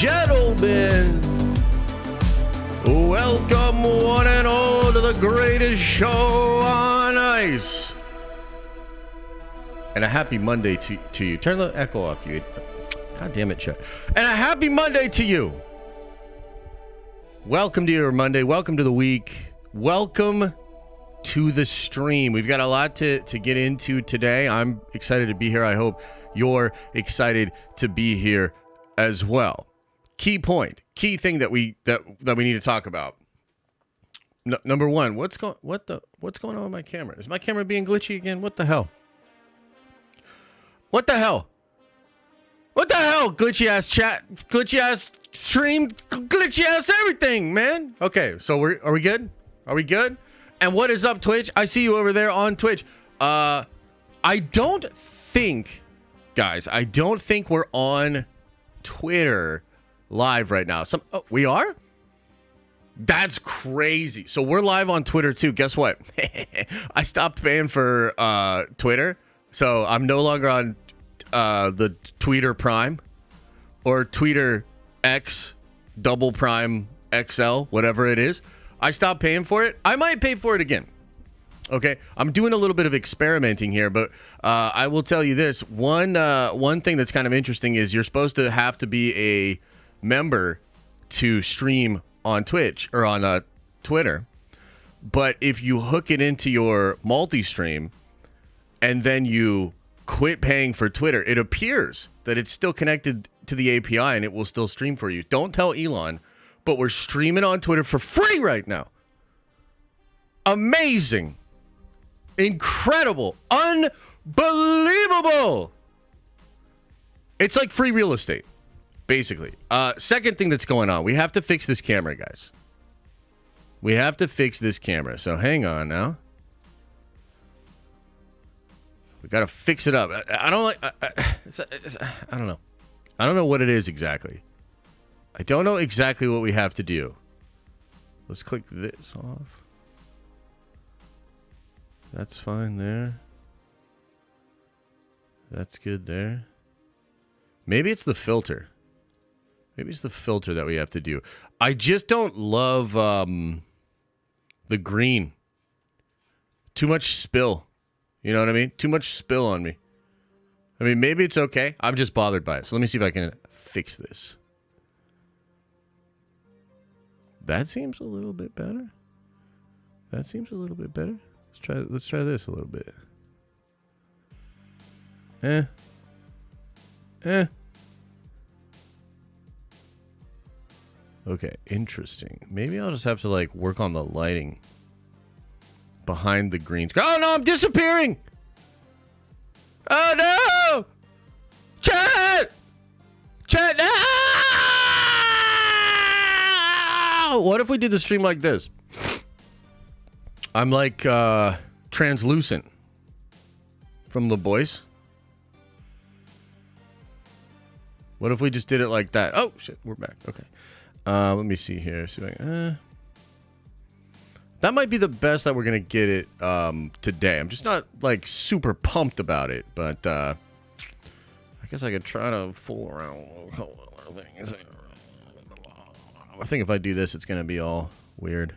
gentlemen, welcome one and all to the greatest show on ice. And a happy Monday to you. Turn the echo off, you. God damn it, Chet. And a happy Monday to you. Welcome to your Monday. Welcome to the week. Welcome to the stream. We've got a lot to get into today. I'm excited to be here. I hope you're excited to be here as well. Key point, key thing that we need to talk about. Number one, what's going on with my camera? Is my camera being glitchy again? What the hell? What the hell? What the hell? Glitchy ass chat, glitchy ass stream, glitchy ass everything, man. Okay, so are we good? Are we good? And what is up, Twitch? I see you over there on Twitch. I don't think, guys, we're on Twitter live right now. We are? That's crazy. So we're live on Twitter too. Guess what? I stopped paying for Twitter, so I'm no longer on the Tweeter Prime or Tweeter X Double Prime XL, whatever it is. I stopped paying for it. I might pay for it again. Okay, I'm doing a little bit of experimenting here, but I will tell you this. One thing that's kind of interesting is you're supposed to have to be a member to stream on Twitch or on Twitter. But if you hook it into your multi-stream and then you quit paying for Twitter, it appears that it's still connected to the API and it will still stream for you. Don't tell Elon, but we're streaming on Twitter for free right now. Amazing. Incredible. Unbelievable. It's like free real estate, basically. Second thing that's going on, we have to fix this camera, guys. We have to fix this camera. So hang on now. We got to fix it up. I don't know. I don't know what it is exactly. I don't know exactly what we have to do. Let's click this off. That's fine there. That's good there. Maybe it's the filter. Maybe it's the filter that we have to do. I just don't love the green. Too much spill. You know what I mean? Too much spill on me. I mean, maybe it's okay. I'm just bothered by it. So let me see if I can fix this. That seems a little bit better. That seems a little bit better. Let's try this a little bit. Okay, interesting. Maybe I'll just have to like work on the lighting behind the greens. Oh no, I'm disappearing. Oh no! Chat! No! What if we did the stream like this? I'm like translucent from the boys. What if we just did it like that? Oh shit, we're back. Okay. Let me see here. That might be the best that we're gonna get it today. I'm just not like super pumped about it, but I guess I could try to fool around. I think if I do this, it's gonna be all weird.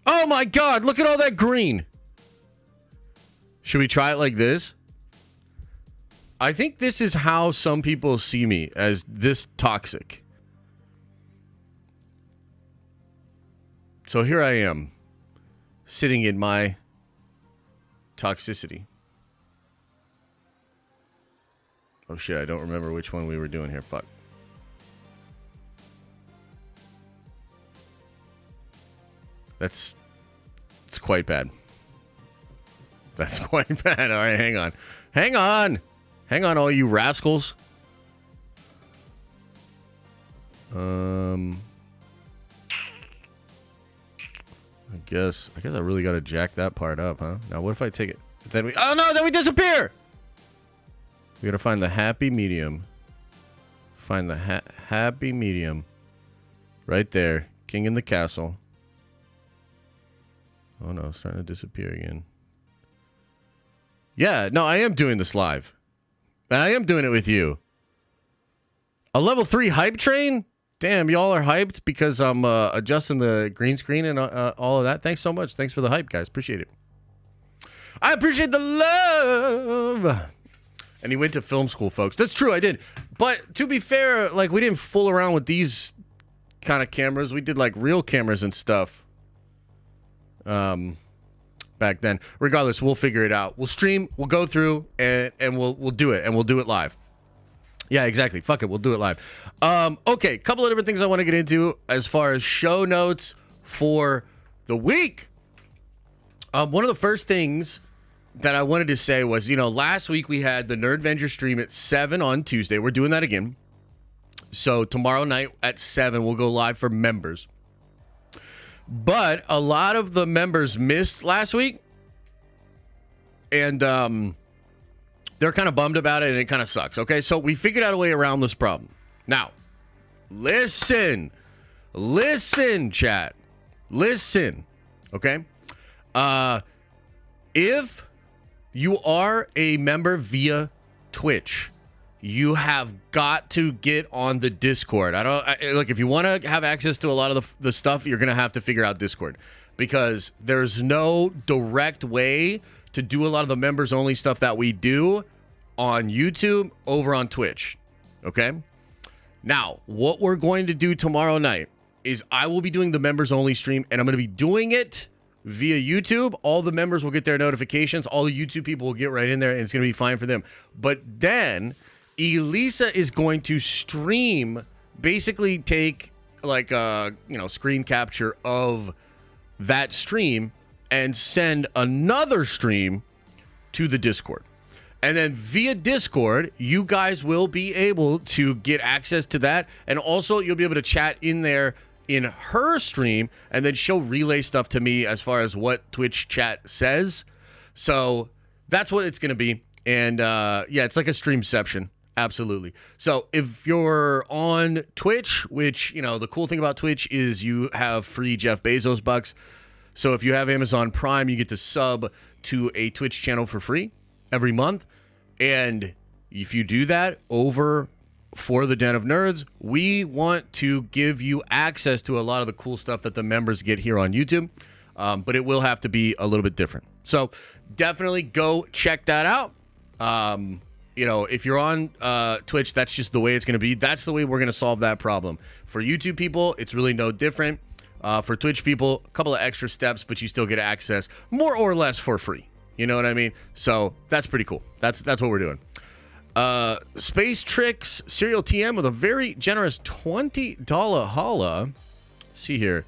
Oh my God! Look at all that green. Should we try it like this? I think this is how some people see me, as this toxic. So here I am, sitting in my toxicity. Oh shit, I don't remember which one we were doing here. Fuck. It's quite bad. That's quite bad. All right, hang on. Hang on, all you rascals. I guess I really got to jack that part up, huh? Now, what if I take it? Then we disappear. We got to find the happy medium. Find the happy medium. Right there. King in the castle. Oh no, it's starting to disappear again. Yeah, no, I am doing this live. And I am doing it with you. A level 3 hype train? Damn, y'all are hyped because I'm adjusting the green screen and all of that. Thanks so much. Thanks for the hype, guys. Appreciate it. I appreciate the love. And he went to film school, folks. That's true, I did. But to be fair, like, we didn't fool around with these kind of cameras. We did, like, real cameras and stuff back then. Regardless, we'll figure it out. We'll stream, we'll go through, and we'll do it, and we'll do it live. Yeah, exactly. Fuck it, we'll do it live. Okay, a couple of different things I want to get into as far as show notes for the week. One of the first things that I wanted to say was, you know, last week we had the Nerdventure stream at 7 on Tuesday. We're doing that again. So tomorrow night at 7, we'll go live for members. But a lot of the members missed last week. And they're kind of bummed about it, and it kind of sucks. Okay, so we figured out a way around this problem. Now, listen, chat. Listen, okay? If you are a member via Twitch, you have got to get on the Discord. Look, if you want to have access to a lot of the stuff, you're going to have to figure out Discord, because there's no direct way to do a lot of the members only stuff that we do on YouTube over on Twitch. Okay? Now, what we're going to do tomorrow night is I will be doing the members only stream, and I'm going to be doing it via YouTube. All the members will get their notifications. All the YouTube people will get right in there, and it's going to be fine for them. But then Elisa is going to stream, basically take like a, you know, screen capture of that stream and send another stream to the Discord. And then via Discord, you guys will be able to get access to that. And also you'll be able to chat in there in her stream, and then she'll relay stuff to me as far as what Twitch chat says. So that's what it's going to be. And yeah, it's like a streamception. Absolutely. So if you're on Twitch, which, you know, the cool thing about Twitch is you have free Jeff Bezos bucks. So if you have Amazon Prime, you get to sub to a Twitch channel for free every month. And if you do that over for the Den of Nerds, we want to give you access to a lot of the cool stuff that the members get here on YouTube. But it will have to be a little bit different. So definitely go check that out. You know, if you're on Twitch, that's just the way it's going to be. That's the way we're going to solve that problem. For YouTube people, it's really no different. For Twitch people, a couple of extra steps, but you still get access more or less for free. You know what I mean? So that's pretty cool. That's what we're doing. Space Tricks Serial TM with a very generous $20 holla. Let's see here.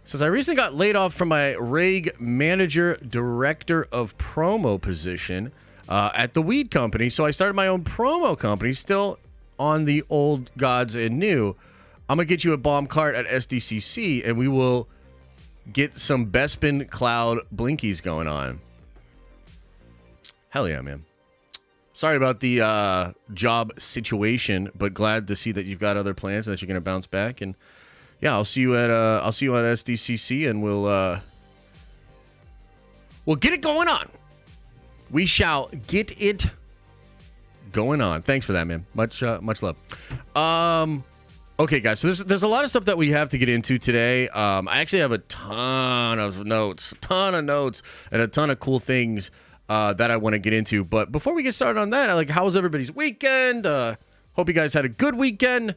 Says, I recently got laid off from my REG manager director of promo position at the weed company. So I started my own promo company, still on the old gods and new. I'm going to get you a bomb cart at SDCC, and we will get some Bespin Cloud Blinkies going on. Hell yeah, man. Sorry about the job situation, but glad to see that you've got other plans and that you're going to bounce back. And yeah, I'll see you at SDCC, and we'll get it going on. We shall get it going on. Thanks for that, man. Much love. Okay, guys. So there's a lot of stuff that we have to get into today. I actually have a ton of notes, and a ton of cool things that I want to get into. But before we get started on that, how was everybody's weekend? Hope you guys had a good weekend.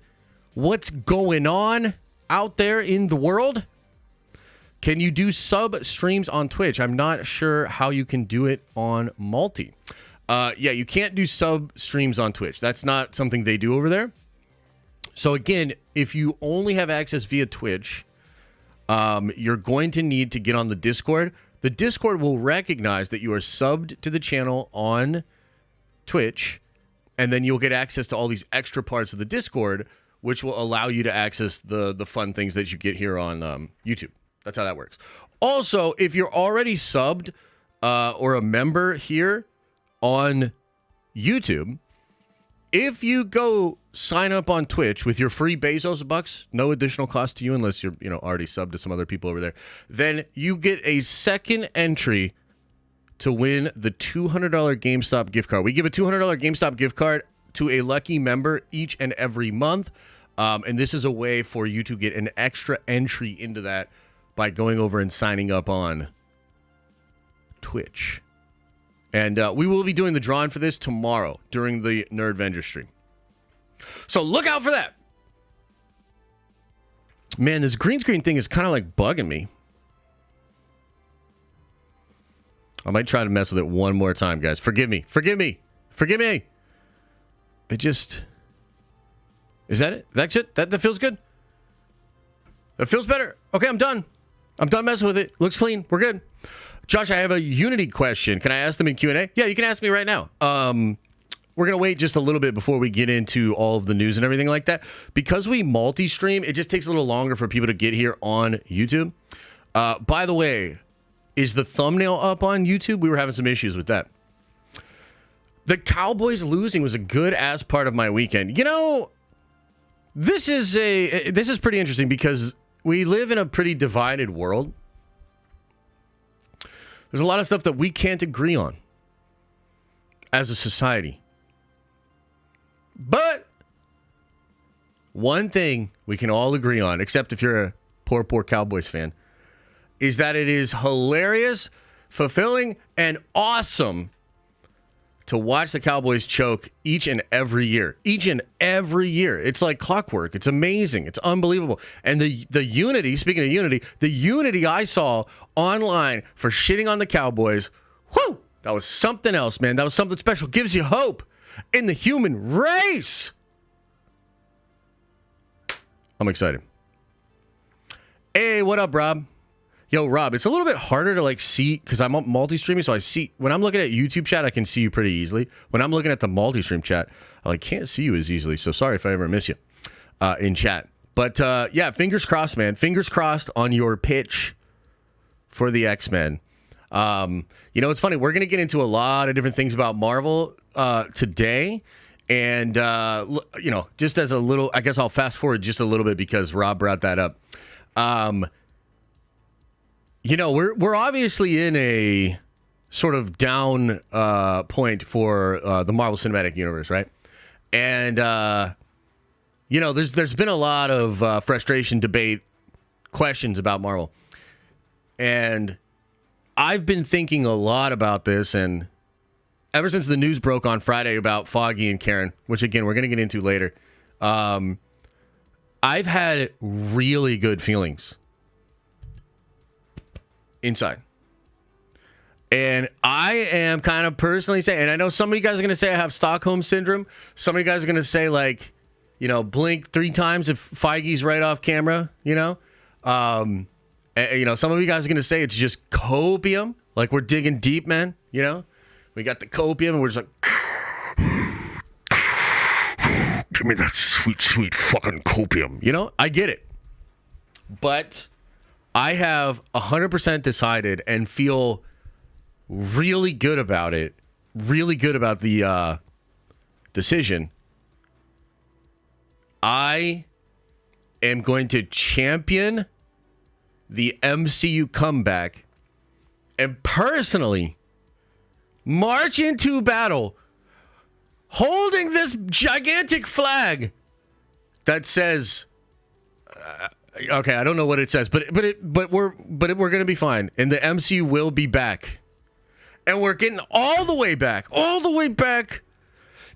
What's going on out there in the world? Can you do sub streams on Twitch? I'm not sure how you can do it on multi. Yeah, you can't do sub streams on Twitch. That's not something they do over there. So again, if you only have access via Twitch, you're going to need to get on the Discord. The Discord will recognize that you are subbed to the channel on Twitch, and then you'll get access to all these extra parts of the Discord, which will allow you to access the fun things that you get here on YouTube. That's how that works. Also, if you're already subbed or a member here on YouTube, if you go sign up on Twitch with your free Bezos bucks, no additional cost to you unless you're already subbed to some other people over there, then you get a second entry to win the $200 GameStop gift card. We give a $200 GameStop gift card to a lucky member each and every month. And this is a way for you to get an extra entry into that by going over and signing up on Twitch. And we will be doing the drawing for this tomorrow during the Nerdvenger stream. So look out for that. Man, this green screen thing is kind of like bugging me. I might try to mess with it one more time, guys. Forgive me. Forgive me. Forgive me. It just... Is that it? That's it? That feels good? That feels better? Okay, I'm done. I'm done messing with it. Looks clean. We're good. Josh, I have a Unity question. Can I ask them in Q&A? Yeah, you can ask me right now. We're going to wait just a little bit before we get into all of the news and everything like that. Because we multi-stream, it just takes a little longer for people to get here on YouTube. By the way, is the thumbnail up on YouTube? We were having some issues with that. The Cowboys losing was a good-ass part of my weekend. You know, this is pretty interesting because we live in a pretty divided world. There's a lot of stuff that we can't agree on as a society. But one thing we can all agree on, except if you're a poor Cowboys fan, is that it is hilarious, fulfilling, and awesome to watch the Cowboys choke each and every year. Each and every year. It's like clockwork. It's amazing. It's unbelievable. And the unity, speaking of unity, the unity I saw online for shitting on the Cowboys, whoo, that was something else, man. That was something special. Gives you hope in the human race. I'm excited. Hey, what up, Rob? Yo, Rob, it's a little bit harder to like see because I'm multi-streaming, so I see when I'm looking at YouTube chat, I can see you pretty easily. When I'm looking at the multi-stream chat, I like can't see you as easily. So sorry if I ever miss you in chat. But yeah, fingers crossed, man. Fingers crossed on your pitch for the X-Men. You know, it's funny. We're gonna get into a lot of different things about Marvel today, and you know, just as a little, I guess I'll fast forward just a little bit because Rob brought that up. You know, we're obviously in a sort of down point for the Marvel Cinematic Universe, right? And you know, there's been a lot of frustration, debate, questions about Marvel, and I've been thinking a lot about this, and ever since the news broke on Friday about Foggy and Karen, which again we're gonna get into later, I've had really good feelings inside. And I am kind of personally saying, and I know some of you guys are going to say I have Stockholm Syndrome. Some of you guys are going to say, like, you know, blink 3 times if Feige's right off camera, you know? And, you know, some of you guys are going to say it's just copium. Like, we're digging deep, man, you know? We got the copium, and we're just like, give me that sweet, sweet fucking copium. You know? I get it. But I have 100% decided and feel really good about it, really good about the decision. I am going to champion the MCU comeback and personally march into battle holding this gigantic flag that says... okay, I don't know what it says, but we're going to be fine, and the MCU will be back, and we're getting all the way back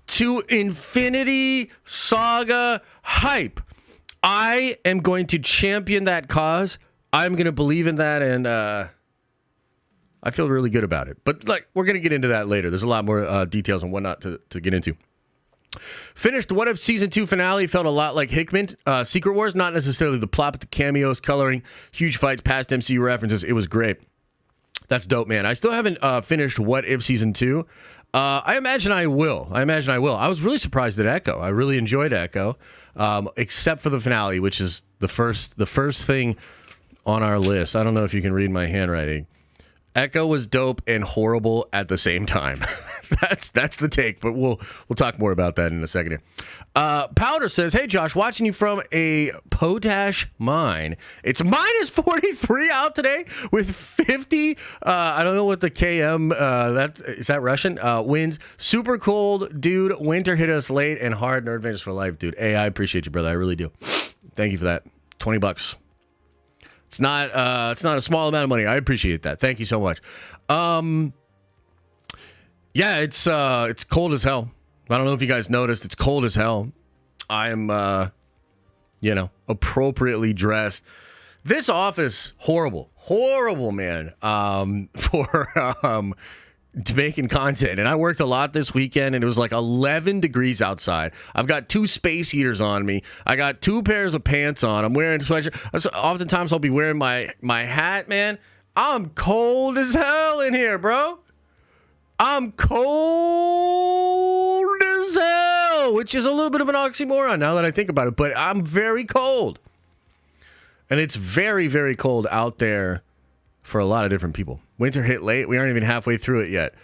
to Infinity Saga hype. I am going to champion that cause. I'm going to believe in that, and I feel really good about it. But like, we're going to get into that later. There's a lot more details and whatnot to get into. Finished What If Season 2 finale felt a lot like Hickman. Secret Wars, not necessarily the plot, but the cameos, coloring, huge fights, past MCU references. It was great. That's dope, man. I still haven't finished What If Season 2. I imagine I will. I was really surprised at Echo. I really enjoyed Echo, except for the finale, which is the first thing on our list. I don't know if you can read my handwriting. Echo was dope and horrible at the same time. That's the take, but we'll talk more about that in a second here. Powder says, "Hey Josh, watching you from a potash mine. It's minus 43 out today with 50. I don't know what the KM. Is that Russian? Winds. Super cold, dude. Winter hit us late and hard. Nerd Adventures for life, dude. Hey, I appreciate you, brother. I really do. Thank you for that. $20. It's not a small amount of money. I appreciate that. Thank you so much. Yeah, it's cold as hell. I don't know if you guys noticed. It's cold as hell. I'm appropriately dressed. This office, horrible, man. For making content, and I worked a lot this weekend, and it was like 11 degrees outside. I've got 2 space heaters on me. I got 2 pairs of pants on. I'm wearing a sweatshirt. Oftentimes I'll be wearing my hat, man. I'm cold as hell in here, bro. I'm cold as hell, which is a little bit of an oxymoron now that I think about it, but I'm very cold. And it's very, very cold out there for a lot of different people. Winter hit late. We aren't even halfway through it yet.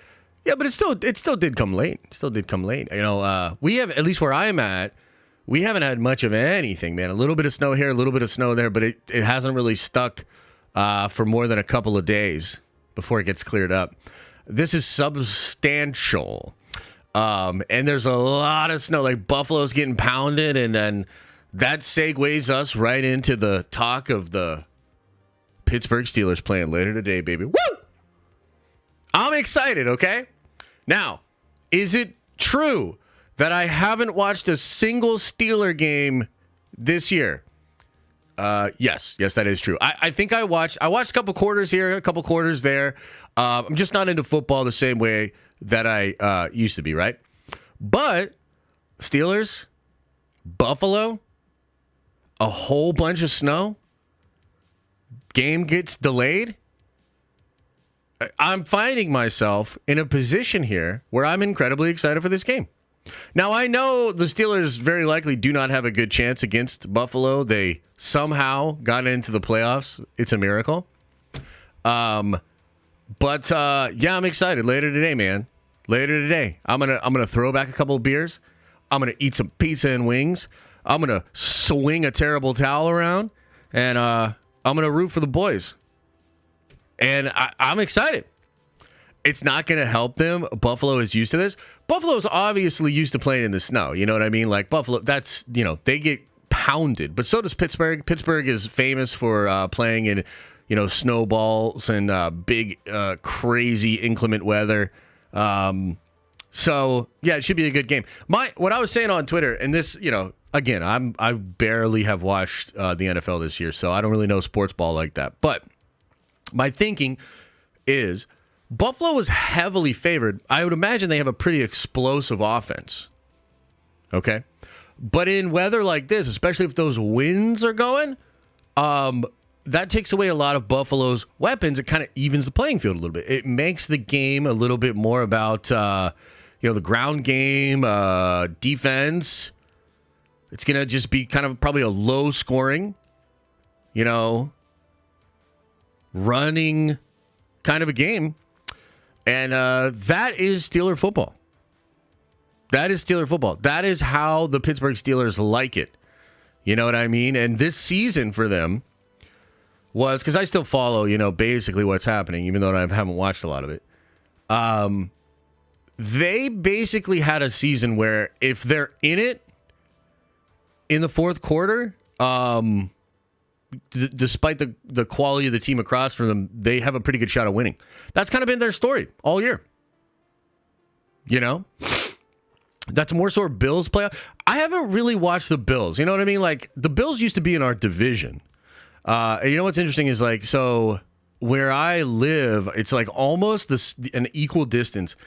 Yeah, but it still did come late. You know, we have, at least where I'm at, we haven't had much of anything, man. A little bit of snow here, a little bit of snow there, but it hasn't really stuck for more than a couple of days before it gets cleared up. This is substantial. And there's a lot of snow. Like Buffalo's getting pounded, and then that segues us right into the talk of the Pittsburgh Steelers playing later today, baby. Woo! I'm excited, okay? Now, is it true that I haven't watched a single Steeler game this year? Yes, that is true. I think I watched a couple quarters here, a couple quarters there. I'm just not into football the same way that I used to be, right? But Steelers, Buffalo, a whole bunch of snow, game gets delayed. I'm finding myself in a position here where I'm incredibly excited for this game. Now, I know the Steelers very likely do not have a good chance against Buffalo. They somehow got into the playoffs. It's a miracle. But I'm excited. Later today, man. Later today, I'm gonna throw back a couple of beers. I'm gonna eat some pizza and wings. I'm gonna swing a terrible towel around, and I'm gonna root for the boys. And I'm excited. It's not going to help them. Buffalo is used to this. Buffalo's obviously used to playing in the snow. You know what I mean? Like Buffalo, that's, they get pounded. But so does Pittsburgh. Pittsburgh is famous for playing in, snowballs and big, crazy, inclement weather. So, yeah, it should be a good game. What I was saying on Twitter, and this, again, I barely have watched the NFL this year, so I don't really know sports ball like that. But my thinking is Buffalo was heavily favored. I would imagine they have a pretty explosive offense. Okay? But in weather like this, especially if those winds are going, that takes away a lot of Buffalo's weapons. It kind of evens the playing field a little bit. It makes the game a little bit more about, the ground game, defense. It's going to just be kind of probably a low scoring, running kind of a game. And that is Steeler football. That is Steeler football. That is how the Pittsburgh Steelers like it. You know what I mean? And this season for them was, because I still follow, basically what's happening, even though I haven't watched a lot of it. They basically had a season where if they're in it in the fourth quarter, despite the quality of the team across from them, they have a pretty good shot of winning. That's kind of been their story all year. That's more so Bills playoff. I haven't really watched the Bills. You know what I mean? Like, the Bills used to be in our division. And you know what's interesting is, like, so where I live, it's like almost an equal distance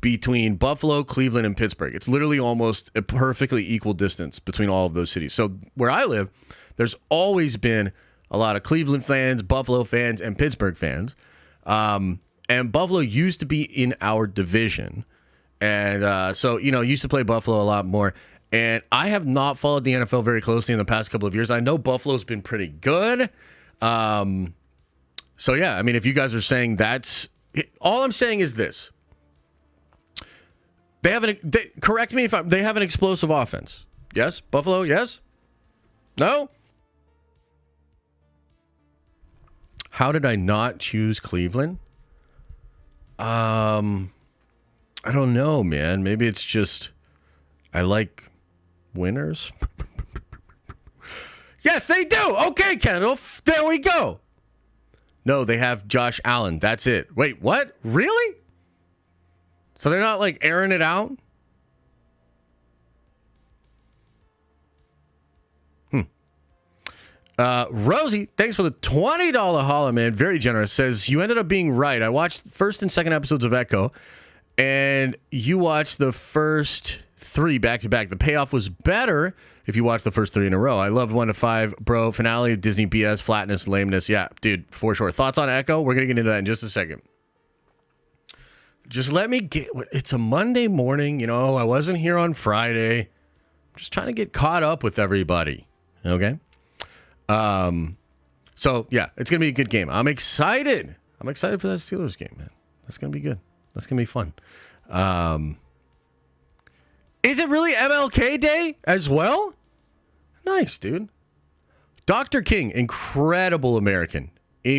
between Buffalo, Cleveland, and Pittsburgh. It's literally almost a perfectly equal distance between all of those cities. So where I live, there's always been a lot of Cleveland fans, Buffalo fans, and Pittsburgh fans. And Buffalo used to be in our division. And so, used to play Buffalo a lot more. And I have not followed the NFL very closely in the past couple of years. I know Buffalo's been pretty good. So yeah, I mean, if you guys are saying that's all I'm saying is this. Correct me if they have an explosive offense. Yes? Buffalo, yes? No? How did I not choose Cleveland? I don't know, man. Maybe it's just I like winners. Yes, they do. Okay, Kendall. There we go. No, they have Josh Allen. That's it. Wait, what? Really? So they're not like airing it out? Rosie, thanks for the $20 holla, man. Very generous. Says, you ended up being right. I watched first and second episodes of Echo, and you watched the first 3 back-to-back. The payoff was better if you watched the first 3 in a row. I loved 1 to 5, bro. Finale of Disney BS, flatness, lameness. Yeah, dude, for sure. Thoughts on Echo? We're going to get into that in just a second. Just let me get... It's a Monday morning. You know, I wasn't here on Friday. I'm just trying to get caught up with everybody. Okay? So yeah, it's gonna be a good game. I'm excited for that Steelers game, man. That's gonna be good. That's gonna be fun. Is it really MLK Day as well? Nice, dude. Dr. King, incredible American. I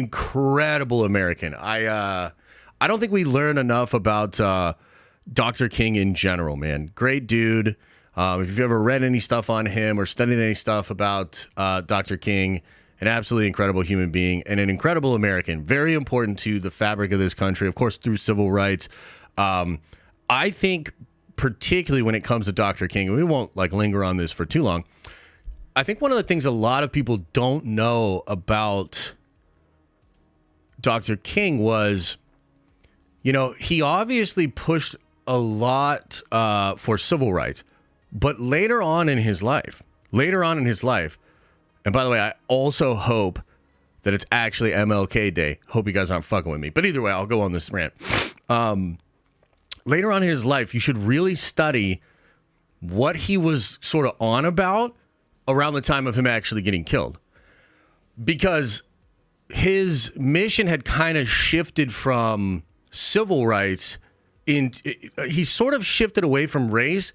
don't think we learn enough about Dr. King in general, man. Great dude. If you've ever read any stuff on him or studied any stuff about Dr. King, an absolutely incredible human being and an incredible American, very important to the fabric of this country, of course, through civil rights. I think particularly when it comes to Dr. King, and we won't like linger on this for too long, I think one of the things a lot of people don't know about Dr. King was, you know, he obviously pushed a lot for civil rights. But later on in his life, and by the way, I also hope that it's actually MLK Day. Hope you guys aren't fucking with me. But either way, I'll go on this rant. Later on in his life, you should really study what he was sort of on about around the time of him actually getting killed. Because his mission had kind of shifted from civil rights. He sort of shifted away from race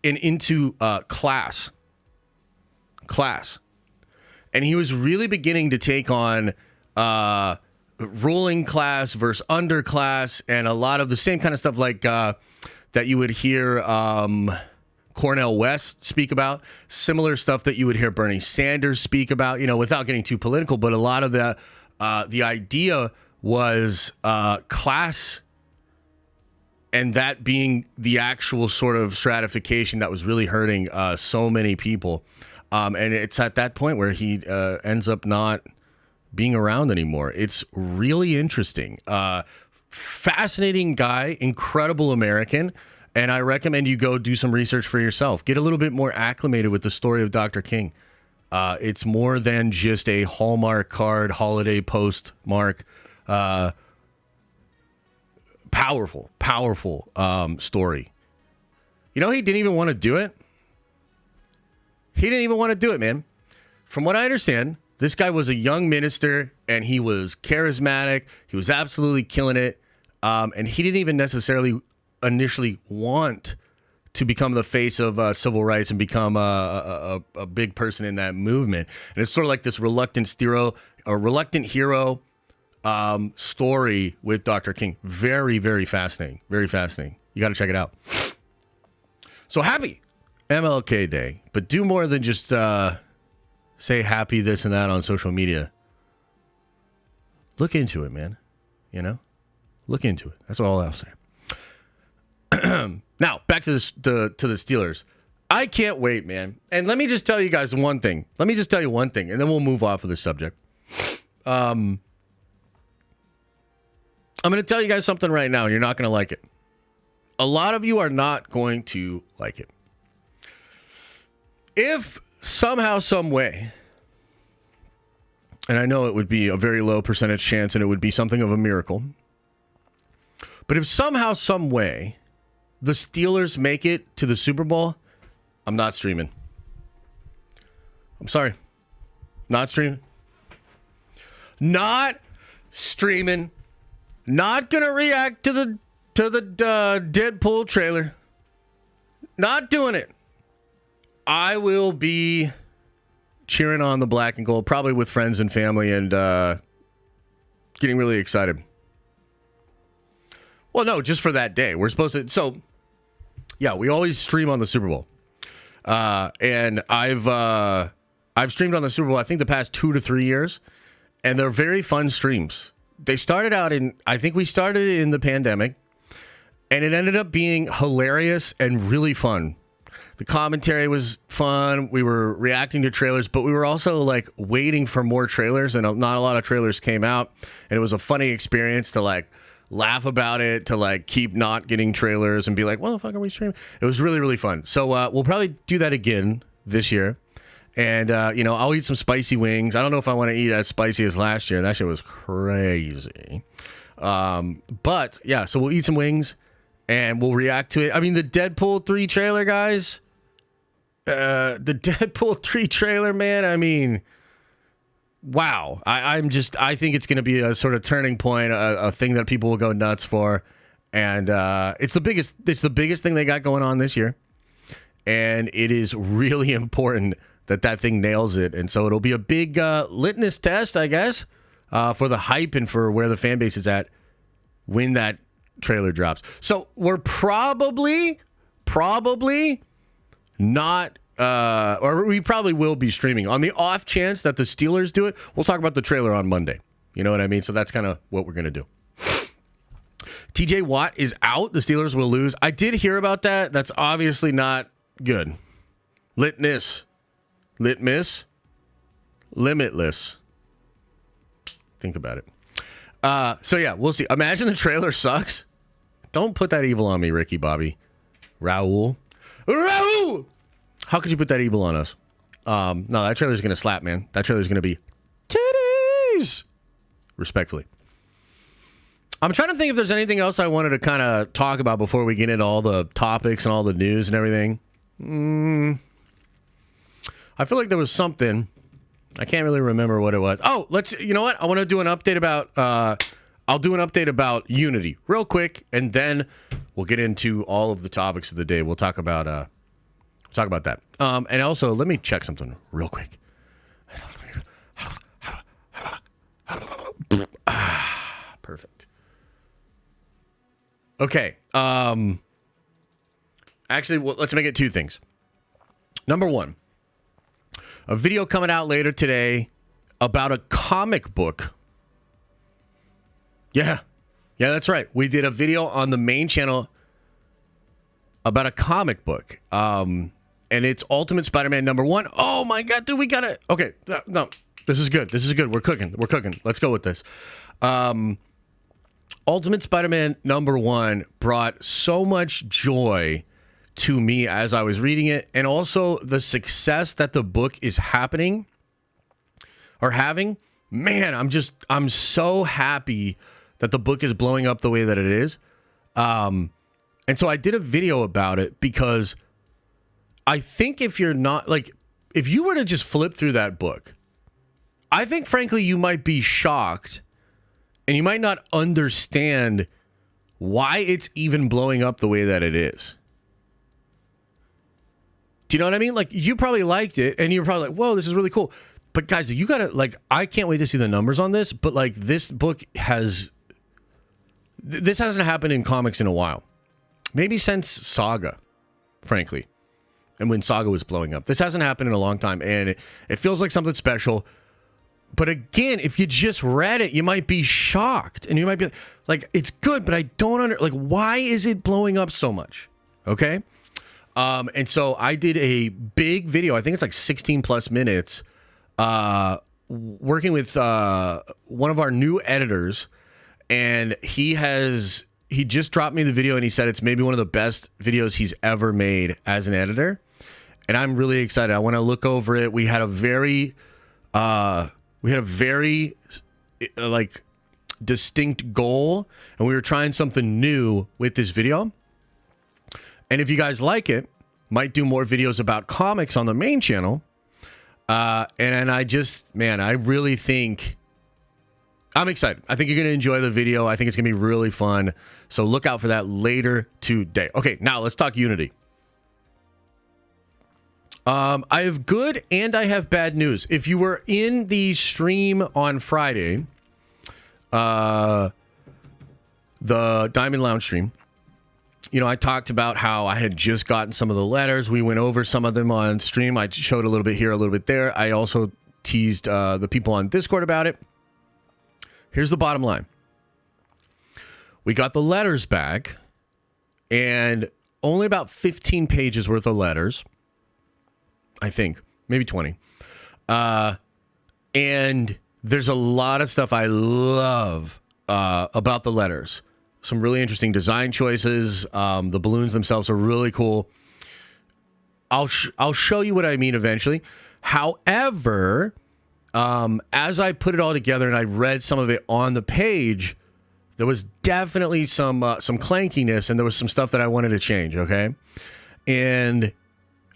and into class. And he was really beginning to take on ruling class versus underclass and a lot of the same kind of stuff like that you would hear Cornel West speak about. Similar stuff that you would hear Bernie Sanders speak about, you know, without getting too political. But a lot of the idea was class, and that being the actual sort of stratification that was really hurting so many people. And it's at that point where he ends up not being around anymore. It's really interesting. Fascinating guy, incredible American. And I recommend you go do some research for yourself. Get a little bit more acclimated with the story of Dr. King. It's more than just a Hallmark card, holiday postmark. Powerful story. You know, he didn't even want to do it. Man. From what I understand, this guy was a young minister and he was charismatic. He was absolutely killing it. And he didn't even necessarily initially want to become the face of civil rights and become a big person in that movement. And it's sort of like this reluctant hero story with Dr. King. Very, very fascinating. Very fascinating. You got to check it out. So happy MLK Day, but do more than just say happy this and that on social media. Look into it, man. You know, look into it. That's all I'll say. Now back to the Steelers. I can't wait, man. And let me just tell you guys one thing. And then we'll move off of this subject. I'm going to tell you guys something right now, and you're not going to like it. A lot of you are not going to like it. If somehow, some way, and I know it would be a very low percentage chance and it would be something of a miracle, but if somehow, some way, the Steelers make it to the Super Bowl, I'm not streaming. I'm sorry. Not streaming. Not streaming. Not gonna react to the Deadpool trailer. Not doing it. I will be cheering on the black and gold, probably with friends and family, and getting really excited. Well, no, just for that day. We're supposed to. So, yeah, we always stream on the Super Bowl, and I've streamed on the Super Bowl, I think, the past 2 to 3 years, and they're very fun streams. They started out I think we started in the pandemic, and it ended up being hilarious and really fun. The commentary was fun. We were reacting to trailers, but we were also like waiting for more trailers, and not a lot of trailers came out, and it was a funny experience to like laugh about it, to like keep not getting trailers and be like, what the fuck are we streaming? It was really, really fun. So we'll probably do that again this year. And, I'll eat some spicy wings. I don't know if I want to eat as spicy as last year. That shit was crazy. But, yeah, so we'll eat some wings, and we'll react to it. I mean, the Deadpool 3 trailer, guys. The Deadpool 3 trailer, man, I mean, wow. I think it's going to be a sort of turning point, a thing that people will go nuts for. And it's the biggest thing they got going on this year. And it is really important that thing nails it. And so it'll be a big litmus test, I guess, for the hype and for where the fan base is at when that trailer drops. So we're probably not, or we probably will be streaming. On the off chance that the Steelers do it, we'll talk about the trailer on Monday. You know what I mean? So that's kind of what we're going to do. TJ Watt is out. The Steelers will lose. I did hear about that. That's obviously not good. Limitless. Think about it. So yeah, we'll see. Imagine the trailer sucks. Don't put that evil on me, Ricky Bobby. Raul. How could you put that evil on us? No, that trailer's going to slap, man. That trailer's going to be titties. Respectfully. I'm trying to think if there's anything else I wanted to kind of talk about before we get into all the topics and all the news and everything. I feel like there was something. I can't really remember what it was. Oh, you know what? I want to do an update about, I'll do an update about Unity real quick, and then we'll get into all of the topics of the day. We'll talk about that. And also, let me check something real quick. Perfect. Okay. Actually, let's make it 2 things. Number 1, a video coming out later today about a comic book. Yeah, that's right. We did a video on the main channel about a comic book. And it's Ultimate Spider-Man #1. Oh my God, dude, we gotta. Okay, no, this is good. We're cooking. Let's go with this. Ultimate Spider-Man #1 brought so much joy to me as I was reading it, and also the success that the book is having. Man, I'm so happy that the book is blowing up the way that it is. And so I did a video about it because I think if you were to just flip through that book, I think frankly you might be shocked and you might not understand why it's even blowing up the way that it is. Do you know what I mean? Like, you probably liked it and you're probably like, whoa, this is really cool. But guys, you gotta, I can't wait to see the numbers on this, but this book this hasn't happened in comics in a while. Maybe since Saga, frankly. And when Saga was blowing up. This hasn't happened in a long time, and it feels like something special. But again, if you just read it, you might be shocked. And you might be like, it's good, but I don't why is it blowing up so much? Okay? And so I did a big video, I think it's like 16 plus minutes, working with one of our new editors, and he just dropped me the video and he said it's maybe one of the best videos he's ever made as an editor. And I'm really excited. I want to look over it. We had a very distinct goal, and we were trying something new with this video. And if you guys like it, might do more videos about comics on the main channel. And I really think I'm excited. I think you're going to enjoy the video. I think it's going to be really fun. So look out for that later today. Okay, now let's talk Unity. I have good and I have bad news. If you were in the stream on Friday, the Diamond Lounge stream, you know, I talked about how I had just gotten some of the letters. We went over some of them on stream. I showed a little bit here, a little bit there. I also teased the people on Discord about it. Here's the bottom line. We got the letters back, and only about 15 pages worth of letters. I think. Maybe 20. And there's a lot of stuff I love about the letters. Some really interesting design choices. The balloons themselves are really cool. I'll show you what I mean eventually. However, as I put it all together and I read some of it on the page, there was definitely some clankiness, and there was some stuff that I wanted to change, okay? And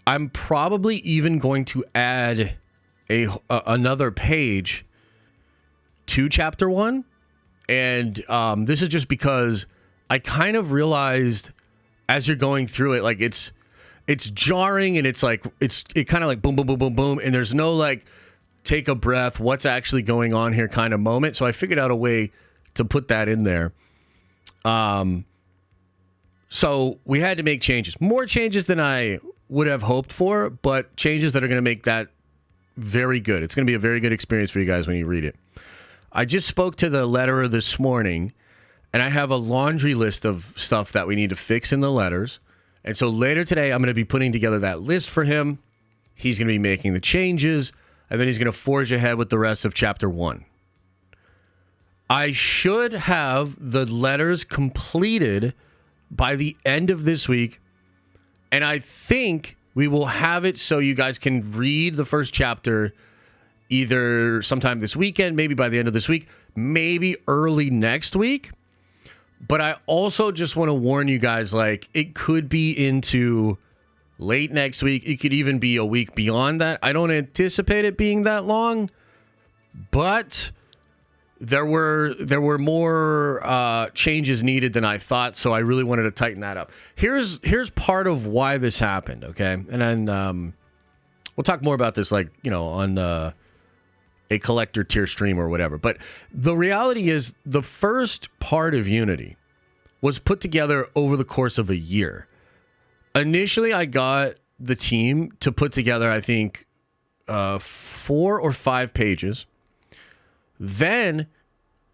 I'm probably even going to add another page to chapter 1. And this is just because I kind of realized as you're going through it, like it's jarring, and it's like it kind of like boom, boom, boom, boom, boom, and there's no like take a breath, what's actually going on here kind of moment. So I figured out a way to put that in there. So we had to make changes, more changes than I would have hoped for, but changes that are going to make that very good. It's going to be a very good experience for you guys when you read it. I just spoke to the letterer this morning, and I have a laundry list of stuff that we need to fix in the letters. And so later today, I'm going to be putting together that list for him. He's going to be making the changes, and then he's going to forge ahead with the rest of chapter 1. I should have the letters completed by the end of this week, and I think we will have it so you guys can read the first chapter either sometime this weekend, maybe by the end of this week, maybe early next week. But I also just want to warn you guys, like, it could be into late next week. It could even be a week beyond that. I don't anticipate it being that long, but there were more changes needed than I thought, so I really wanted to tighten that up. Here's part of why this happened, okay? And then we'll talk more about this, like, you know, on a collector tier stream or whatever. But the reality is the first part of Unity was put together over the course of a year. Initially, I got the team to put together, I think, 4 or 5 pages. Then,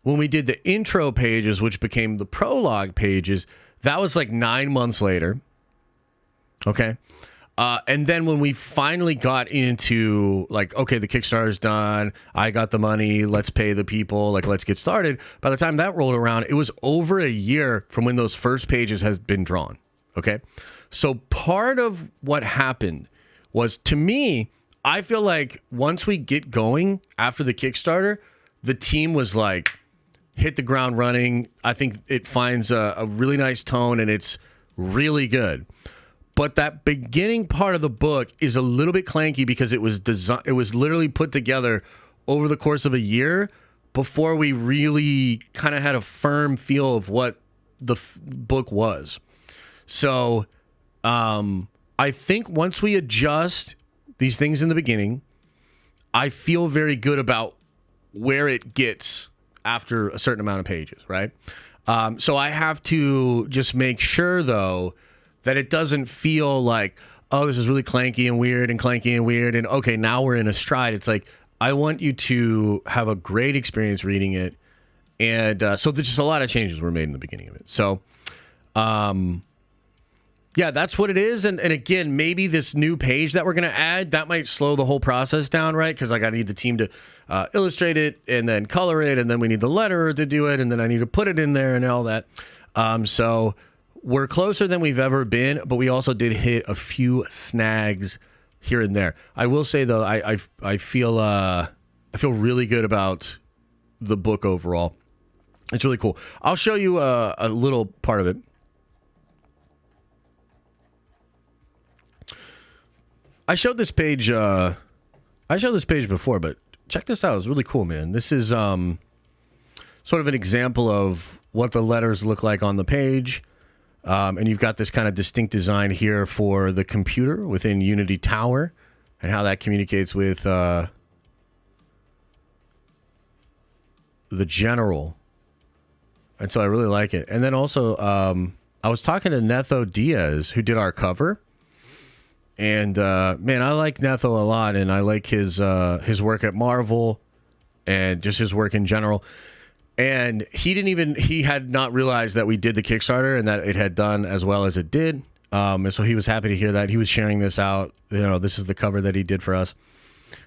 when we did the intro pages, which became the prologue pages, that was like 9 months later. Okay. And then when we finally got into, like, okay, the Kickstarter's done, I got the money, let's pay the people, like, let's get started. By the time that rolled around, it was over a year from when those first pages has been drawn. Okay. So part of what happened was, to me, I feel like once we get going after the Kickstarter, the team was like, hit the ground running. I think it finds a really nice tone, and it's really good. But that beginning part of the book is a little bit clanky because it was literally put together over the course of a year before we really kind of had a firm feel of what the book was. So I think once we adjust these things in the beginning, I feel very good about where it gets after a certain amount of pages, right? So I have to just make sure, though, that it doesn't feel like, oh, this is really clanky and weird and okay, now we're in a stride. It's like, I want you to have a great experience reading it. And so there's just a lot of changes were made in the beginning of it. So, yeah, that's what it is. And again, maybe this new page that we're going to add, that might slow the whole process down, right? Because I got to need the team to illustrate it and then color it, and then we need the letterer to do it, and then I need to put it in there and all that. So we're closer than we've ever been, but we also did hit a few snags here and there. I will say, though, I feel really good about the book overall. It's really cool. I'll show you a little part of it. I showed this page before, but check this out. It's really cool, man. This is sort of an example of what the letters look like on the page. And you've got this kind of distinct design here for the computer within Unity Tower and how that communicates with the general. And so I really like it. And then also, I was talking to Netho Diaz, who did our cover. And, man, I like Netho a lot, and I like his work at Marvel and just his work in general. And he had not realized that we did the Kickstarter and that it had done as well as it did. And so he was happy to hear that. He was sharing this out. You know, this is the cover that he did for us.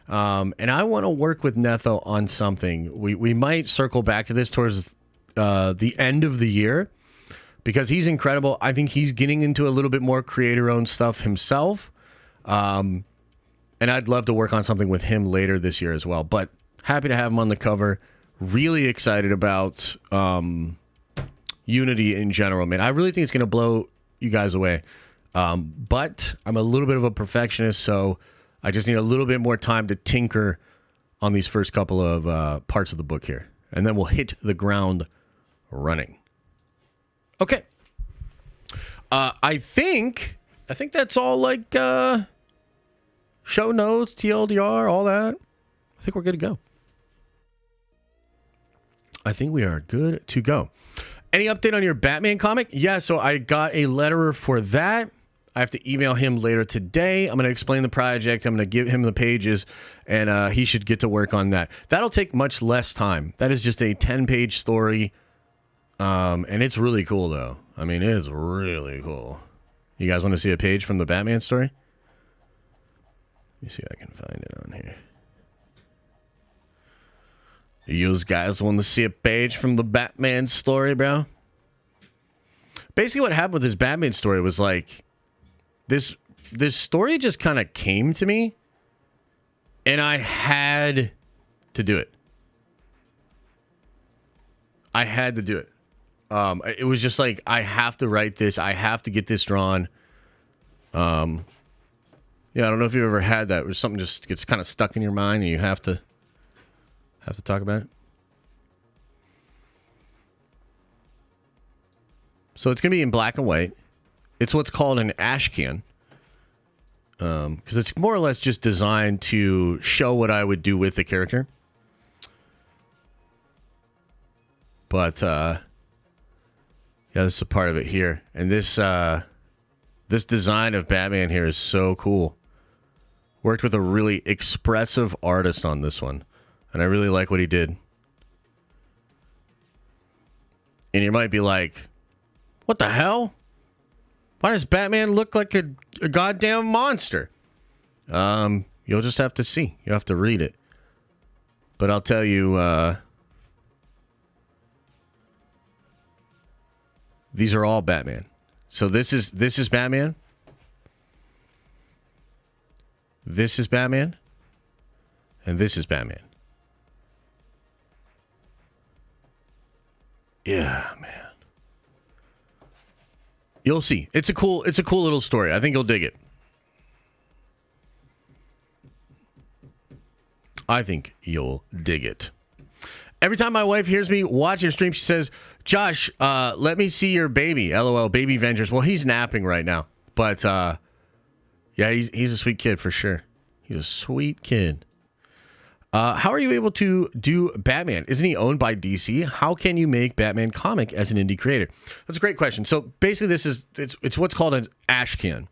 And I want to work with Netho on something. We might circle back to this towards the end of the year because he's incredible. I think he's getting into a little bit more creator-owned stuff himself. And I'd love to work on something with him later this year as well. But happy to have him on the cover. Really excited about Unity in general, man. I really think it's going to blow you guys away. But I'm a little bit of a perfectionist, so I just need a little bit more time to tinker on these first couple of parts of the book here. And then we'll hit the ground running. Okay. I think that's all, like show notes, TLDR, all that. I think we're good to go. I think we are good to go. Any update on your Batman comic? Yeah, so I got a letterer for that. I have to email him later today. I'm going to explain the project. I'm going to give him the pages, and he should get to work on that. That'll take much less time. That is just a 10-page story, and it's really cool, though. I mean, it's really cool. You guys want to see a page from the Batman story? Let me see if I can find it on here. You guys want to see a page from the Batman story, bro? Basically, what happened with this Batman story was like, this story just kind of came to me, and I had to do it. I had to do it. It was just like, I have to write this. I have to get this drawn. Yeah, I don't know if you've ever had that where something just gets kind of stuck in your mind and you have to talk about it. So it's going to be in black and white. It's what's called an ash can. Because it's more or less just designed to show what I would do with the character. But, yeah, this is a part of it here. And this design of Batman here is so cool. Worked with a really expressive artist on this one. And I really like what he did. And you might be like, what the hell? Why does Batman look like a goddamn monster? You'll just have to see. You'll have to read it. But I'll tell you, these are all Batman. So this is Batman. This is Batman. And this is Batman. Yeah, man. You'll see. It's a cool little story. I think you'll dig it. I think you'll dig it. Every time my wife hears me watching a stream, she says, Josh, let me see your baby. LOL, baby Avengers. Well, he's napping right now. But, yeah, he's a sweet kid for sure. He's a sweet kid. How are you able to do Batman? Isn't he owned by DC? How can you make Batman comic as an indie creator? That's a great question. So basically it's what's called an ash can,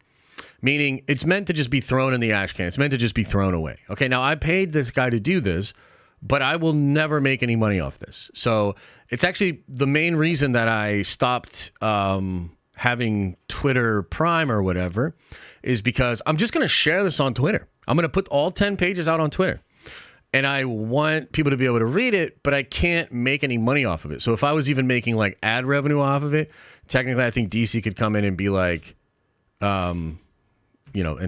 meaning it's meant to just be thrown in the ash can. It's meant to just be thrown away. Okay, now I paid this guy to do this, but I will never make any money off this. So it's actually the main reason that I stopped having Twitter Prime or whatever is because I'm just going to share this on Twitter. I'm going to put all 10 pages out on Twitter. And I want people to be able to read it, but I can't make any money off of it. So if I was even making like ad revenue off of it, technically I think DC could come in and be like, and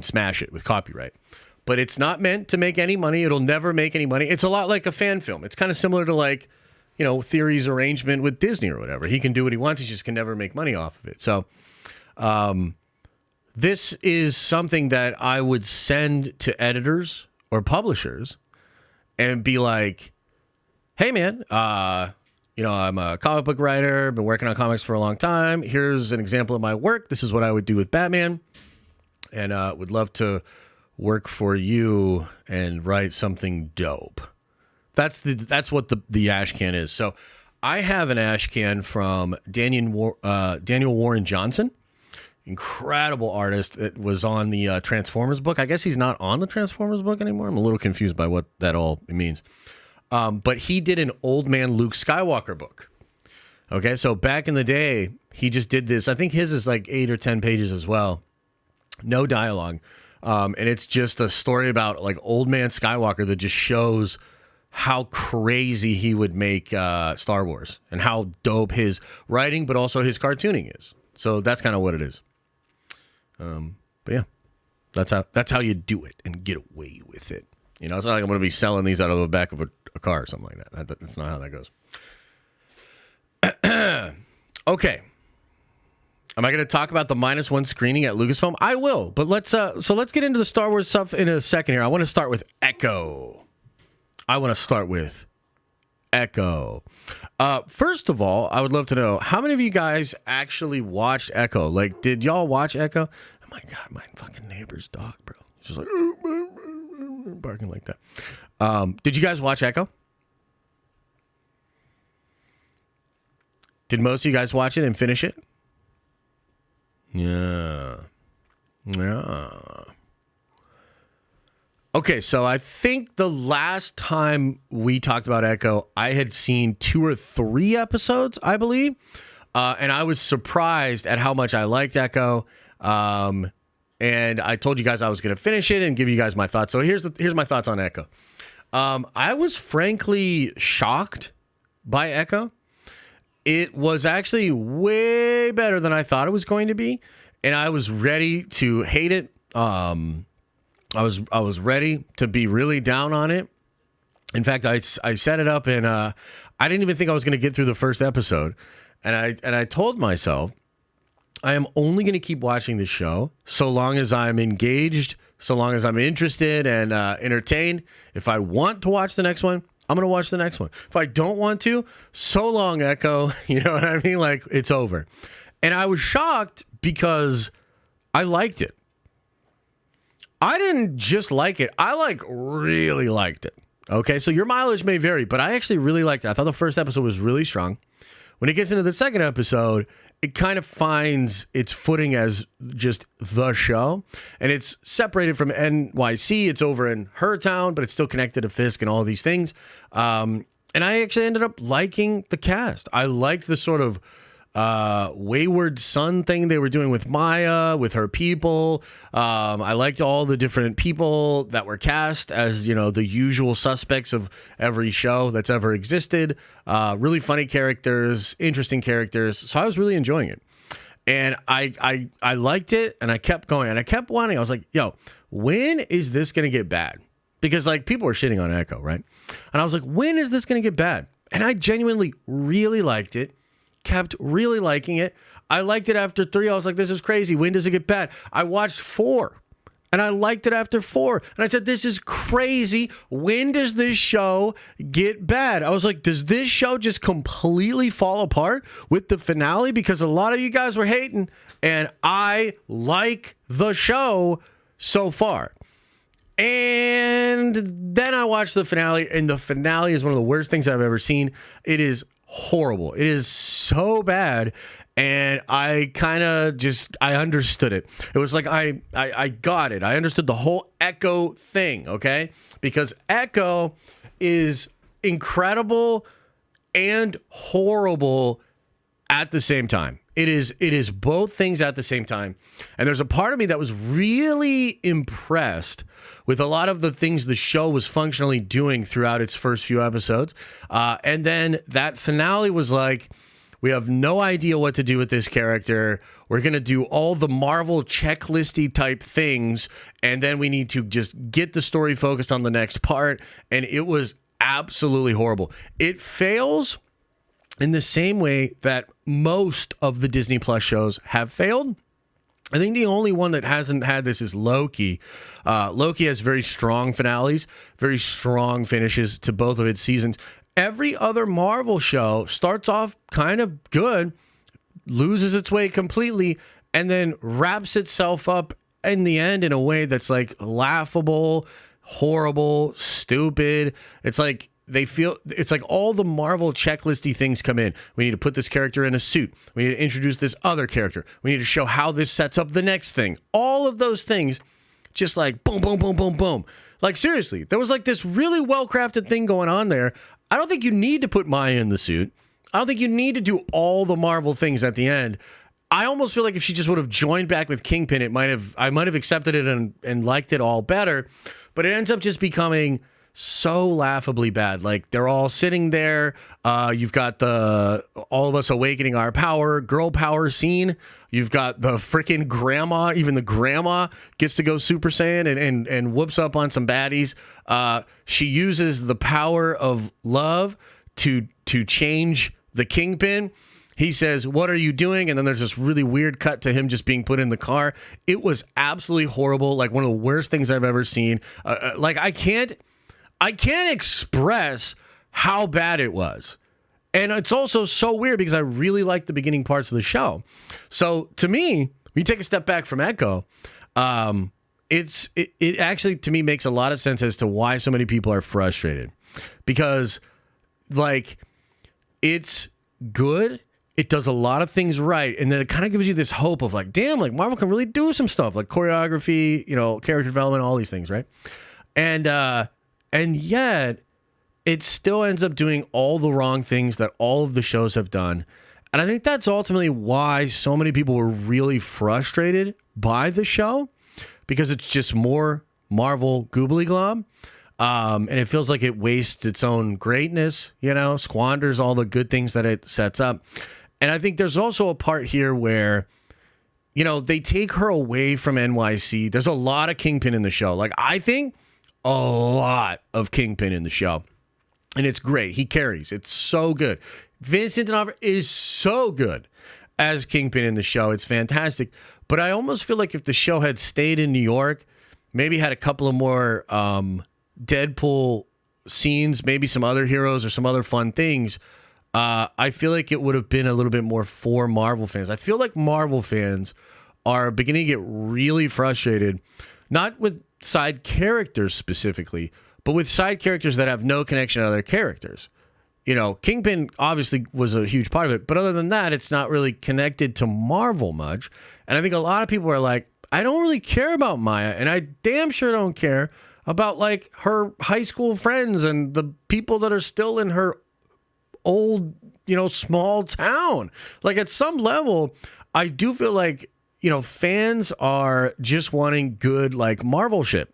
smash it with copyright. But it's not meant to make any money. It'll never make any money. It's a lot like a fan film. It's kind of similar to like, Theory's arrangement with Disney or whatever. He can do what he wants. He just can never make money off of it. So this is something that I would send to editors or publishers and be like, hey, man, I'm a comic book writer, been working on comics for a long time. Here's an example of my work. This is what I would do with Batman. And would love to work for you and write something dope. That's what the ash can is. So I have an ash can from Daniel Warren Johnson. Incredible artist that was on the Transformers book. I guess he's not on the Transformers book anymore. I'm a little confused by what that all means. But he did an Old Man Luke Skywalker book. Okay, so back in the day, he just did this. I think his is like 8 or 10 pages as well. No dialogue. And it's just a story about like Old Man Skywalker that just shows how crazy he would make Star Wars and how dope his writing, but also his cartooning is. So that's kind of what it is. But yeah, that's how you do it and get away with it. It's not like I'm going to be selling these out of the back of a car or something like that. That's not how that goes. Okay. Am I going to talk about the -1 screening at Lucasfilm? I will, but let's get into the Star Wars stuff in a second here. I want to start with Echo. First of all, I would love to know how many of you guys actually watched Echo. Like, did y'all watch Echo? Oh my God, my fucking neighbor's dog, bro. It's just like barking like that. Did you guys watch Echo? Did most of you guys watch it and finish it? Yeah. Okay, so I think the last time we talked about Echo, I had seen 2 or 3 episodes, I believe. And I was surprised at how much I liked Echo. And I told you guys I was going to finish it and give you guys my thoughts. So here's my thoughts on Echo. I was frankly shocked by Echo. It was actually way better than I thought it was going to be, and I was ready to hate it. I was ready to be really down on it. In fact, I set it up, and I didn't even think I was going to get through the first episode, and I told myself I am only going to keep watching this show so long as I'm engaged, so long as I'm interested and entertained. If I want to watch the next one, I'm going to watch the next one. If I don't want to, so long, Echo. You know what I mean? Like, it's over. And I was shocked because I liked it. I didn't just like it. I really liked it. Okay, so your mileage may vary, but I actually really liked it. I thought the first episode was really strong. When it gets into the second episode, it kind of finds its footing as just the show, and it's separated from NYC. It's over in her town, but it's still connected to Fisk and all these things. And I actually ended up liking the cast. I liked the sort of wayward son thing they were doing with Maya, with her people. I liked all the different people that were cast as, the usual suspects of every show that's ever existed. Really funny characters, interesting characters. So I was really enjoying it. And I liked it, and I kept going, and I kept wanting. I was like, yo, when is this going to get bad? Because, people are shitting on Echo, right? And I was like, when is this going to get bad? And I genuinely really liked it. Kept really liking it. I liked it after 3. I was like, this is crazy. When does it get bad? I watched 4, and I liked it after 4. And I said, this is crazy. When does this show get bad? I was like, does this show just completely fall apart with the finale? Because a lot of you guys were hating, and I like the show so far. And then I watched the finale, and the finale is one of the worst things I've ever seen. It is horrible. It is so bad. And I kind of I understood it. It was like I got it. I understood the whole Echo thing, okay? Because Echo is incredible and horrible at the same time. It is both things at the same time. And there's a part of me that was really impressed with a lot of the things the show was functionally doing throughout its first few episodes. And then that finale was like, we have no idea what to do with this character. We're going to do all the Marvel checklisty type things, and then we need to just get the story focused on the next part. And it was absolutely horrible. It fails in the same way that most of the Disney Plus shows have failed. I think the only one that hasn't had this is Loki. Loki has very strong finales, very strong finishes to both of its seasons. every other Marvel show starts off kind of good, loses its way completely, and then wraps itself up in the end in a way that's like laughable, horrible, stupid. It's like it's like all the Marvel checklisty things come in. We need to put this character in a suit. We need to introduce this other character. We need to show how this sets up the next thing. All of those things just like boom, boom, boom, boom, boom. Like seriously, there was like this really well-crafted thing going on there. I don't think you need to put Maya in the suit. I don't think you need to do all the Marvel things at the end. I almost feel like if she just would have joined back with Kingpin, I might have accepted it and liked it all better. But it ends up just becoming so laughably bad. Like they're all sitting there. You've got the all of us awakening our power, girl power scene. You've got the freaking grandma. Even the grandma gets to go Super Saiyan and whoops up on some baddies. She uses the power of love to change the Kingpin. He says, "What are you doing?" And then there's this really weird cut to him just being put in the car. It was absolutely horrible. Like one of the worst things I've ever seen. Like I can't express how bad it was. And it's also so weird because I really like the beginning parts of the show. So to me, when you take a step back from Echo, it actually to me makes a lot of sense as to why so many people are frustrated. Because like it's good. It does a lot of things right, and then it kind of gives you this hope of like, damn, like Marvel can really do some stuff, like choreography, character development, all these things, right? And yet, it still ends up doing all the wrong things that all of the shows have done, and I think that's ultimately why so many people were really frustrated by the show, because it's just more Marvel goobly glob. And it feels like it wastes its own greatness, squanders all the good things that it sets up. And I think there's also a part here where, they take her away from NYC. There's a lot of Kingpin in the show. Like, I think a lot of Kingpin in the show. And it's great. He carries. It's so good. Vincent D'Onofrio is so good as Kingpin in the show. It's fantastic. But I almost feel like if the show had stayed in New York, maybe had a couple of more Deadpool scenes, maybe some other heroes or some other fun things, I feel like it would have been a little bit more for Marvel fans. I feel like Marvel fans are beginning to get really frustrated, not with side characters specifically, but with side characters that have no connection to other characters. Kingpin obviously was a huge part of it, but other than that, it's not really connected to Marvel much. And I think a lot of people are like, I don't really care about Maya, and I damn sure don't care about like her high school friends and the people that are still in her old, small town. Like at some level, I do feel like, fans are just wanting good like Marvel shit.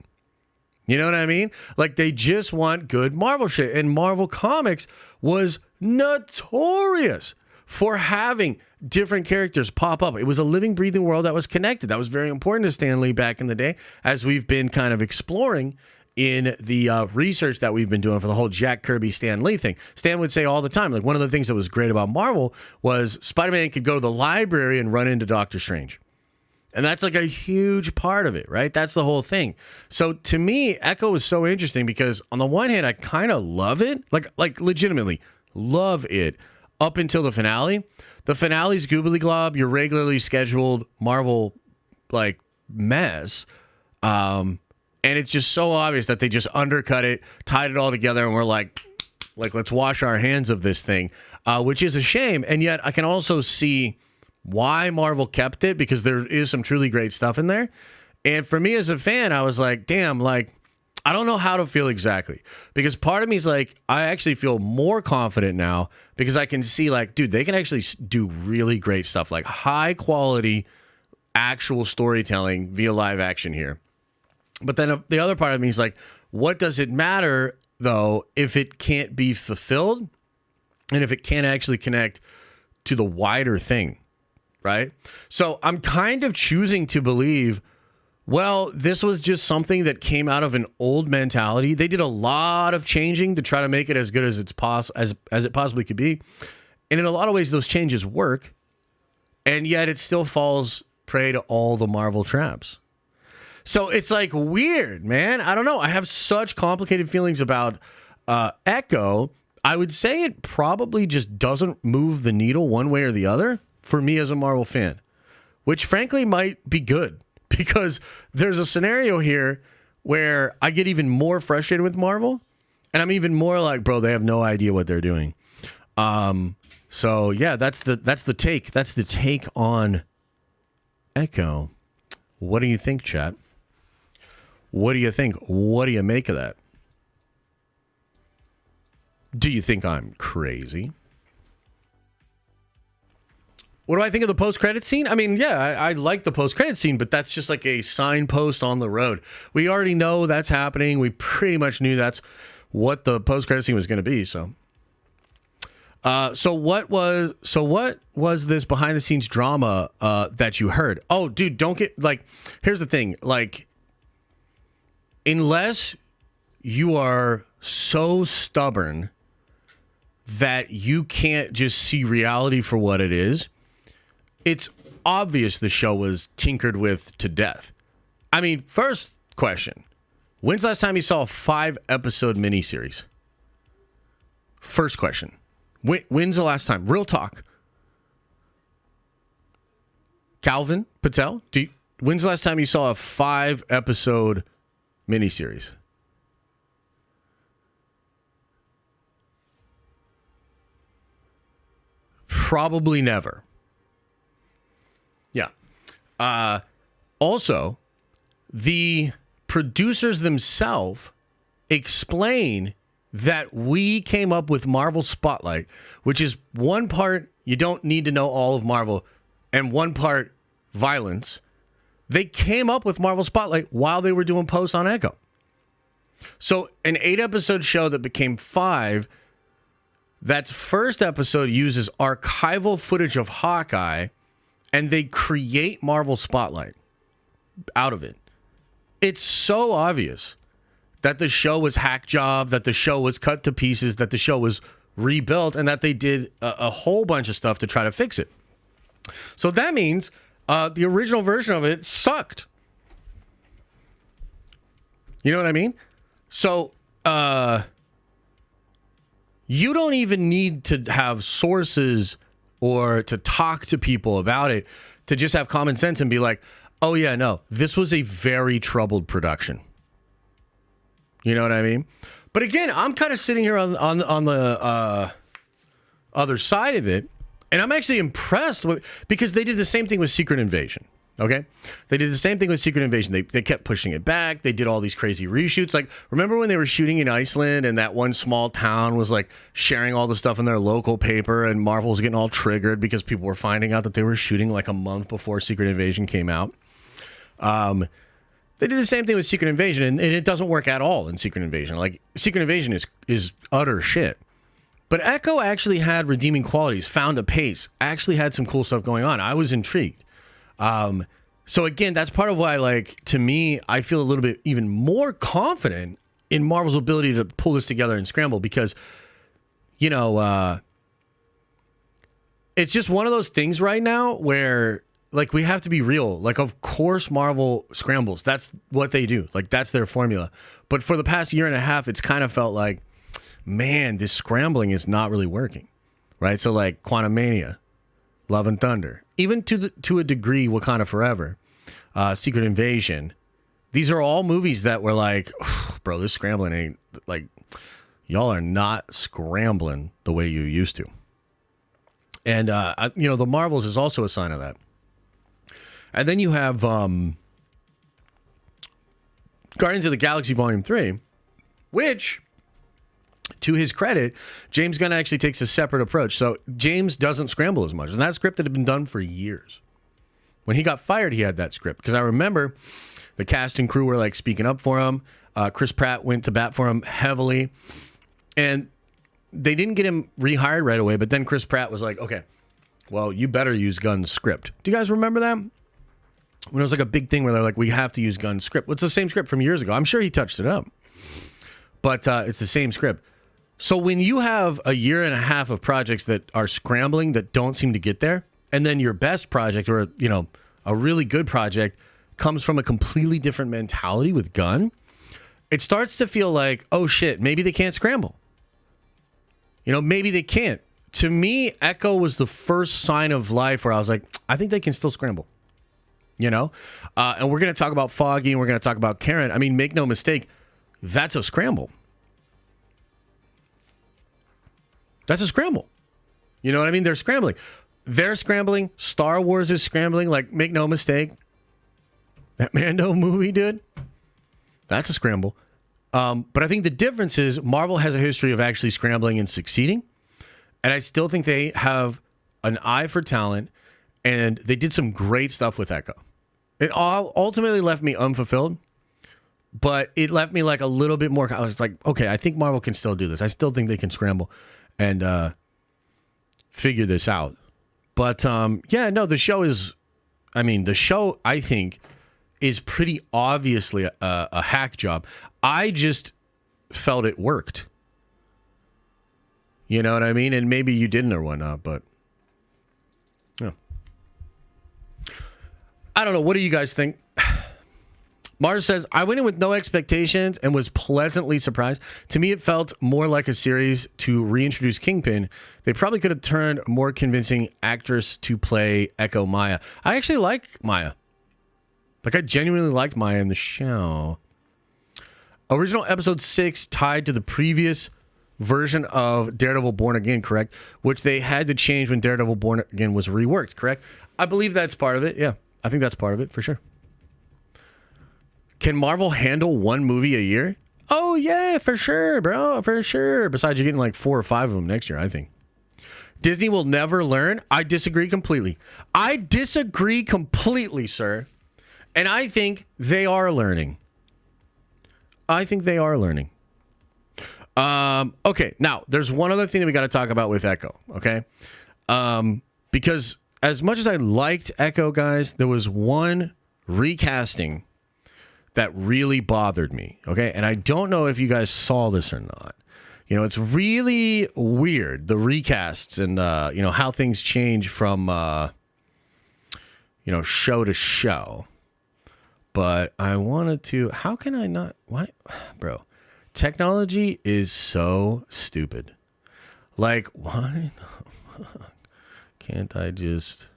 You know what I mean? Like they just want good Marvel shit. And Marvel Comics was notorious for having different characters pop up. It was a living, breathing world that was connected. That was very important to Stan Lee back in the day, as we've been kind of exploring in the research that we've been doing for the whole Jack Kirby Stan Lee thing. Stan would say all the time, like one of the things that was great about Marvel was Spider-Man could go to the library and run into Doctor Strange. And that's like a huge part of it, right? That's the whole thing. So to me, Echo is so interesting because on the one hand, I kind of love it, like legitimately love it up until the finale. The finale's goobly glob, your regularly scheduled Marvel like mess. And it's just so obvious that they just undercut it, tied it all together, and we're like let's wash our hands of this thing, which is a shame. And yet I can also see why Marvel kept it, because there is some truly great stuff in there. And for me as a fan, I was like, damn, like, I don't know how to feel exactly. Because part of me is like, I actually feel more confident now because I can see like, dude, they can actually do really great stuff, like high quality actual storytelling via live action here. But then the other part of me is like, what does it matter, though, if it can't be fulfilled and if it can't actually connect to the wider thing, right? So I'm kind of choosing to believe, well, this was just something that came out of an old mentality. They did a lot of changing to try to make it as good as it's as it possibly could be. And in a lot of ways, those changes work. And yet it still falls prey to all the Marvel traps. So it's like weird, man. I don't know. I have such complicated feelings about Echo. I would say it probably just doesn't move the needle one way or the other for me as a Marvel fan, which frankly might be good because there's a scenario here where I get even more frustrated with Marvel and I'm even more like, bro, they have no idea what they're doing. So yeah, that's the take. That's the take on Echo. What do you think, chat? What do you think? What do you make of that? Do you think I'm crazy? What do I think of the post-credit scene? I mean, yeah, I like the post-credit scene, but that's just like a signpost on the road. We already know that's happening. We pretty much knew that's what the post-credit scene was going to be. So what was this behind-the-scenes drama that you heard? Oh, dude, don't get like. Here's the thing, like, unless you are so stubborn that you can't just see reality for what it is, it's obvious the show was tinkered with to death. I mean, first question, when's the last time you saw a 5-episode miniseries? First question. When's the last time? Real talk. Calvin Patel, when's the last time you saw a 5-episode miniseries? Probably never. Yeah. Also, the producers themselves explain that we came up with Marvel Spotlight, which is one part you don't need to know all of Marvel and one part violence. They came up with Marvel Spotlight while they were doing posts on Echo. So an 8-episode show that became 5, that first episode uses archival footage of Hawkeye, and they create Marvel Spotlight out of it. It's so obvious that the show was hack job, that the show was cut to pieces, that the show was rebuilt, and that they did a whole bunch of stuff to try to fix it. So that means the original version of it sucked. You know what I mean? So you don't even need to have sources or to talk to people about it, to just have common sense and be like, oh yeah, no, this was a very troubled production. You know what I mean? But again, I'm kind of sitting here on the other side of it, and I'm actually impressed with, because they did the same thing with Secret Invasion. Okay, they did the same thing with Secret Invasion. They kept pushing it back. They did all these crazy reshoots. Like, remember when they were shooting in Iceland and that one small town was like sharing all the stuff in their local paper, and Marvel was getting all triggered because people were finding out that they were shooting like a month before Secret Invasion came out. They did the same thing with Secret Invasion, and it doesn't work at all in Secret Invasion. Like, Secret Invasion is utter shit. But Echo actually had redeeming qualities, found a pace, actually had some cool stuff going on. I was intrigued. So again, that's part of why, like, to me, I feel a little bit even more confident in Marvel's ability to pull this together and scramble, because, you know, it's just one of those things right now where, like, we have to be real. Like, of course, Marvel scrambles. That's what they do. Like, that's their formula. But for the past year and a half, it's kind of felt like, man, this scrambling is not really working, right? So, like, Quantumania, Love and Thunder, even to a degree, Wakanda Forever, Secret Invasion. These are all movies that were like, bro, this scrambling ain't, like, y'all are not scrambling the way you used to. And, you know, the Marvels is also a sign of that. And then you have Guardians of the Galaxy Volume 3, which, to his credit, James Gunn actually takes a separate approach. So James doesn't scramble as much. And that script had been done for years. When he got fired, he had that script. Because I remember the cast and crew were like speaking up for him. Chris Pratt went to bat for him heavily. And they didn't get him rehired right away. But then Chris Pratt was like, okay, well, you better use Gunn's script. Do you guys remember that? When it was like a big thing where they're like, we have to use Gunn's script. Well, it's the same script from years ago. I'm sure he touched it up. But it's the same script. So when you have a year and a half of projects that are scrambling, that don't seem to get there, and then your best project, or, you know, a really good project, comes from a completely different mentality with Gunn, it starts to feel like, oh shit, maybe they can't scramble. You know, maybe they can't. To me, Echo was the first sign of life where I was like, I think they can still scramble. You know? And we're going to talk about Foggy and we're going to talk about Karen. I mean, make no mistake, that's a scramble. That's a scramble. You know what I mean? They're scrambling. They're scrambling. Star Wars is scrambling. Like, make no mistake. That Mando movie, dude, that's a scramble. But I think the difference is Marvel has a history of actually scrambling and succeeding. And I still think they have an eye for talent. And they did some great stuff with Echo. It all ultimately left me unfulfilled. But it left me like a little bit more. I was like, okay, I think Marvel can still do this. I still think they can scramble and figure this out. But yeah, no, the show is, the show, I think, is pretty obviously a hack job. I just felt it worked. You know what I mean? And maybe you didn't or whatnot, but yeah. I don't know. What do you guys think? Mars says, I went in with no expectations and was pleasantly surprised. To me, it felt more like a series to reintroduce Kingpin. They probably could have turned a more convincing actress to play Echo Maya. I actually like Maya. Like, I genuinely liked Maya in the show. Original episode 6 tied to the previous version of Daredevil Born Again, correct? Which they had to change when Daredevil Born Again was reworked, correct? I believe that's part of it. Yeah, I think that's part of it for sure. Can Marvel handle one movie a year? Oh, yeah, for sure, bro. For sure. Besides, you're getting like 4 or 5 of them next year, I think. Disney will never learn. I disagree completely. I disagree completely, sir. And I think they are learning. Okay, now, there's one other thing that we got to talk about with Echo, okay? Because as much as I liked Echo, guys, there was one recasting that really bothered me, okay? And I don't know if you guys saw this or not. You know, it's really weird, the recasts and, how things change from, show to show. But I wanted to, how can I not, what? Bro, technology is so stupid. Like, why the fuck can't I just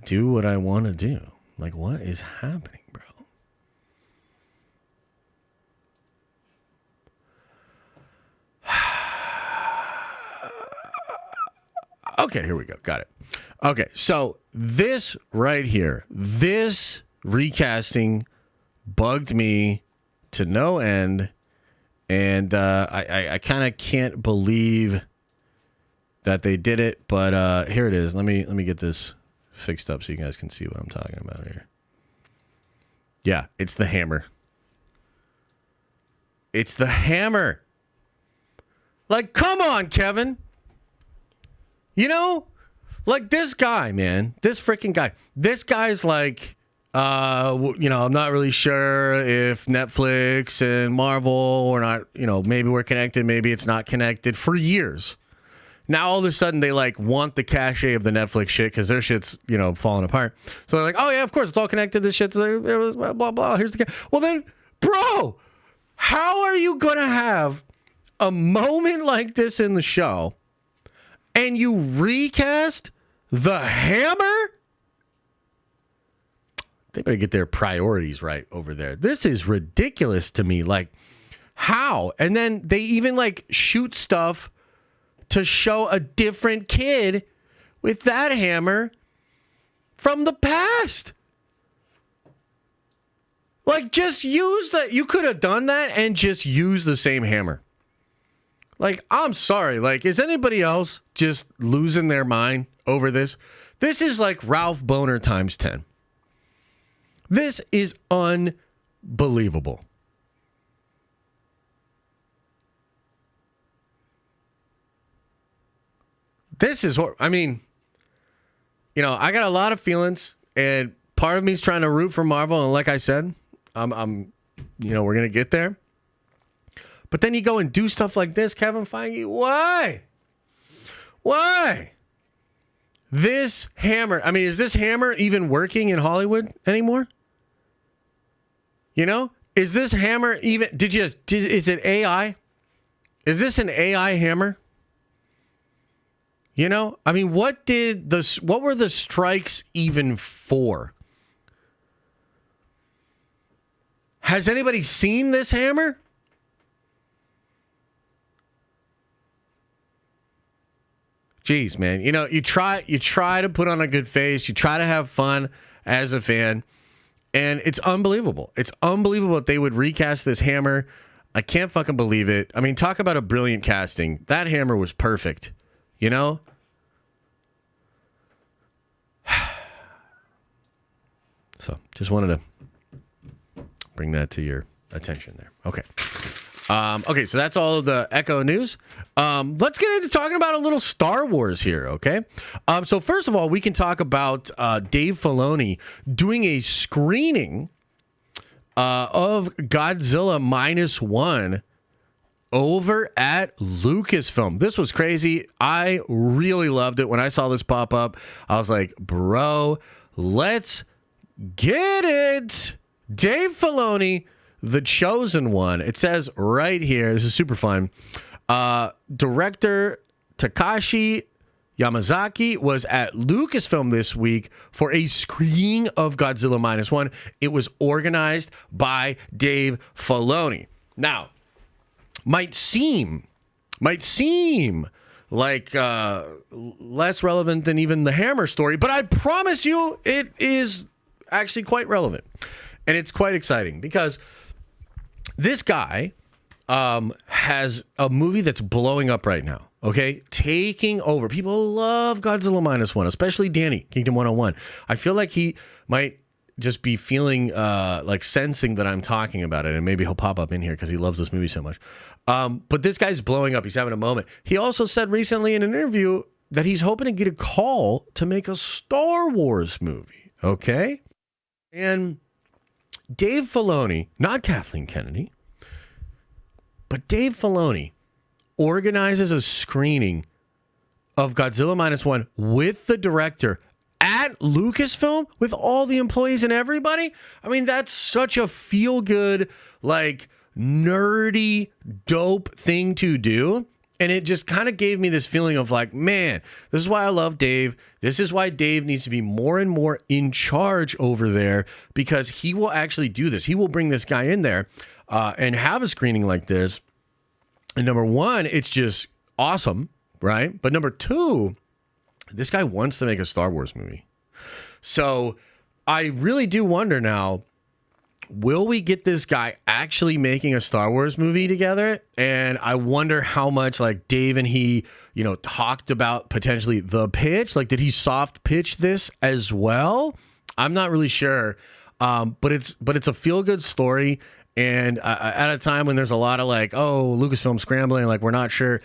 do what I want to do? Like, what is happening, bro? Okay, here we go. Got it. Okay, so this right here, this recasting bugged me to no end, and I kind of can't believe that they did it. But here it is. Let me get this fixed up so you guys can see what I'm talking about here. Yeah, it's the hammer. It's the hammer. Like, come on, Kevin. You know, like this guy, man, this freaking guy. This guy's like, I'm not really sure if Netflix and Marvel or not, maybe we're connected, maybe it's not connected for years. Now, all of a sudden, they like want the cachet of the Netflix shit because their shit's, falling apart. So they're like, oh, yeah, of course, it's all connected. This shit's blah, blah, blah. Here's the Well, then, bro, how are you going to have a moment like this in the show and you recast the hammer? They better get their priorities right over there. This is ridiculous to me. Like, how? And then they even like shoot stuff to show a different kid with that hammer from the past. Like, just use that. You could have done that and just use the same hammer. Like, I'm sorry. Like, is anybody else just losing their mind over this? This is like Ralph Boner times 10. This is unbelievable. This is what, I got a lot of feelings, and part of me is trying to root for Marvel, and like I said, we're going to get there. But then you go and do stuff like this, Kevin Feige. Why? Why? This hammer, is this hammer even working in Hollywood anymore? Is this hammer even, is it AI? Is this an AI hammer? You know, I mean, what were the strikes even for? Has anybody seen this hammer? Jeez, man. You know, you try to put on a good face, you try to have fun as a fan, and it's unbelievable. It's unbelievable that they would recast this hammer. I can't fucking believe it. I mean, talk about a brilliant casting. That hammer was perfect, you know? So, just wanted to bring that to your attention there. Okay. Okay, so that's all of the Echo news. Let's get into talking about a little Star Wars here, okay? So first of all, we can talk about Dave Filoni doing a screening of Godzilla -1 over at Lucasfilm. This was crazy. I really loved it. When I saw this pop up, I was like, bro, let's get it. Dave Filoni, the chosen one. It says right here, this is super fun. Director Takashi Yamazaki was at Lucasfilm this week for a screening of Godzilla -1. It was organized by Dave Filoni. Now, might seem like less relevant than even the Hammer story, but I promise you it is actually quite relevant. And it's quite exciting because this guy has a movie that's blowing up right now, okay? Taking over. People love Godzilla -1, especially Danny, Kingdom 101. I feel like he might just be feeling, like sensing that I'm talking about it, and maybe he'll pop up in here because he loves this movie so much. But this guy's blowing up. He's having a moment. He also said recently in an interview that he's hoping to get a call to make a Star Wars movie, okay? And Dave Filoni, not Kathleen Kennedy, but Dave Filoni organizes a screening of Godzilla -1 with the director at Lucasfilm with all the employees and everybody. I mean, that's such a feel-good, like, nerdy, dope thing to do. And it just kind of gave me this feeling of like, man, this is why I love Dave. This is why Dave needs to be more and more in charge over there, because he will actually do this. He will bring this guy in there and have a screening like this. And number one, it's just awesome, right? But number two, this guy wants to make a Star Wars movie. So I really do wonder now, will we get this guy actually making a Star Wars movie together? And I wonder how much like Dave and he, you know, talked about potentially the pitch. Like, did he soft pitch this as well? I'm not really sure. But it's a feel good story. And at a time when there's a lot of like, oh, Lucasfilm scrambling, like we're not sure.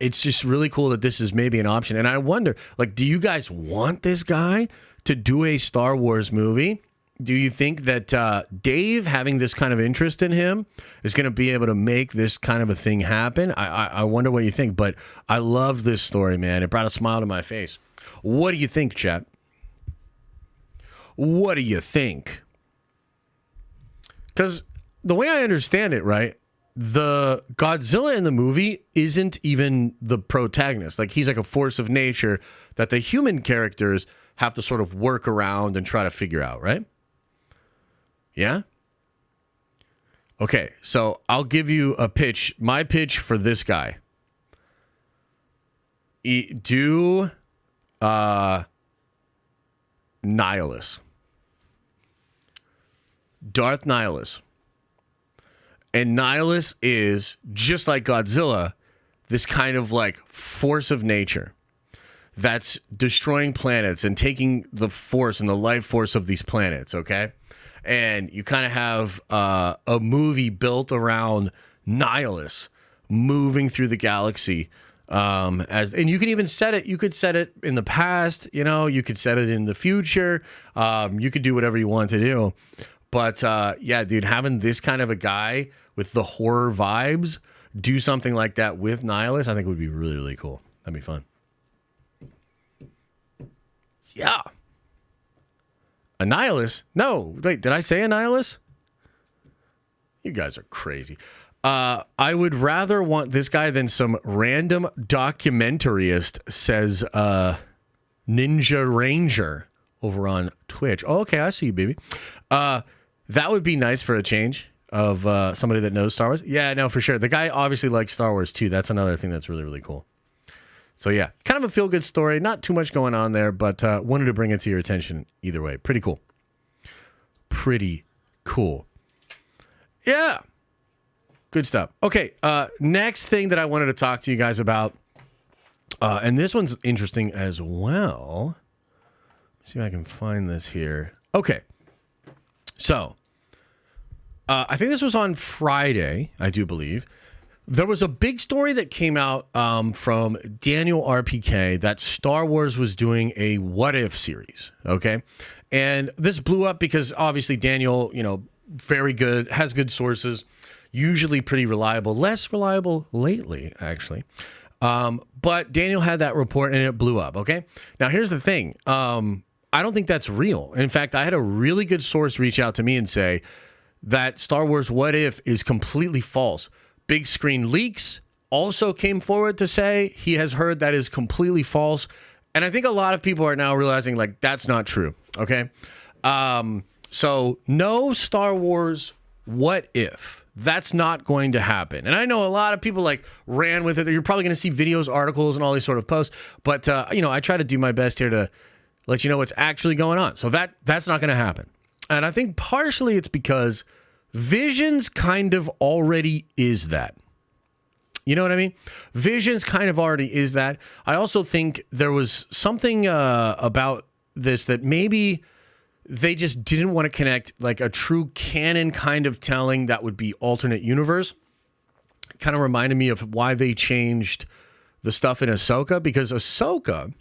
It's just really cool that this is maybe an option. And I wonder, like, do you guys want this guy to do a Star Wars movie? Do you think that Dave, having this kind of interest in him, is going to be able to make this kind of a thing happen? I wonder what you think, but I love this story, man. It brought a smile to my face. What do you think, chat? What do you think? Because the way I understand it, right, the Godzilla in the movie isn't even the protagonist. Like, he's like a force of nature that the human characters have to sort of work around and try to figure out, right? Yeah? Okay, so I'll give you a pitch. My pitch for this guy. Do Nihilus. Darth Nihilus. And Nihilus is, just like Godzilla, this kind of like force of nature that's destroying planets and taking the force and the life force of these planets, okay? And you kind of have a movie built around Nihilus moving through the galaxy. And you can even set it. You could set it in the past. You know, you could set it in the future. You could do whatever you want to do. But yeah, dude, having this kind of a guy with the horror vibes do something like that with Nihilus, I think would be really, really cool. That'd be fun. Yeah. Annihilus? No, wait, did I say Annihilus? You guys are crazy. I would rather want this guy than some random documentarist, says Ninja Ranger over on Twitch. Oh, okay, I see you, baby. That would be nice for a change of somebody that knows Star Wars. Yeah, no, for sure. The guy obviously likes Star Wars too. That's another thing that's really, really cool. So yeah, kind of a feel-good story. Not too much going on there, but wanted to bring it to your attention either way. Pretty cool. Pretty cool. Yeah. Good stuff. Okay, next thing that I wanted to talk to you guys about, and this one's interesting as well. Let's see if I can find this here. Okay. So, I think this was on Friday, I do believe. There was a big story that came out from Daniel RPK that Star Wars was doing a What If series, okay? And this blew up because obviously Daniel, very good, has good sources, usually pretty reliable, less reliable lately, actually. But Daniel had that report and it blew up, okay? Now, here's the thing. I don't think that's real. In fact, I had a really good source reach out to me and say that Star Wars What If is completely false. Big Screen Leaks also came forward to say he has heard that is completely false. And I think a lot of people are now realizing, like, that's not true, okay? So no Star Wars What If. That's not going to happen. And I know a lot of people, like, ran with it. You're probably going to see videos, articles, and all these sort of posts. But, I try to do my best here to let you know what's actually going on. So that's not going to happen. And I think partially it's because Visions kind of already is that. You know what I mean? Visions kind of already is that. I also think there was something about this that maybe they just didn't want to connect, like a true canon kind of telling that would be alternate universe. Kind of reminded me of why they changed the stuff in Ahsoka, because Ahsoka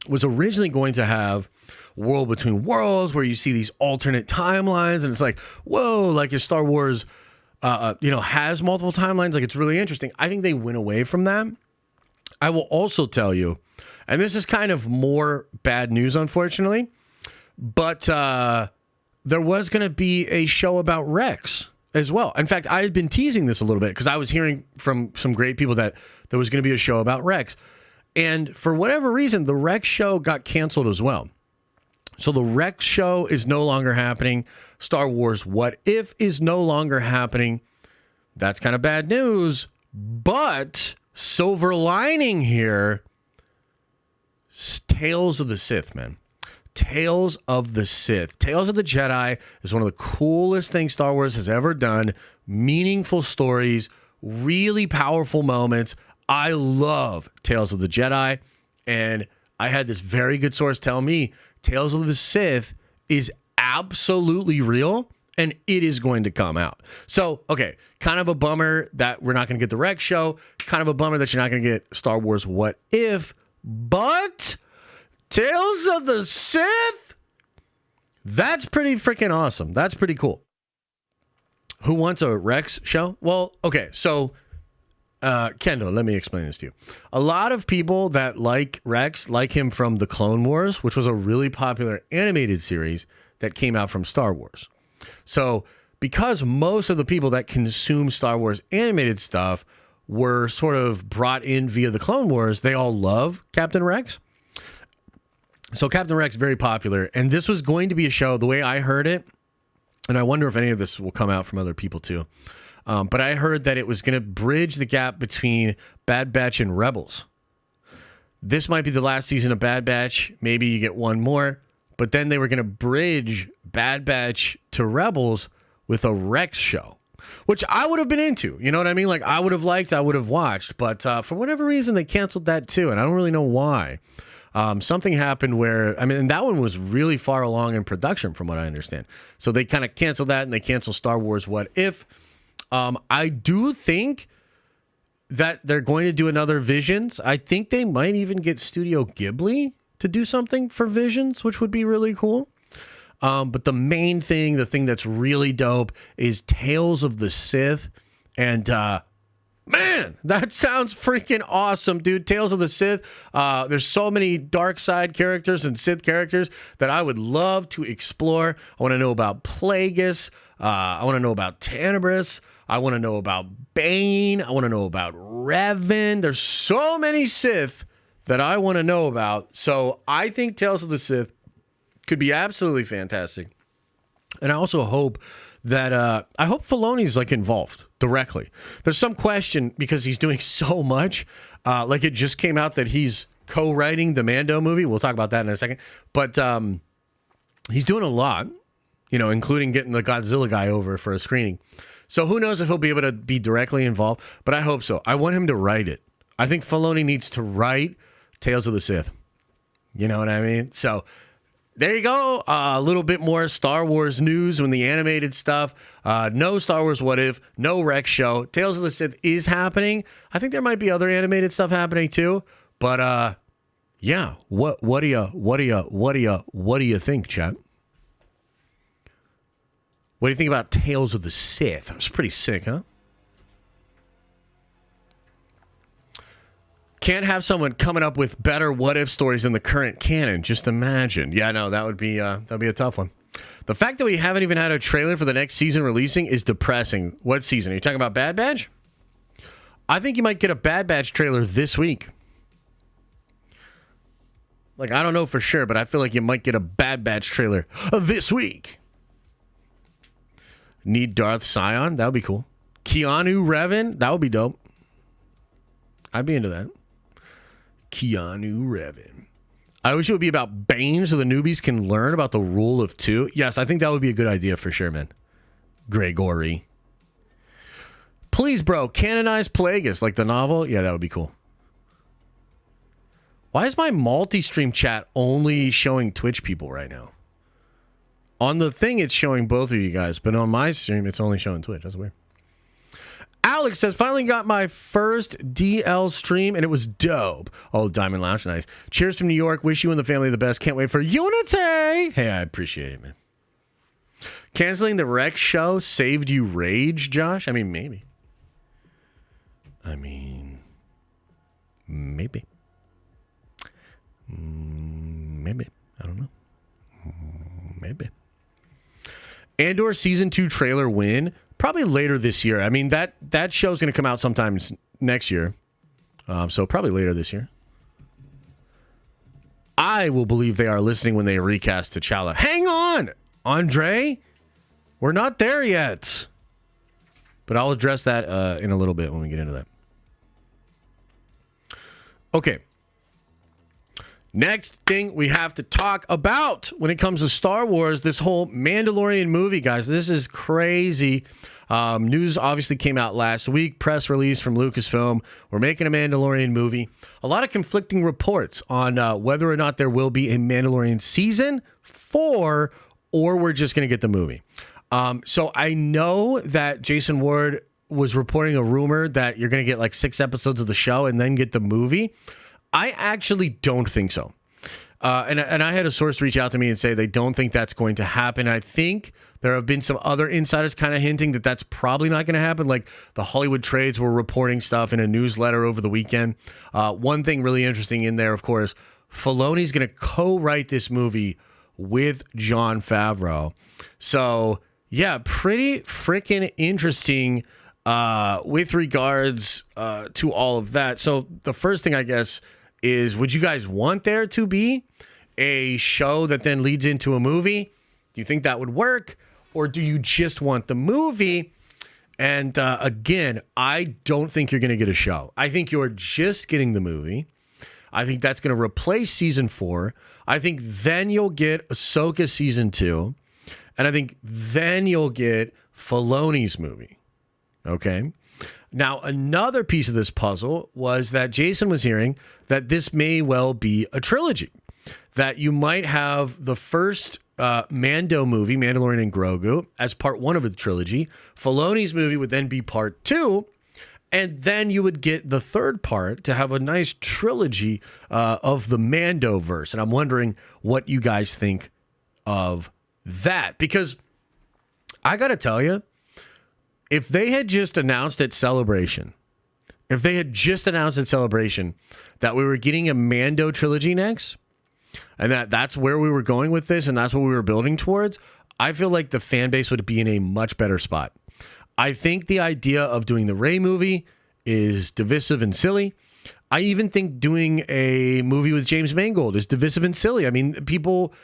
was originally going to have World Between Worlds, where you see these alternate timelines, and it's like, whoa, like if Star Wars, has multiple timelines, like it's really interesting. I think they went away from that. I will also tell you, and this is kind of more bad news, unfortunately, but there was going to be a show about Rex as well. In fact, I had been teasing this a little bit because I was hearing from some great people that there was going to be a show about Rex. And for whatever reason, the Rex show got canceled as well. So the Rex show is no longer happening. Star Wars What If is no longer happening. That's kind of bad news. But silver lining here, Tales of the Sith, man. Tales of the Sith. Tales of the Jedi is one of the coolest things Star Wars has ever done. Meaningful stories, really powerful moments. I love Tales of the Jedi, and I had this very good source tell me Tales of the Sith is absolutely real, and it is going to come out. So, okay, kind of a bummer that we're not going to get the Rex show. Kind of a bummer that you're not going to get Star Wars What If, but Tales of the Sith? That's pretty freaking awesome. That's pretty cool. Who wants a Rex show? Well, okay, so Kendall, let me explain this to you. A lot of people that like Rex like him from the Clone Wars, which was a really popular animated series that came out from Star Wars. So because most of the people that consume Star Wars animated stuff were sort of brought in via the Clone Wars, they all love Captain Rex. So Captain Rex, very popular. And this was going to be a show, the way I heard it, and I wonder if any of this will come out from other people too. But I heard that it was going to bridge the gap between Bad Batch and Rebels. This might be the last season of Bad Batch. Maybe you get one more. But then they were going to bridge Bad Batch to Rebels with a Rex show, which I would have been into. You know what I mean? Like, I would have liked, I would have watched. But for whatever reason, they canceled that too. And I don't really know why. Something happened where, and that one was really far along in production from what I understand. So they kind of canceled that, and they canceled Star Wars What If. I do think that they're going to do another Visions. I think they might even get Studio Ghibli to do something for Visions, which would be really cool. But the main thing, the thing that's really dope is Tales of the Sith. And Man, that sounds freaking awesome, dude. Tales of the Sith. There's so many dark side characters and Sith characters that I would love to explore. I want to know about Plagueis. I want to know about Tenebris. I want to know about Bane. I want to know about Revan. There's so many Sith that I want to know about. So I think Tales of the Sith could be absolutely fantastic. And I also hope that I hope Filoni's like involved directly. There's some question because he's doing so much. Like it just came out that he's co-writing the Mando movie. We'll talk about that in a second. But he's doing a lot, you know, including getting the Godzilla guy over for a screening. So who knows if he'll be able to be directly involved, but I hope so. I want him to write it. I think Filoni needs to write Tales of the Sith. You know what I mean? So there you go. A little bit more Star Wars news when the animated stuff. No Star Wars What If, no Rex show. Tales of the Sith is happening. I think there might be other animated stuff happening too. But yeah, what do you think, chat? What do you think about Tales of the Sith? That was pretty sick, huh? Can't have someone coming up with better what if stories in the current canon. Just imagine. Yeah, no, that'd be a tough one. The fact that we haven't even had a trailer for the next season releasing is depressing. What season? Are you talking about Bad Batch? I think you might get a Bad Batch trailer this week. Like, I don't know for sure, but I feel like you might get a Bad Batch trailer this week. Need Darth Sion? That would be cool. Keanu Revan? That would be dope. I'd be into that. Keanu Revan. I wish it would be about Bane so the newbies can learn about the rule of two. Yes, I think that would be a good idea for sure, man. Gregory. Please, bro, canonize Plagueis like the novel. Yeah, that would be cool. Why is my multi-stream chat only showing Twitch people right now? On the thing, it's showing both of you guys, but on my stream, it's only showing Twitch. That's weird. Alex says, finally got my first DL stream, and it was dope. Oh, Diamond Lounge, nice. Cheers from New York. Wish you and the family the best. Can't wait for Unity. Hey, I appreciate it, man. Canceling the Rex show saved you rage, Josh? I mean, maybe. Maybe. Maybe. I don't know. Maybe. Andor Season 2 trailer win? Probably later this year. I mean, that show's going to come out sometime next year. So probably later this year. I will believe they are listening when they recast T'Challa. Hang on, Andre. We're not there yet. But I'll address that in a little bit when we get into that. Okay. Next thing we have to talk about when it comes to Star Wars, this whole Mandalorian movie, guys. This is crazy. News obviously came out last week. Press release from Lucasfilm. We're making a Mandalorian movie. A lot of conflicting reports on whether or not there will be a Mandalorian season 4 or we're just going to get the movie. So I know that Jason Ward was reporting a rumor that you're going to get like 6 episodes of the show and then get the movie. I actually don't think so. And I had a source reach out to me and say they don't think that's going to happen. I think there have been some other insiders kind of hinting that that's probably not going to happen. Like the Hollywood Trades were reporting stuff in a newsletter over the weekend. One thing really interesting in there, of course, Filoni's going to co-write this movie with Jon Favreau. So, yeah, pretty freaking interesting with regards to all of that. So the first thing, I guess, is would you guys want there to be a show that then leads into a movie? Do you think that would work? Or do you just want the movie? And again, I don't think you're going to get a show. I think you're just getting the movie. I think that's going to replace season 4. I think then you'll get Ahsoka season 2. And I think then you'll get Filoni's movie. Okay? Now, another piece of this puzzle was that Jason was hearing that this may well be a trilogy. That you might have the first Mando movie, Mandalorian and Grogu, as part 1 of the trilogy. Filoni's movie would then be part 2. And then you would get the third part to have a nice trilogy of the Mando verse. And I'm wondering what you guys think of that. Because I got to tell you, if they had just announced at Celebration if they had just announced at Celebration that we were getting a Mando trilogy next, and that's where we were going with this, and that's what we were building towards, I feel like the fan base would be in a much better spot. I think the idea of doing the Rey movie is divisive and silly. I even think doing a movie with James Mangold is divisive and silly. I mean, people,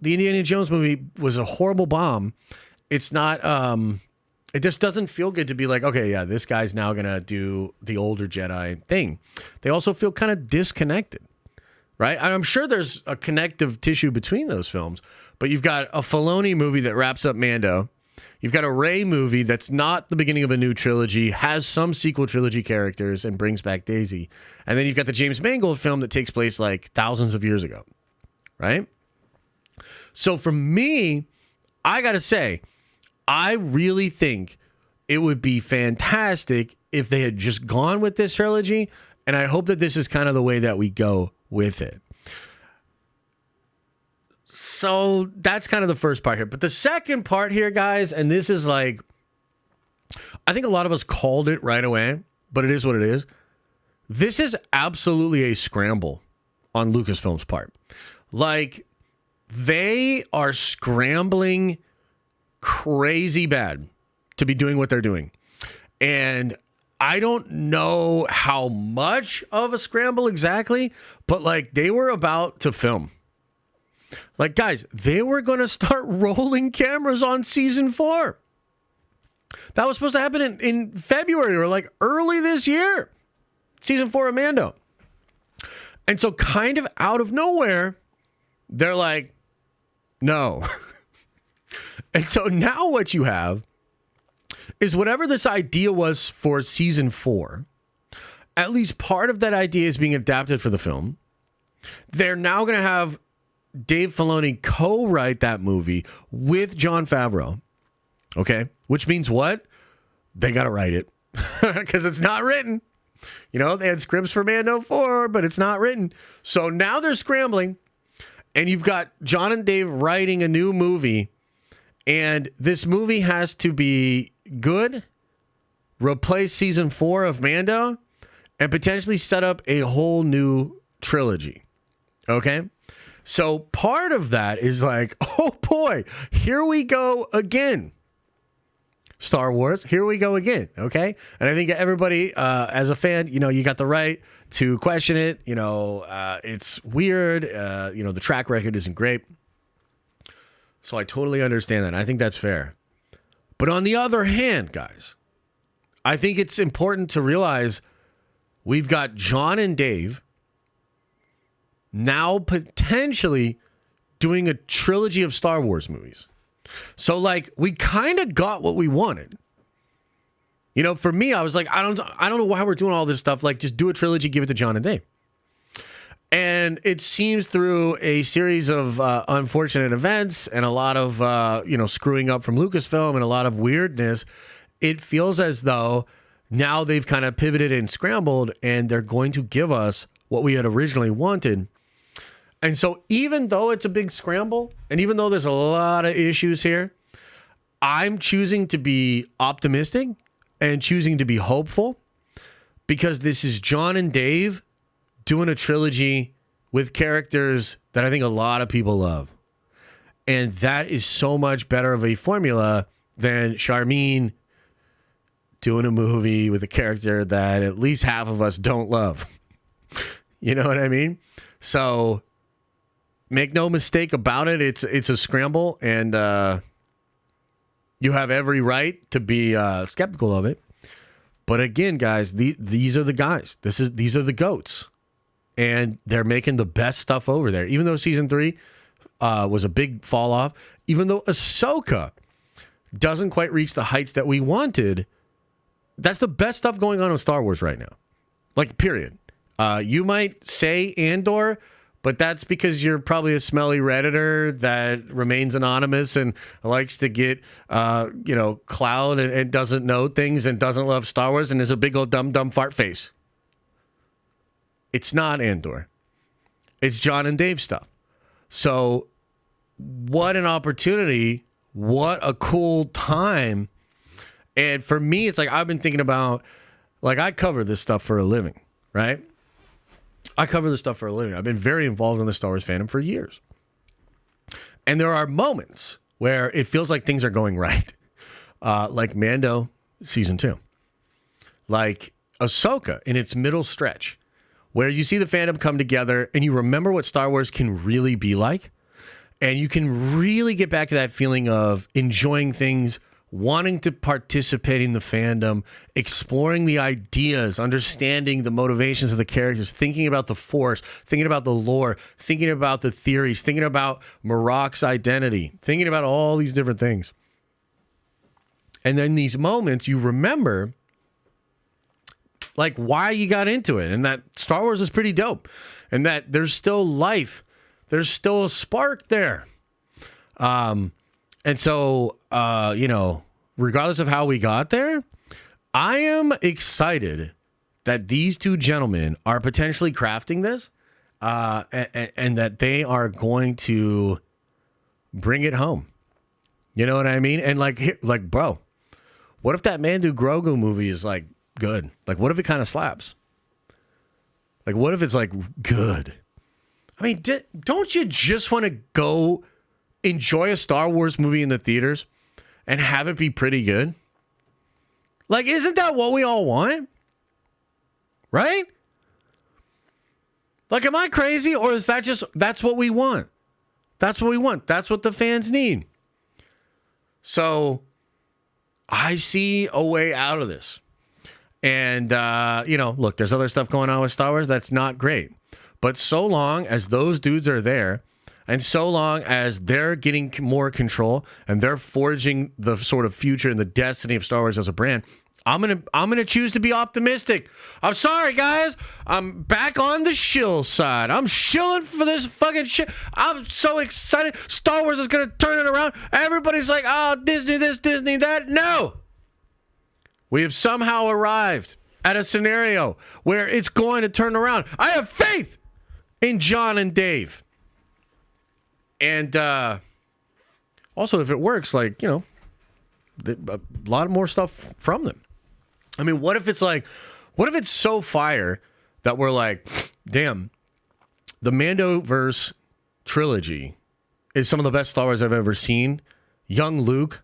the Indiana Jones movie was a horrible bomb. It's not, it just doesn't feel good to be like, okay, yeah, this guy's now going to do the older Jedi thing. They also feel kind of disconnected, right? I'm sure there's a connective tissue between those films, but you've got a Filoni movie that wraps up Mando. You've got a Rey movie that's not the beginning of a new trilogy, has some sequel trilogy characters, and brings back Daisy. And then you've got the James Mangold film that takes place like thousands of years ago, right? So for me, I got to say, I really think it would be fantastic if they had just gone with this trilogy, and I hope that this is kind of the way that we go with it. So that's kind of the first part here. But the second part here, guys, and this is like, I think a lot of us called it right away, but it is what it is. This is absolutely a scramble on Lucasfilm's part. Like, they are scrambling crazy bad to be doing what they're doing. And I don't know how much of a scramble exactly, but like, they were about to film. Like, guys, they were going to start rolling cameras on season 4. That was supposed to happen in February or like early this year. Season 4 of Mando. And so kind of out of nowhere, they're like, no. And so now what you have is whatever this idea was for season 4, at least part of that idea is being adapted for the film. They're now going to have Dave Filoni co-write that movie with Jon Favreau. Okay? Which means what? They got to write it. Because it's not written. You know, they had scripts for Mando 4, but it's not written. So now they're scrambling. And you've got John and Dave writing a new movie. And this movie has to be good, replace season 4 of Mando, and potentially set up a whole new trilogy. Okay? So part of that is like, oh boy, here we go again. Star Wars, here we go again, okay? And I think everybody, as a fan, you know, you got the right to question it. You know, it's weird. You know, the track record isn't great. So I totally understand that. I think that's fair. But on the other hand, guys, I think it's important to realize we've got John and Dave now potentially doing a trilogy of Star Wars movies. So like, we kind of got what we wanted. You know, for me, I was like, I don't know why we're doing all this stuff. Like, just do a trilogy, give it to John and Dave. And it seems through a series of unfortunate events and a lot of, you know, screwing up from Lucasfilm and a lot of weirdness, it feels as though now they've kind of pivoted and scrambled and they're going to give us what we had originally wanted. And so even though it's a big scramble, and even though there's a lot of issues here, I'm choosing to be optimistic and choosing to be hopeful because this is John and Dave doing a trilogy with characters that I think a lot of people love. And that is so much better of a formula than Charmin doing a movie with a character that at least half of us don't love. You know what I mean? So make no mistake about it. It's a scramble, and you have every right to be skeptical of it. But again, guys, these are the guys. These are the GOATs. And they're making the best stuff over there. Even though season 3 was a big fall off, even though Ahsoka doesn't quite reach the heights that we wanted, that's the best stuff going on in Star Wars right now. Like, period. You might say Andor, but that's because you're probably a smelly Redditor that remains anonymous and likes to get, you know, cloud and doesn't know things and doesn't love Star Wars and is a big old dumb fart face. It's not Andor. It's John and Dave stuff. So what an opportunity. What a cool time. And for me, it's like I've been thinking about, Like, I cover this stuff for a living, right? I cover this stuff for a living. I've been very involved in the Star Wars fandom for years. And there are moments where it feels like things are going right. Like Mando season 2. Like Ahsoka in its middle stretch, where you see the fandom come together and you remember what Star Wars can really be like. And you can really get back to that feeling of enjoying things, wanting to participate in the fandom, exploring the ideas, understanding the motivations of the characters, thinking about the Force, thinking about the lore, thinking about the theories, thinking about Marok's identity, thinking about all these different things. And then these moments you remember like why you got into it, and that Star Wars is pretty dope, and that there's still life. There's still a spark there. And so, you know, regardless of how we got there, I am excited that these two gentlemen are potentially crafting this, and that they are going to bring it home. You know what I mean? And like, bro, what if that Mando Grogu movie is like good? Like, what if it kind of slaps? Like, what if it's like good? I mean, don't you just want to go enjoy a Star Wars movie in the theaters and have it be pretty good? Like, isn't that what we all want? Right? Like, am I crazy, or is that just, that's what we want? That's what we want. That's what the fans need. So I see a way out of this. And, you know, look, there's other stuff going on with Star Wars that's not great. But so long as those dudes are there, and so long as they're getting more control and they're forging the sort of future and the destiny of Star Wars as a brand, I'm gonna choose to be optimistic. I'm sorry, guys. I'm back on the shill side. I'm shilling for this fucking shit. I'm so excited. Star Wars is gonna turn it around. Everybody's like, oh, Disney this, Disney that. No. We have somehow arrived at a scenario where it's going to turn around. I have faith in John and Dave. And also, if it works, like, you know, a lot more stuff from them. I mean, what if it's like, what if it's so fire that we're like, damn, the Mandoverse trilogy is some of the best Star Wars I've ever seen. Young Luke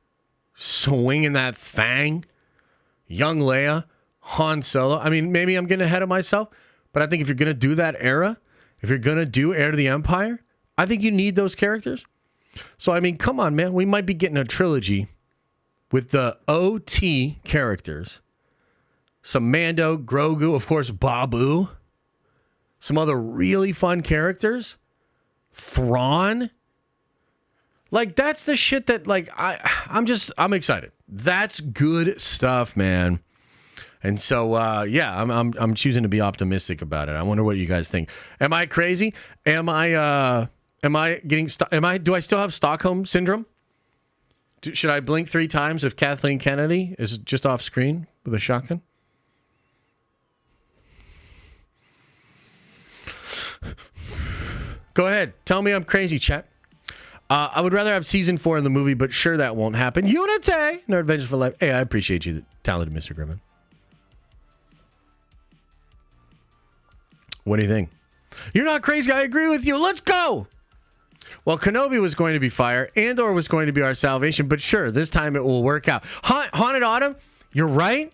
swinging that thang. Young Leia, Han Solo. I mean, maybe I'm getting ahead of myself, but I think if you're going to do that era, if you're going to do Heir to the Empire, I think you need those characters. So, I mean, come on, man. We might be getting a trilogy with the OT characters. Some Mando, Grogu, of course, Babu. Some other really fun characters. Thrawn. Like, that's the shit that, like, I'm excited. That's good stuff, man. And so, yeah, I'm choosing to be optimistic about it. I wonder what you guys think. Am I crazy? Do I still have Stockholm syndrome? Should I blink 3 times if Kathleen Kennedy is just off screen with a shotgun? Go ahead. Tell me I'm crazy, chat. I would rather have season 4 in the movie, but sure, that won't happen. Unite! No Adventures for Life. Hey, I appreciate you, talented Mr. Grimmon. What do you think? You're not crazy. I agree with you. Let's go! Well, Kenobi was going to be fire. Andor was going to be our salvation. But sure, this time it will work out. Haunted Autumn, you're right.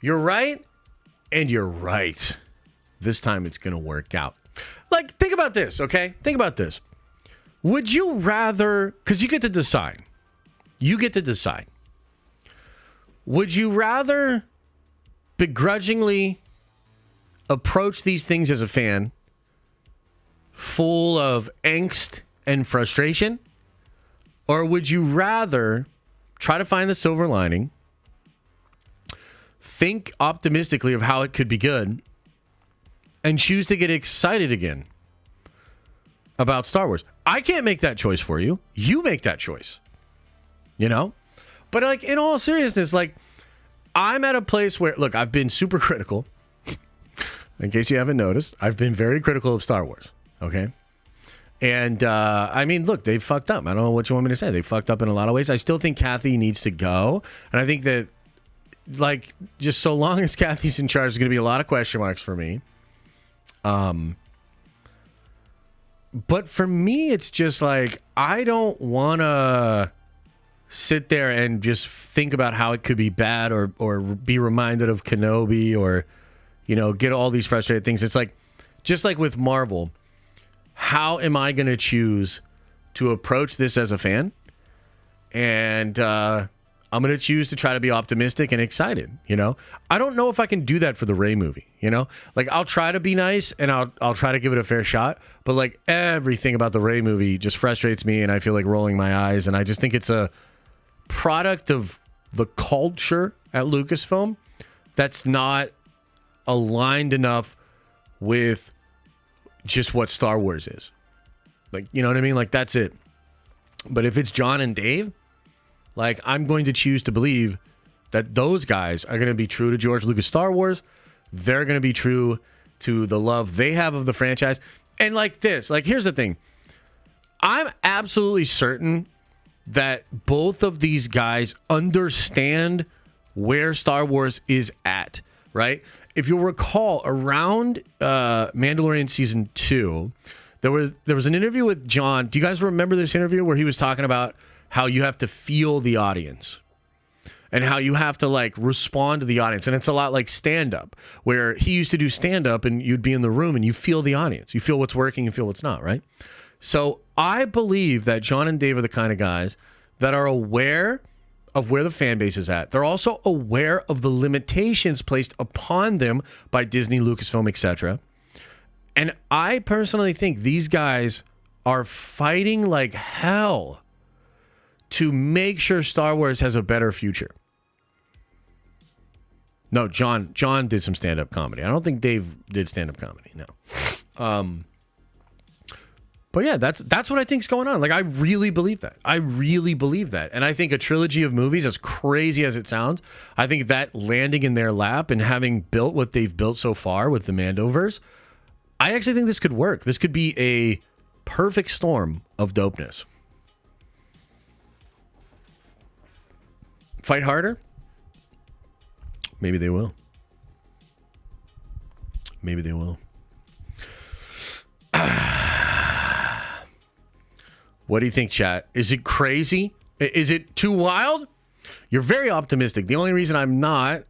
You're right. And you're right. This time it's going to work out. Like, think about this, okay? Think about this. Would you rather, because you get to decide. You get to decide. Would you rather begrudgingly approach these things as a fan full of angst and frustration? Or would you rather try to find the silver lining, think optimistically of how it could be good, and choose to get excited again about Star Wars? I can't make that choice for you. You make that choice. You know? But like, in all seriousness, like, I'm at a place where, look, I've been super critical. In case you haven't noticed, I've been very critical of Star Wars. Okay? And, I mean, look, they fucked up. I don't know what you want me to say. They fucked up in a lot of ways. I still think Kathy needs to go. And I think that like, just so long as Kathy's in charge, there's going to be a lot of question marks for me. But for me, it's just like, I don't want to sit there and just think about how it could be bad or be reminded of Kenobi or, you know, get all these frustrated things. It's like, just like with Marvel, how am I going to choose to approach this as a fan? And I'm going to choose to try to be optimistic and excited, you know? I don't know if I can do that for the Rey movie, you know? Like, I'll try to be nice and I'll try to give it a fair shot, but like everything about the Rey movie just frustrates me and I feel like rolling my eyes, and I just think it's a product of the culture at Lucasfilm that's not aligned enough with just what Star Wars is. Like, you know what I mean? Like, that's it. But if it's John and Dave, like, I'm going to choose to believe that those guys are going to be true to George Lucas Star Wars. They're going to be true to the love they have of the franchise. And like this, like, here's the thing. I'm absolutely certain that both of these guys understand where Star Wars is at, right? If you'll recall, around Mandalorian Season 2, there was an interview with John. Do you guys remember this interview where he was talking about how you have to feel the audience and how you have to, like, respond to the audience? And it's a lot like stand-up, where he used to do stand-up and you'd be in the room and you feel the audience. You feel what's working, you feel what's not, right? So I believe that John and Dave are the kind of guys that are aware of where the fan base is at. They're also aware of the limitations placed upon them by Disney, Lucasfilm, etc. And I personally think these guys are fighting like hell to make sure Star Wars has a better future. No, John did some stand-up comedy. I don't think Dave did stand-up comedy, no. But yeah, that's what I think's going on. Like, I really believe that. I really believe that. And I think a trilogy of movies, as crazy as it sounds, I think that landing in their lap and having built what they've built so far with the Mandoverse, I actually think this could work. This could be a perfect storm of dopeness. Fight harder? Maybe they will. Maybe they will. What do you think, chat? Is it crazy? Is it too wild? You're very optimistic. The only reason I'm not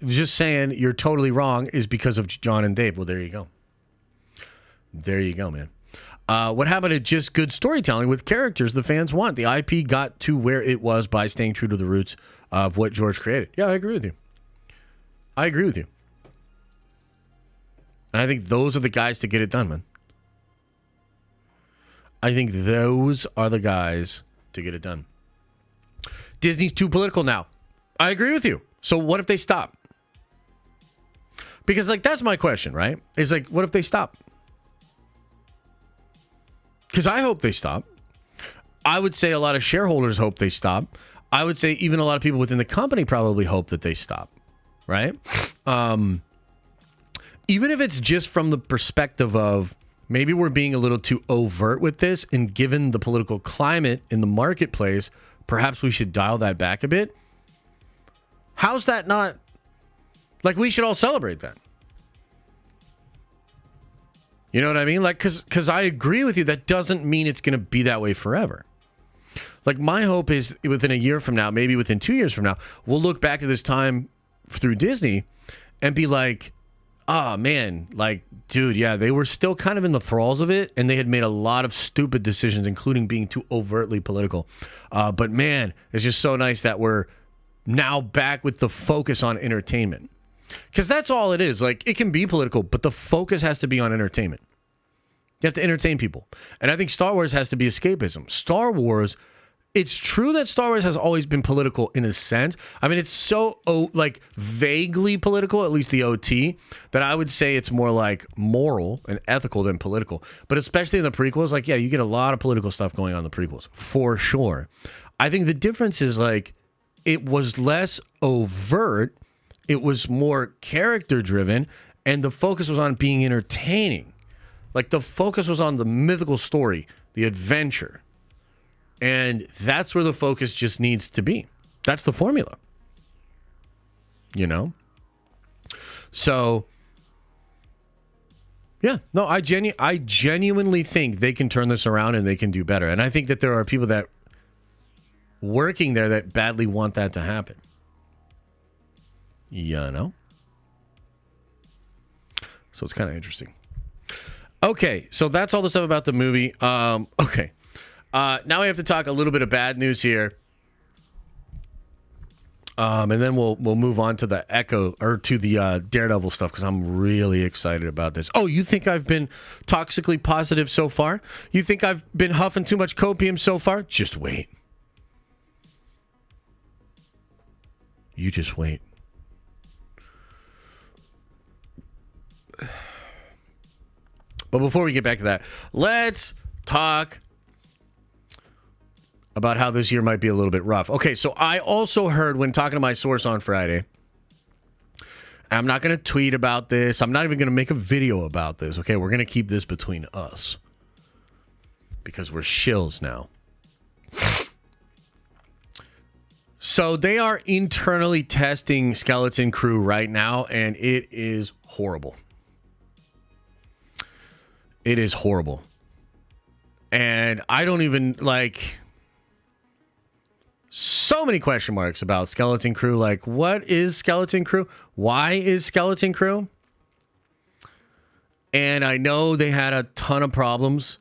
just saying you're totally wrong is because of John and Dave. Well, there you go. There you go, man. What happened to just good storytelling with characters the fans want? The IP got to where it was by staying true to the roots of what George created. Yeah, I agree with you. I agree with you. And I think those are the guys to get it done, man. I think those are the guys to get it done. Disney's too political now. I agree with you. So what if they stop? Because, like, that's my question, right? Is like, what if they stop? Because I hope they stop. I would say a lot of shareholders hope they stop. I would say even a lot of people within the company probably hope that they stop, right? Even if it's just from the perspective of, maybe we're being a little too overt with this, and given the political climate in the marketplace, perhaps we should dial that back a bit. How's that not... Like, we should all celebrate that. You know what I mean? Like, because I agree with you, that doesn't mean it's going to be that way forever. Like, my hope is within a year from now, maybe within 2 years from now, we'll look back at this time through Disney and be like, oh, man, like, dude, yeah, they were still kind of in the thralls of it, and they had made a lot of stupid decisions, including being too overtly political. But, man, it's just so nice that we're now back with the focus on entertainment. Because that's all it is. Like, it can be political, but the focus has to be on entertainment. You have to entertain people. And I think Star Wars has to be escapism. Star Wars... It's true that Star Wars has always been political in a sense. I mean, it's so, like, vaguely political, at least the OT, that I would say it's more like moral and ethical than political. But especially in the prequels, like, yeah, you get a lot of political stuff going on in the prequels, for sure. I think the difference is, like, it was less overt, it was more character-driven, and the focus was on being entertaining. Like, the focus was on the mythical story, the adventure. And that's where the focus just needs to be. That's the formula. you know? So, yeah, no, I genuinely think they can turn this around and they can do better. And I think that there are people that working there that badly want that to happen. You know? So it's kind of interesting. Okay, so that's all the stuff about the movie. Okay. Now we have to talk a little bit of bad news here. And then we'll move on to the Daredevil stuff because I'm really excited about this. Oh, you think I've been toxically positive so far? You think I've been huffing too much copium so far? Just wait. You just wait. But before we get back to that, let's talk about how this year might be a little bit rough. Okay, so I also heard when talking to my source on Friday, I'm not going to tweet about this. I'm not even going to make a video about this. Okay, we're going to keep this between us because we're shills now. So they are internally testing Skeleton Crew right now, and it is horrible. It is horrible. And I don't even like so many question marks about Skeleton Crew. Like, what is Skeleton Crew? Why is Skeleton Crew? And I know they had a ton of problems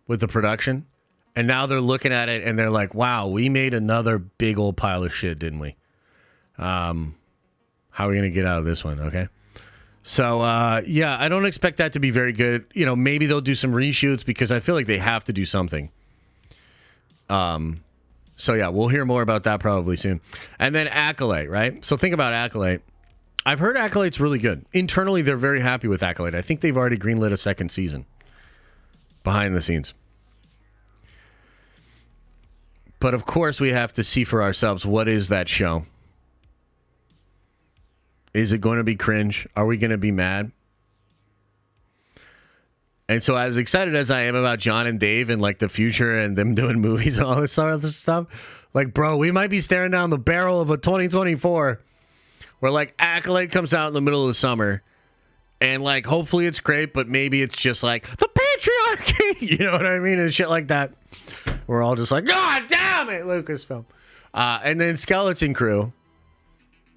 with the production. And now they're looking at it and they're like, wow, we made another big old pile of shit, didn't we? How are we going to get out of this one? Okay. So, yeah, I don't expect that to be very good. You know, maybe they'll do some reshoots because I feel like they have to do something. So, yeah, we'll hear more about that probably soon. And then Acolyte, right? So think about Acolyte. I've heard Acolyte's really good. Internally, they're very happy with Acolyte. I think they've already greenlit a second season behind the scenes. But, of course, we have to see for ourselves, what is that show? Is it going to be cringe? Are we going to be mad? And so as excited as I am about John and Dave and like the future and them doing movies and all this other stuff, like, bro, we might be staring down the barrel of a 2024 where like Acolyte comes out in the middle of the summer and like hopefully it's great, but maybe it's just like the patriarchy, you know what I mean? And shit like that. We're all just like, God damn it, Lucasfilm. And then Skeleton Crew,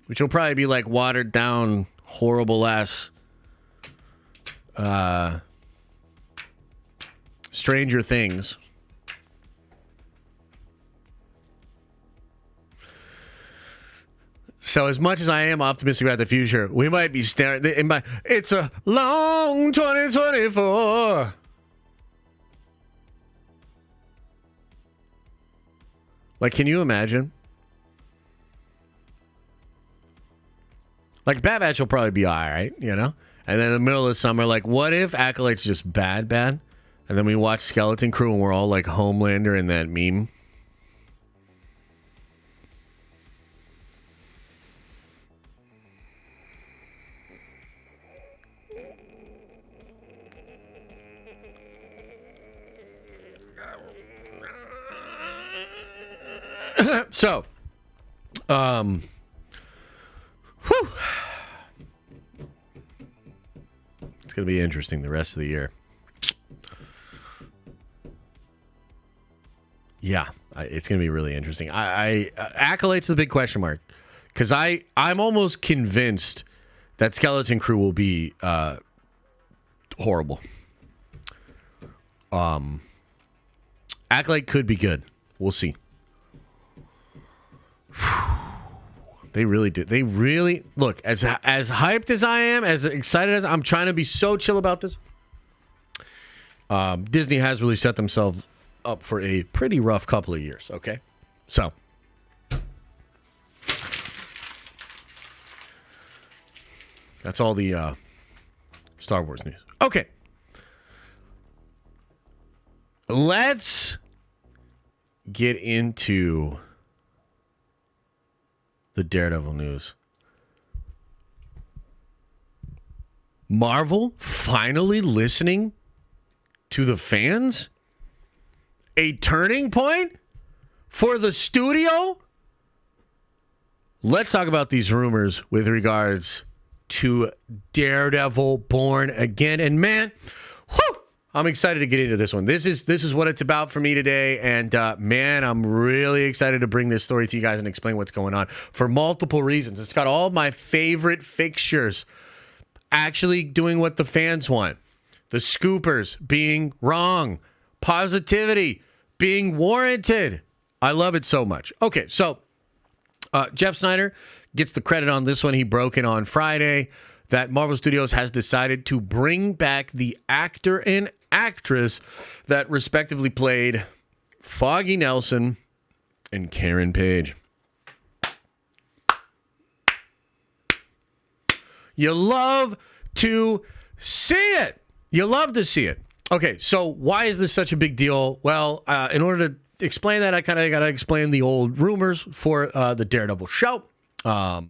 which will probably be like watered down, horrible ass Stranger Things. So as much as I am optimistic about the future, we might be staring. It's a long 2024. Like, can you imagine? Like, Bad Batch will probably be all right, you know? And then in the middle of the summer, like, what if Acolyte's just bad? And then we watch Skeleton Crew and we're all like Homelander in that meme. So, whew. It's going to be interesting the rest of the year. Yeah, it's going to be really interesting. Acolyte's the big question mark because I'm almost convinced that Skeleton Crew will be horrible. Acolyte could be good. We'll see. They really do. They really look as hyped as I am, as excited as I'm trying to be so chill about this. Disney has really set themselves up for a pretty rough couple of years. Okay, so that's all the Star Wars news. Okay, let's get into the Daredevil news. Marvel finally listening to the fans? A turning point for the studio? let's talk about these rumors with regards to Daredevil Born Again. And man, whew, I'm excited to get into this one. This is what it's about for me today. And man, I'm really excited to bring this story to you guys and explain what's going on for multiple reasons. It's got all my favorite fixtures actually doing what the fans want. The scoopers being wrong. Positivity being warranted. I love it so much. Okay, so Jeff Snyder gets the credit on this one. He broke it on Friday that Marvel Studios has decided to bring back the actor and actress that respectively played Foggy Nelson and Karen Page. You love to see it. You love to see it. Okay, so why is this such a big deal? Well, in order to explain that, I kind of got to explain the old rumors for the Daredevil show. Born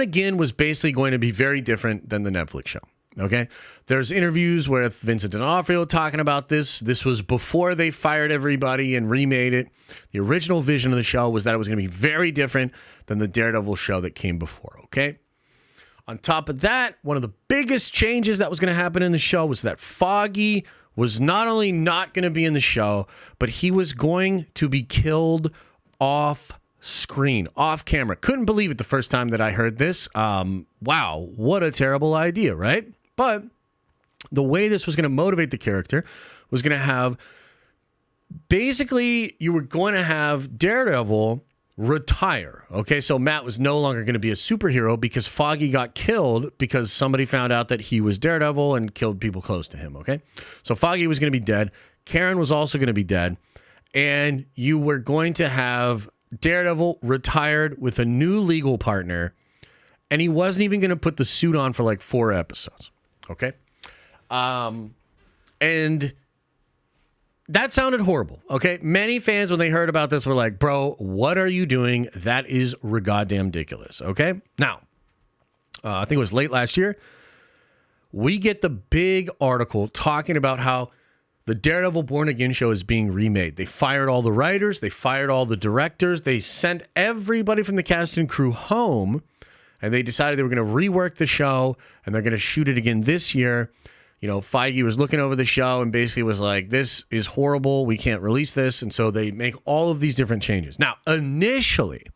Again was basically going to be very different than the Netflix show. Okay, there's interviews with Vincent D'Onofrio talking about this. This was before they fired everybody and remade it. The original vision of the show was that it was going to be very different than the Daredevil show that came before. Okay. On top of that, one of the biggest changes that was going to happen in the show was that Foggy was not only not going to be in the show, but he was going to be killed off screen, off camera. Couldn't believe it the first time that I heard this. Wow, what a terrible idea, right? But the way this was going to motivate the character was going to have, basically, you were going to have Daredevil retire. Okay, so Matt was no longer going to be a superhero because Foggy got killed because somebody found out that he was Daredevil and killed people close to him. Okay, so Foggy was going to be dead. Karen was also going to be dead. And you were going to have Daredevil retired with a new legal partner. And he wasn't even going to put the suit on for like 4 episodes. Okay. And that sounded horrible, okay? Many fans, when they heard about this, were like, bro, what are you doing? That is goddamn ridiculous, okay? Now, I think it was late last year, we get the big article talking about how the Daredevil Born Again show is being remade. They fired all the writers. They fired all the directors. They sent everybody from the cast and crew home, and they decided they were going to rework the show, and they're going to shoot it again this year. You know, Feige was looking over the show and basically was like, this is horrible. We can't release this. And so they make all of these different changes. Now, initially,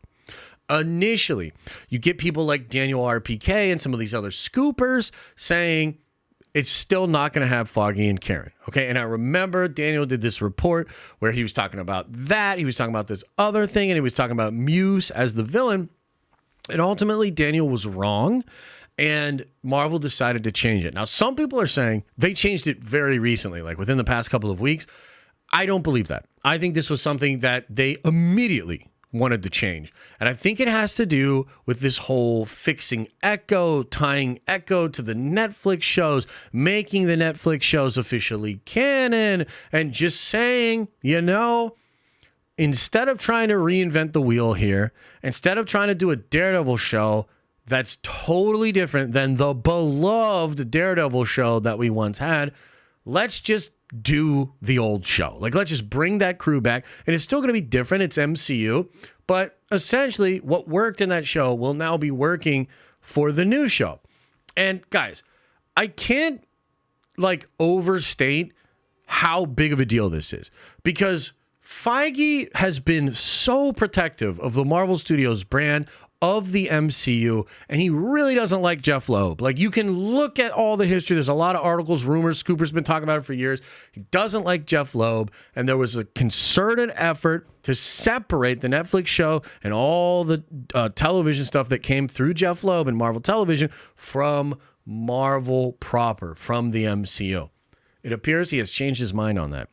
you get people like Daniel RPK and some of these other scoopers saying it's still not going to have Foggy and Karen. Okay. And I remember Daniel did this report where he was talking about that. He was talking about this other thing, and he was talking about Muse as the villain. And ultimately, Daniel was wrong. And Marvel decided to change it. Now, some people are saying they changed it very recently, like within the past couple of weeks. I don't believe that. I think this was something that they immediately wanted to change. And I think it has to do with this whole fixing Echo, tying Echo to the Netflix shows, making the Netflix shows officially canon, and just saying, you know, instead of trying to reinvent the wheel here, instead of trying to do a Daredevil show that's totally different than the beloved Daredevil show that we once had, let's just do the old show. Like, let's just bring that crew back. And it's still going to be different. It's MCU. But essentially, what worked in that show will now be working for the new show. And guys, I can't like overstate how big of a deal this is, because Feige has been so protective of the Marvel Studios brand, of the MCU, and he really doesn't like Jeff Loeb. Like, you can look at all the history. There's a lot of articles, rumors. Scooper's been talking about it for years. He doesn't like Jeff Loeb, and there was a concerted effort to separate the Netflix show and all the television stuff that came through Jeff Loeb and Marvel Television from Marvel proper, from the MCU. It appears he has changed his mind on that.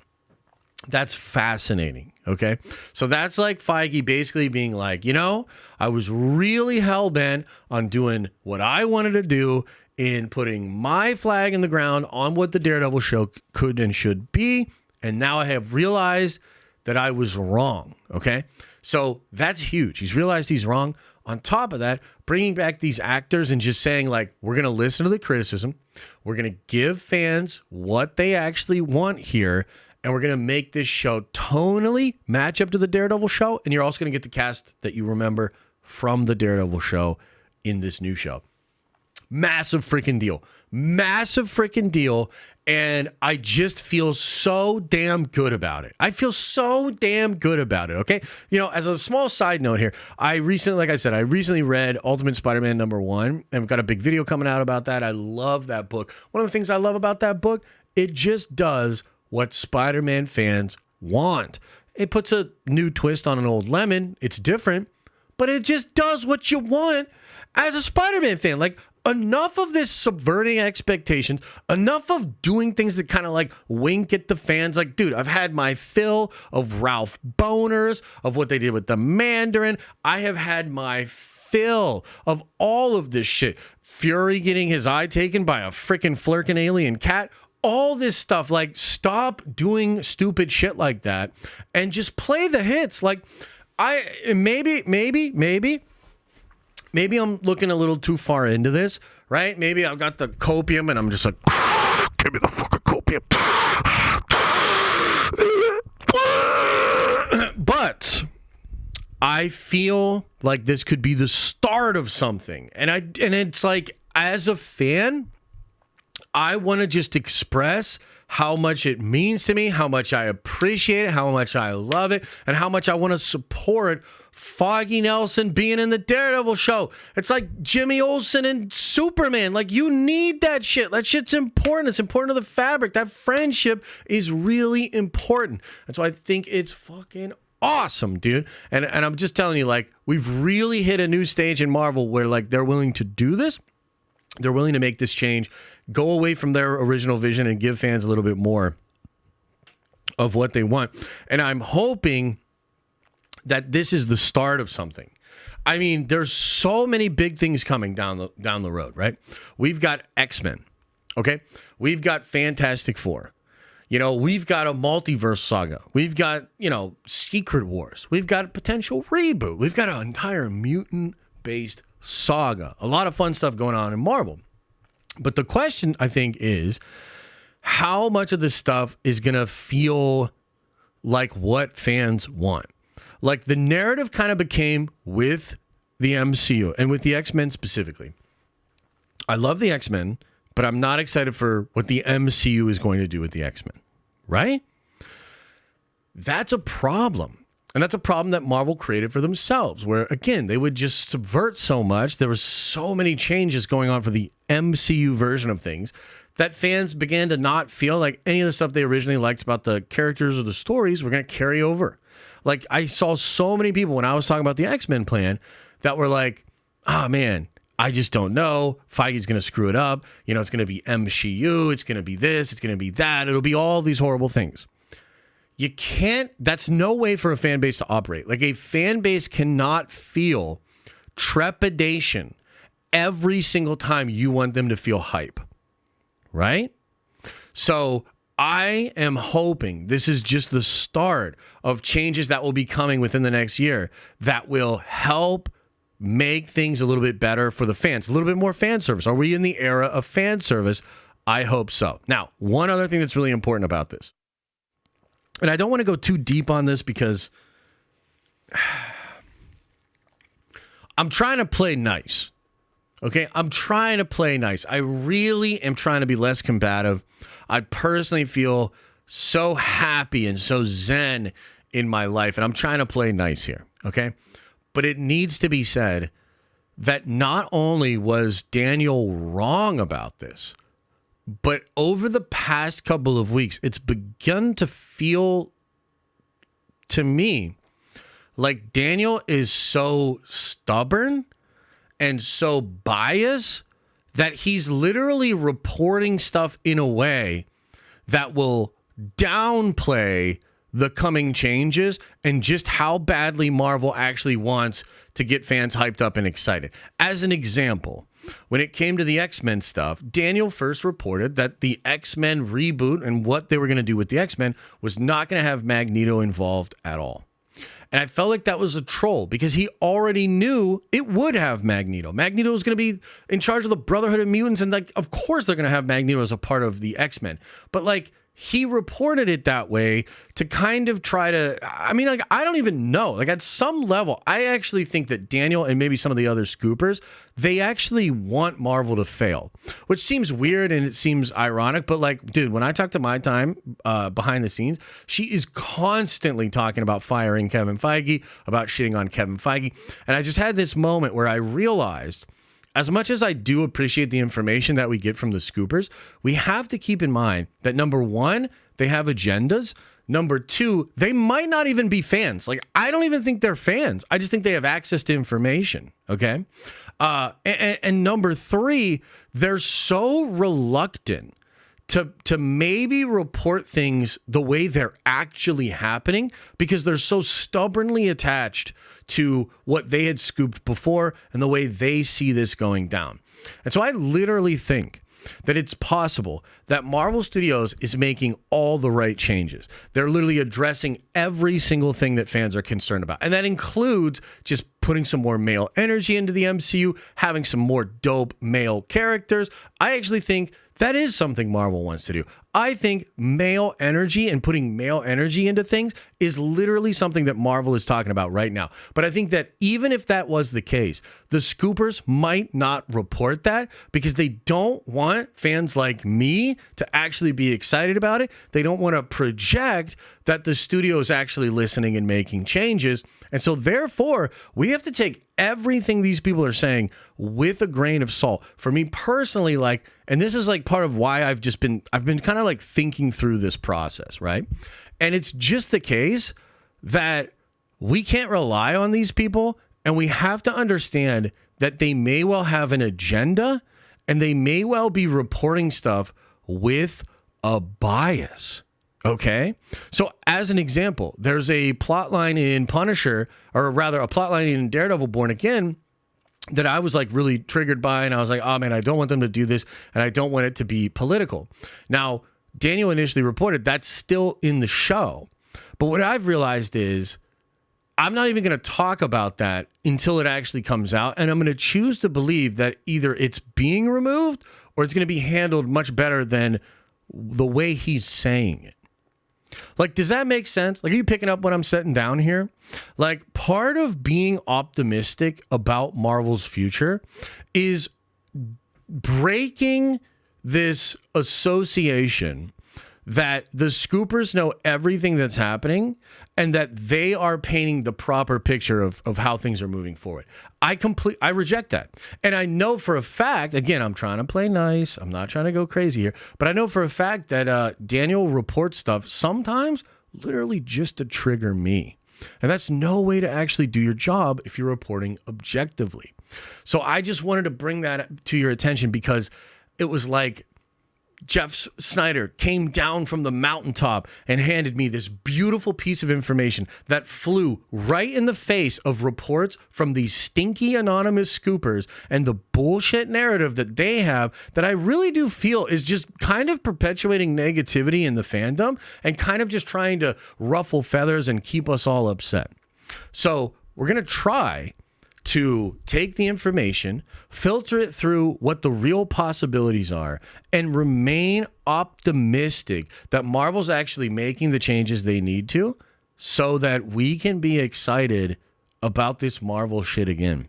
That's fascinating, okay? So that's like Feige basically being like, you know, I was really hell-bent on doing what I wanted to do in putting my flag in the ground on what the Daredevil show could and should be, and now I have realized that I was wrong, okay? So that's huge. He's realized he's wrong. On top of that, bringing back these actors and just saying, like, we're going to listen to the criticism. We're going to give fans what they actually want here. and we're going to make this show tonally match up to the Daredevil show, and you're also going to get the cast that you remember from the Daredevil show in this new show. Massive freaking deal. Massive freaking deal. And I just feel so damn good about it. I feel so damn good about it, okay? You know, as a small side note here, I recently read Ultimate Spider-Man #1, and we've got a big video coming out about that. I love that book. One of the things I love about that book, it just does what Spider-Man fans want. It puts a new twist on an old lemon. It's different, but it just does what you want as a Spider-Man fan. Like, enough of this subverting expectations, enough of doing things that kind of like wink at the fans. Like, dude, I've had my fill of Ralph boners, of what they did with the Mandarin. I have had my fill of all of this shit. Fury getting his eye taken by a freaking flirking alien cat. All this stuff. Like, stop doing stupid shit like that and just play the hits. Like, maybe I'm looking a little too far into this, right? Maybe I've got the copium and I'm just like, give me the fucking copium. But I feel like this could be the start of something. And it's like, as a fan, I want to just express how much it means to me, how much I appreciate it, how much I love it, and how much I want to support Foggy Nelson being in the Daredevil show. It's like Jimmy Olsen and Superman. Like, you need that shit. That shit's important. It's important to the fabric. That friendship is really important. And so I think it's fucking awesome, dude. And I'm just telling you, like, we've really hit a new stage in Marvel where, like, they're willing to do this. They're willing to make this change, go away from their original vision and give fans a little bit more of what they want. And I'm hoping that this is the start of something. I mean, there's so many big things coming down the road, right? We've got X-Men, okay? We've got Fantastic Four. You know, we've got a multiverse saga. We've got, you know, Secret Wars. We've got a potential reboot. We've got an entire mutant-based saga. A lot of fun stuff going on in Marvel. But the question, I think, is how much of this stuff is going to feel like what fans want? Like, the narrative kind of became with the MCU and with the X-Men specifically. I love the X-Men, but I'm not excited for what the MCU is going to do with the X-Men, right? That's a problem. And that's a problem that Marvel created for themselves, where, again, they would just subvert so much. There were so many changes going on for the MCU version of things that fans began to not feel like any of the stuff they originally liked about the characters or the stories were going to carry over. Like, I saw so many people when I was talking about the X-Men plan that were like, oh, man, I just don't know. Feige's going to screw it up. You know, it's going to be MCU. It's going to be this. It's going to be that. It'll be all these horrible things. You can't, that's no way for a fan base to operate. Like, a fan base cannot feel trepidation every single time you want them to feel hype, right? So I am hoping this is just the start of changes that will be coming within the next year that will help make things a little bit better for the fans, a little bit more fan service. Are we in the era of fan service? I hope so. Now, one other thing that's really important about this, and I don't want to go too deep on this because I'm trying to play nice. Okay, I'm trying to play nice. I really am trying to be less combative. I personally feel so happy and so zen in my life, and I'm trying to play nice here, okay? But it needs to be said that not only was Daniel wrong about this, but over the past couple of weeks, it's begun to feel to me like Daniel is so stubborn and so biased that he's literally reporting stuff in a way that will downplay the coming changes and just how badly Marvel actually wants to get fans hyped up and excited. As an example, when it came to the X-Men stuff, Daniel first reported that the X-Men reboot and what they were going to do with the X-Men was not going to have Magneto involved at all. And I felt like that was a troll because he already knew it would have Magneto. Magneto was going to be in charge of the Brotherhood of Mutants, and like, of course they're going to have Magneto as a part of the X-Men. But like, he reported it that way to kind of try to, I mean, like, I don't even know. Like, at some level, I actually think that Daniel and maybe some of the other scoopers, they actually want Marvel to fail, which seems weird and it seems ironic. But like, dude, when I talk to my time behind the scenes, she is constantly talking about firing Kevin Feige, about shitting on Kevin Feige. And I just had this moment where I realized, as much as I do appreciate the information that we get from the scoopers, we have to keep in mind that number one, they have agendas. Number two, they might not even be fans. Like, I don't even think they're fans. I just think they have access to information. Okay. And number three, they're so reluctant to maybe report things the way they're actually happening because they're so stubbornly attached to what they had scooped before and the way they see this going down. And so I literally think that it's possible that Marvel Studios is making all the right changes. They're literally addressing every single thing that fans are concerned about. And that includes just putting some more male energy into the MCU, having some more dope male characters. I actually think that is something Marvel wants to do. I think male energy and putting male energy into things is literally something that Marvel is talking about right now. But I think that even if that was the case, the scoopers might not report that because they don't want fans like me to actually be excited about it. They don't want to project that the studio is actually listening and making changes. And so therefore, we have to take everything these people are saying with a grain of salt. For me personally, like, and this is like part of why I've been kind of like thinking through this process, right? And it's just the case that we can't rely on these people, and we have to understand that they may well have an agenda and they may well be reporting stuff with a bias. Okay. So as an example, there's a plot line in Punisher, or rather a plot line in Daredevil Born Again, that I was like really triggered by. And I was like, oh man, I don't want them to do this. And I don't want it to be political. Now, Daniel initially reported that's still in the show. But what I've realized is I'm not even going to talk about that until it actually comes out. And I'm going to choose to believe that either it's being removed or it's going to be handled much better than the way he's saying it. Like, does that make sense? Like, are you picking up what I'm setting down here? Like, part of being optimistic about Marvel's future is breaking this association that the scoopers know everything that's happening and that they are painting the proper picture of how things are moving forward. I reject that. And I know for a fact, again, I'm trying to play nice. I'm not trying to go crazy here, but I know for a fact that Daniel reports stuff sometimes literally just to trigger me. And that's no way to actually do your job if you're reporting objectively. So I just wanted to bring that to your attention because it was like Jeff Snyder came down from the mountaintop and handed me this beautiful piece of information that flew right in the face of reports from these stinky anonymous scoopers and the bullshit narrative that they have that I really do feel is just kind of perpetuating negativity in the fandom and kind of just trying to ruffle feathers and keep us all upset. So we're going to try to take the information, filter it through what the real possibilities are, and remain optimistic that Marvel's actually making the changes they need to so that we can be excited about this Marvel shit again.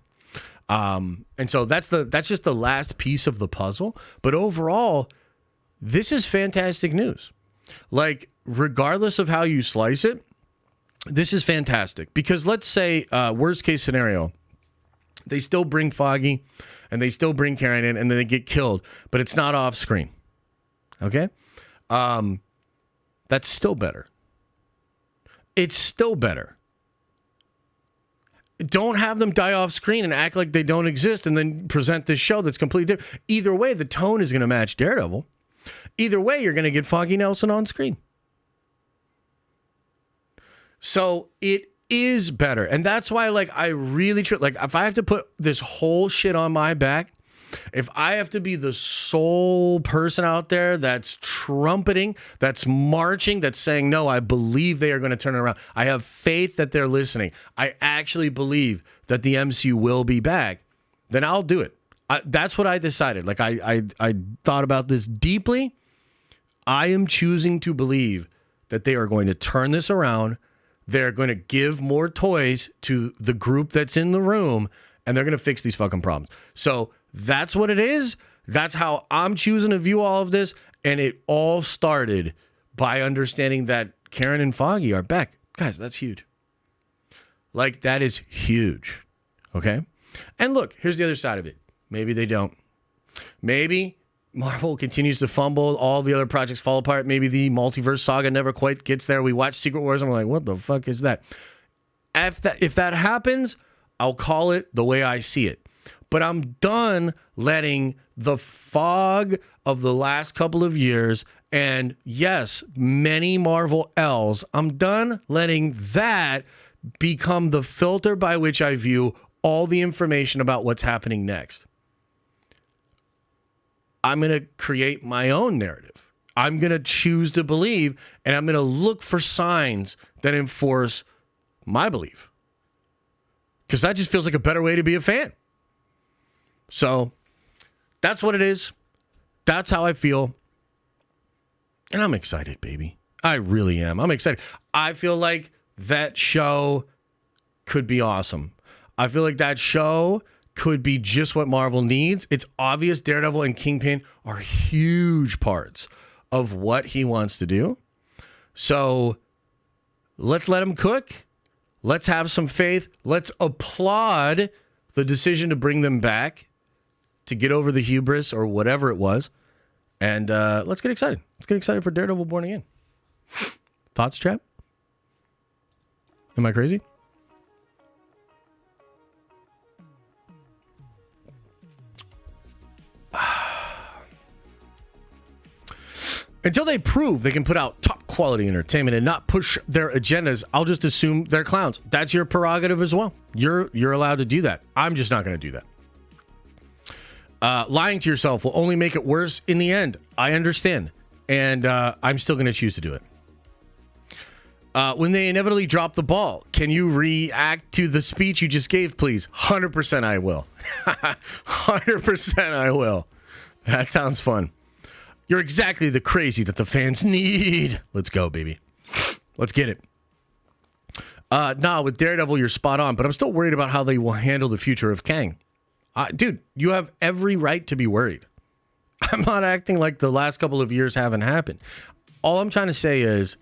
And so that's just the last piece of the puzzle. But overall, this is fantastic news. Like, regardless of how you slice it, this is fantastic. Because let's say, worst case scenario, they still bring Foggy and they still bring Karen in and then they get killed, but it's not off screen. Okay? That's still better. It's still better. Don't have them die off screen and act like they don't exist and then present this show that's completely different. Either way, the tone is going to match Daredevil. Either way, you're going to get Foggy Nelson on screen. So it is better. And that's why, like, I really like, if I have to put this whole shit on my back, if I have to be the sole person out there that's trumpeting, that's marching, that's saying, no, I believe they are going to turn it around. I have faith that they're listening. I actually believe that the MCU will be back. Then I'll do it. That's what I decided. Like, I thought about this deeply. I am choosing to believe that they are going to turn this around. They're going to give more toys to the group that's in the room, and they're going to fix these fucking problems. So that's what it is. That's how I'm choosing to view all of this. And it all started by understanding that Karen and Feige are back. Guys, that's huge. Like, that is huge. Okay? And look, here's the other side of it. Maybe they don't. Maybe Marvel continues to fumble. All the other projects fall apart. Maybe the multiverse saga never quite gets there. We watch Secret Wars and we're like, what the fuck is that? If that happens, I'll call it the way I see it. But I'm done letting the fog of the last couple of years and, yes, many Marvel L's, I'm done letting that become the filter by which I view all the information about what's happening next. I'm going to create my own narrative. I'm going to choose to believe, and I'm going to look for signs that enforce my belief. Because that just feels like a better way to be a fan. So that's what it is. That's how I feel. And I'm excited, baby. I really am. I'm excited. I feel like that show could be awesome. I feel like that show could be just what Marvel needs. It's obvious Daredevil and Kingpin are huge parts of what he wants to do. So let's let him cook. Let's have some faith. Let's applaud the decision to bring them back, to get over the hubris or whatever it was. And let's get excited. Let's get excited for Daredevil Born Again. Thoughts, Chap? Am I crazy? Until they prove they can put out top quality entertainment and not push their agendas, I'll just assume they're clowns. That's your prerogative as well. You're allowed to do that. I'm just not going to do that. Lying to yourself will only make it worse in the end. I understand. And I'm still going to choose to do it. When they inevitably drop the ball, can you react to the speech you just gave, please? 100% I will. 100% I will. That sounds fun. You're exactly the crazy that the fans need. Let's go, baby. Let's get it. Nah, with Daredevil, you're spot on, but I'm still worried about how they will handle the future of Kang. Dude, you have every right to be worried. I'm not acting like the last couple of years haven't happened. All I'm trying to say is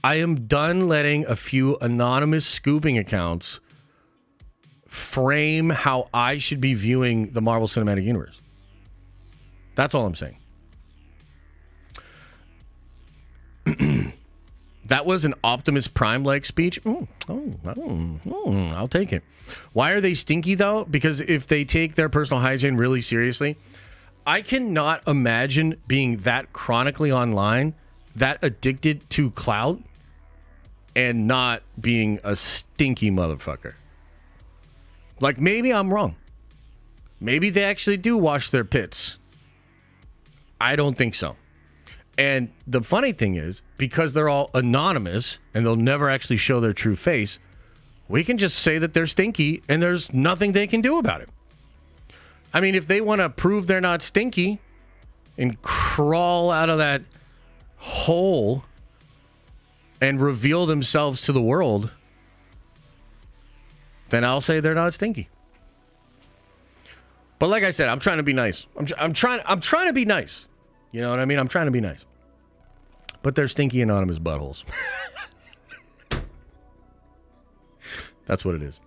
I am done letting a few anonymous scooping accounts frame how I should be viewing the Marvel Cinematic Universe. That's all I'm saying. That was an Optimus Prime-like speech. I'll take it. Why are they stinky, though? Because if they take their personal hygiene really seriously, I cannot imagine being that chronically online, that addicted to clout, and not being a stinky motherfucker. Like, maybe I'm wrong. Maybe they actually do wash their pits. I don't think so. And the funny thing is, because they're all anonymous and they'll never actually show their true face, we can just say that they're stinky and there's nothing they can do about it. I mean, if they want to prove they're not stinky and crawl out of that hole and reveal themselves to the world, then I'll say they're not stinky. But like I said, I'm trying to be nice. I'm trying to be nice. You know what I mean? I'm trying to be nice. But they're stinky anonymous buttholes. That's what it is.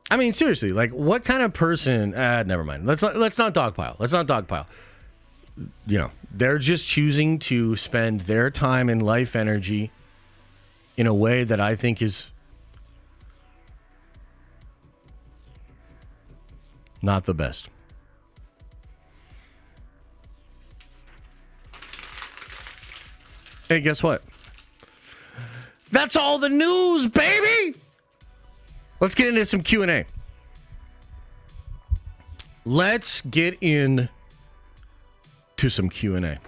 I mean, seriously, like, what kind of person? Never mind. Let's not dogpile. Let's not dogpile. You know, they're just choosing to spend their time and life energy in a way that I think is not the best. Hey, guess what? That's all the news, baby! Let's get into some Q&A. Let's get in to some Q&A.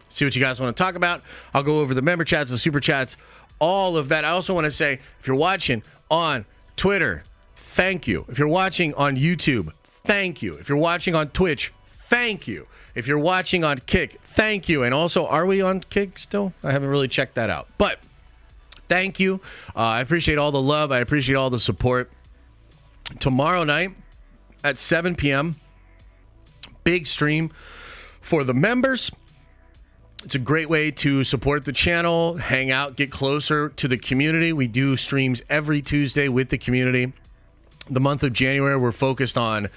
See what you guys want to talk about. I'll go over the member chats, the super chats, all of that. I also want to say, if you're watching on Twitter, thank you. If you're watching on YouTube, thank you. If you're watching on Twitch, thank you. If you're watching on Kick, thank you. And also, are we on Kick still? I haven't really checked that out. But thank you. I appreciate all the love. I appreciate all the support. Tomorrow night at 7 p.m., big stream for the members. It's a great way to support the channel, hang out, get closer to the community. We do streams every Tuesday with the community. The month of January, we're focused on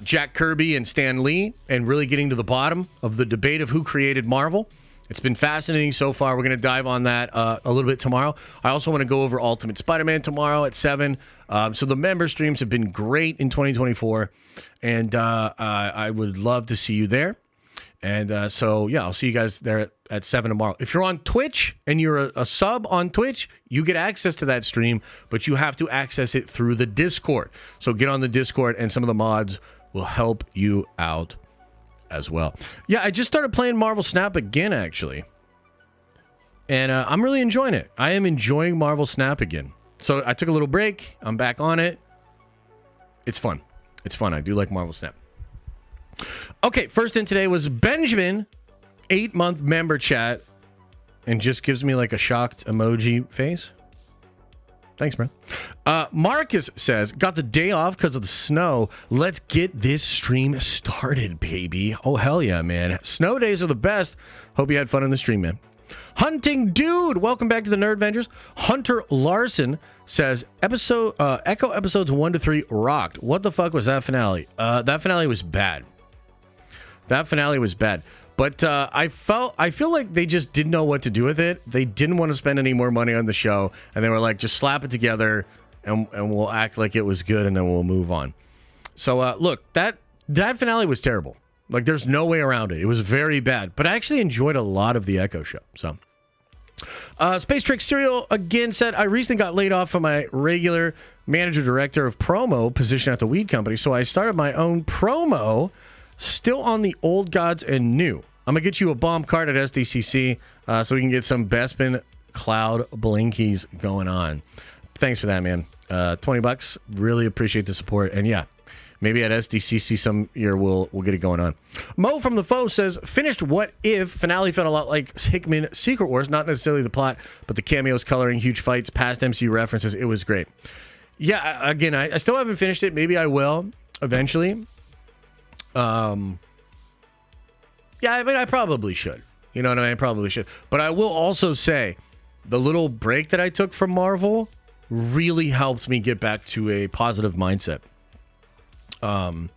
Jack Kirby and Stan Lee and really getting to the bottom of the debate of who created Marvel. It's been fascinating so far. We're going to dive on that a little bit tomorrow. I also want to go over Ultimate Spider-Man tomorrow at 7. So the member streams have been great in 2024, and I would love to see you there. And so, yeah, I'll see you guys there at 7 tomorrow. If you're on Twitch and you're a sub on Twitch, you get access to that stream, but you have to access it through the Discord. So get on the Discord, and some of the mods will help you out as well. Yeah, I just started playing Marvel Snap again, actually. And I'm really enjoying it. I am enjoying Marvel Snap again. So I took a little break. I'm back on it. It's fun. It's fun. I do like Marvel Snap. Okay, first in today was Benjamin, 8-month member chat, and just gives me like a shocked emoji face. Thanks, man. Marcus says, got the day off because of the snow. Let's get this stream started, baby. Oh, hell yeah, man. Snow days are the best. Hope you had fun in the stream, man. Hunting Dude, welcome back to the Nerd Avengers. Hunter Larson says, Echo episodes 1 to 3 rocked. What the fuck was that finale? That finale was bad. That finale was bad. But I feel like they just didn't know what to do with it. They didn't want to spend any more money on the show. And they were like, just slap it together and we'll act like it was good and then we'll move on. So, look, that finale was terrible. Like, there's no way around it. It was very bad. But I actually enjoyed a lot of the Echo show. So, Space Trick Serial again said, I recently got laid off from my regular manager-director of promo position at the weed company. So I started my own promo. Still on the old gods and new. I'm going to get you a bomb card at SDCC so we can get some Bespin Cloud Blinkies going on. Thanks for that, man. $20. Really appreciate the support. And yeah, maybe at SDCC some year we'll get it going on. Mo from the Foe says, finished What If. Finale felt a lot like Hickman Secret Wars. Not necessarily the plot, but the cameos, coloring, huge fights, past MCU references. It was great. Yeah, again, I still haven't finished it. Maybe I will eventually. Yeah, I mean, I probably should. You know what I mean? I probably should. But I will also say, the little break that I took from Marvel really helped me get back to a positive mindset. You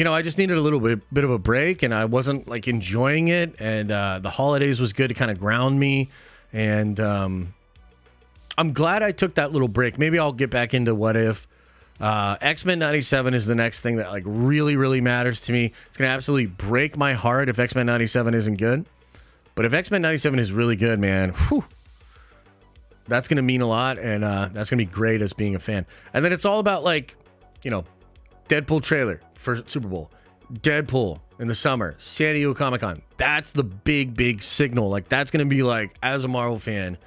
know, I just needed a little bit of a break, and I wasn't, like, enjoying it. And the holidays was good to kind of ground me. And I'm glad I took that little break. Maybe I'll get back into What If. X-Men 97 is the next thing that like really matters to me. It's gonna absolutely break my heart if X-Men 97 isn't good, but if X-Men 97 is really good, man, whew, that's gonna mean a lot, and that's gonna be great as being a fan. And then it's all about, like, you know, Deadpool trailer for Super Bowl, Deadpool in the summer, San Diego Comic-Con. That's the big signal. Like, that's gonna be like, as a Marvel fan,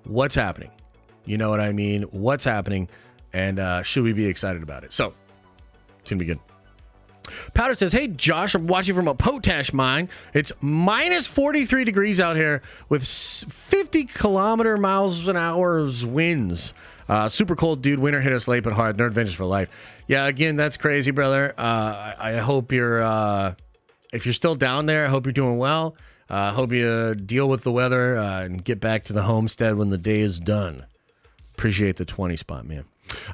what's happening? You know what I mean? What's happening? And should we be excited about it? So, it's going to be good. Powder says, hey, Josh, I'm watching from a potash mine. It's minus 43 degrees out here with 50 kilometer miles an hour winds. Super cold, dude. Winter hit us late but hard. Nerd Avengers for life. Yeah, again, that's crazy, brother. I hope you're, if you're still down there, I hope you're doing well. Hope you deal with the weather and get back to the homestead when the day is done. Appreciate the 20 spot, man.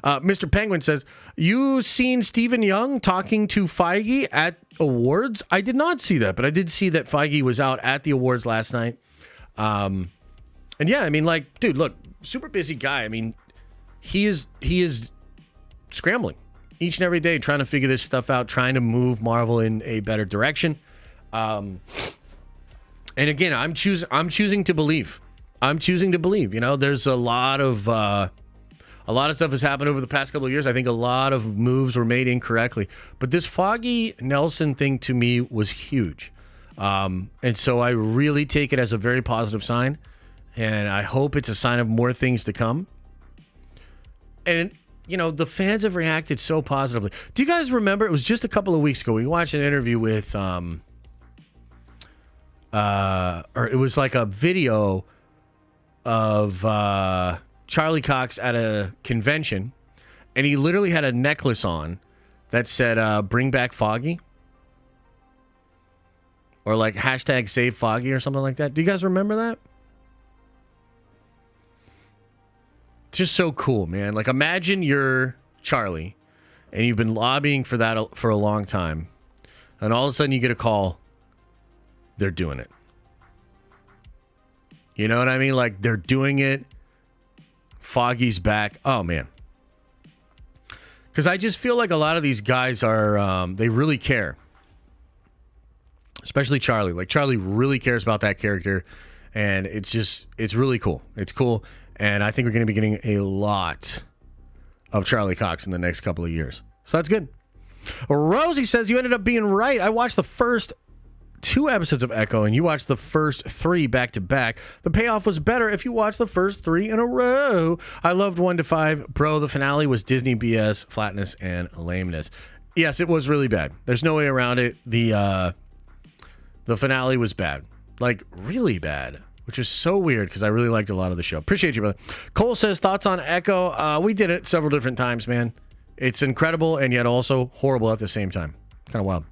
Mr. Penguin says, you seen Stephen Young talking to Feige at awards? I did not see that, but I did see that Feige was out at the awards last night. And yeah, I mean, like, dude, look, super busy guy. I mean, he is scrambling each and every day, trying to figure this stuff out, trying to move Marvel in a better direction. And again, I'm choosing to believe. I'm choosing to believe. You know, there's a lot of stuff has happened over the past couple of years. I think a lot of moves were made incorrectly. But this Foggy Nelson thing to me was huge. And so I really take it as a very positive sign. And I hope it's a sign of more things to come. And you know, the fans have reacted so positively. Do you guys remember? It was just a couple of weeks ago. We watched an interview with, or it was like a video of Charlie Cox at a convention, and he literally had a necklace on that said, bring back Foggy. Or like hashtag save Foggy or something like that. Do you guys remember that? It's just so cool, man. Like, imagine you're Charlie and you've been lobbying for that for a long time, and all of a sudden you get a call. They're doing it. You know what I mean? Like, they're doing it. Foggy's back. Oh, man. Because I just feel like a lot of these guys are, they really care. Especially Charlie. Like, Charlie really cares about that character. And it's really cool. It's cool. And I think we're going to be getting a lot of Charlie Cox in the next couple of years. So that's good. Rosie says, you ended up being right. I watched the first 2 episodes of Echo, and you watched the first 3 back to back. The payoff was better if you watched the first 3 in a row. I loved 1 to 5. Bro, the finale was Disney BS, flatness, and lameness. Yes, it was really bad. There's no way around it. The finale was bad. Like, really bad. Which is so weird because I really liked a lot of the show. Appreciate you, brother. Cole says, thoughts on Echo? We did it several different times, man. It's incredible and yet also horrible at the same time. Kind of wild.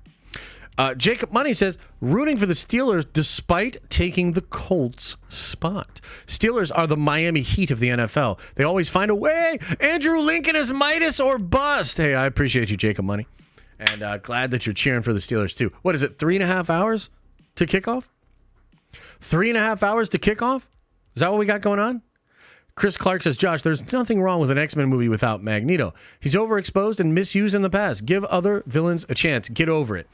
Jacob Money says, rooting for the Steelers despite taking the Colts spot. Steelers are the Miami Heat of the NFL. They always find a way. Andrew Lincoln is Midas or bust. Hey, I appreciate you, Jacob Money. And glad that you're cheering for the Steelers, too. What is it, 3.5 hours to kickoff? 3.5 hours to kickoff? Is that what we got going on? Chris Clark says, Josh, there's nothing wrong with an X-Men movie without Magneto. He's overexposed and misused in the past. Give other villains a chance. Get over it.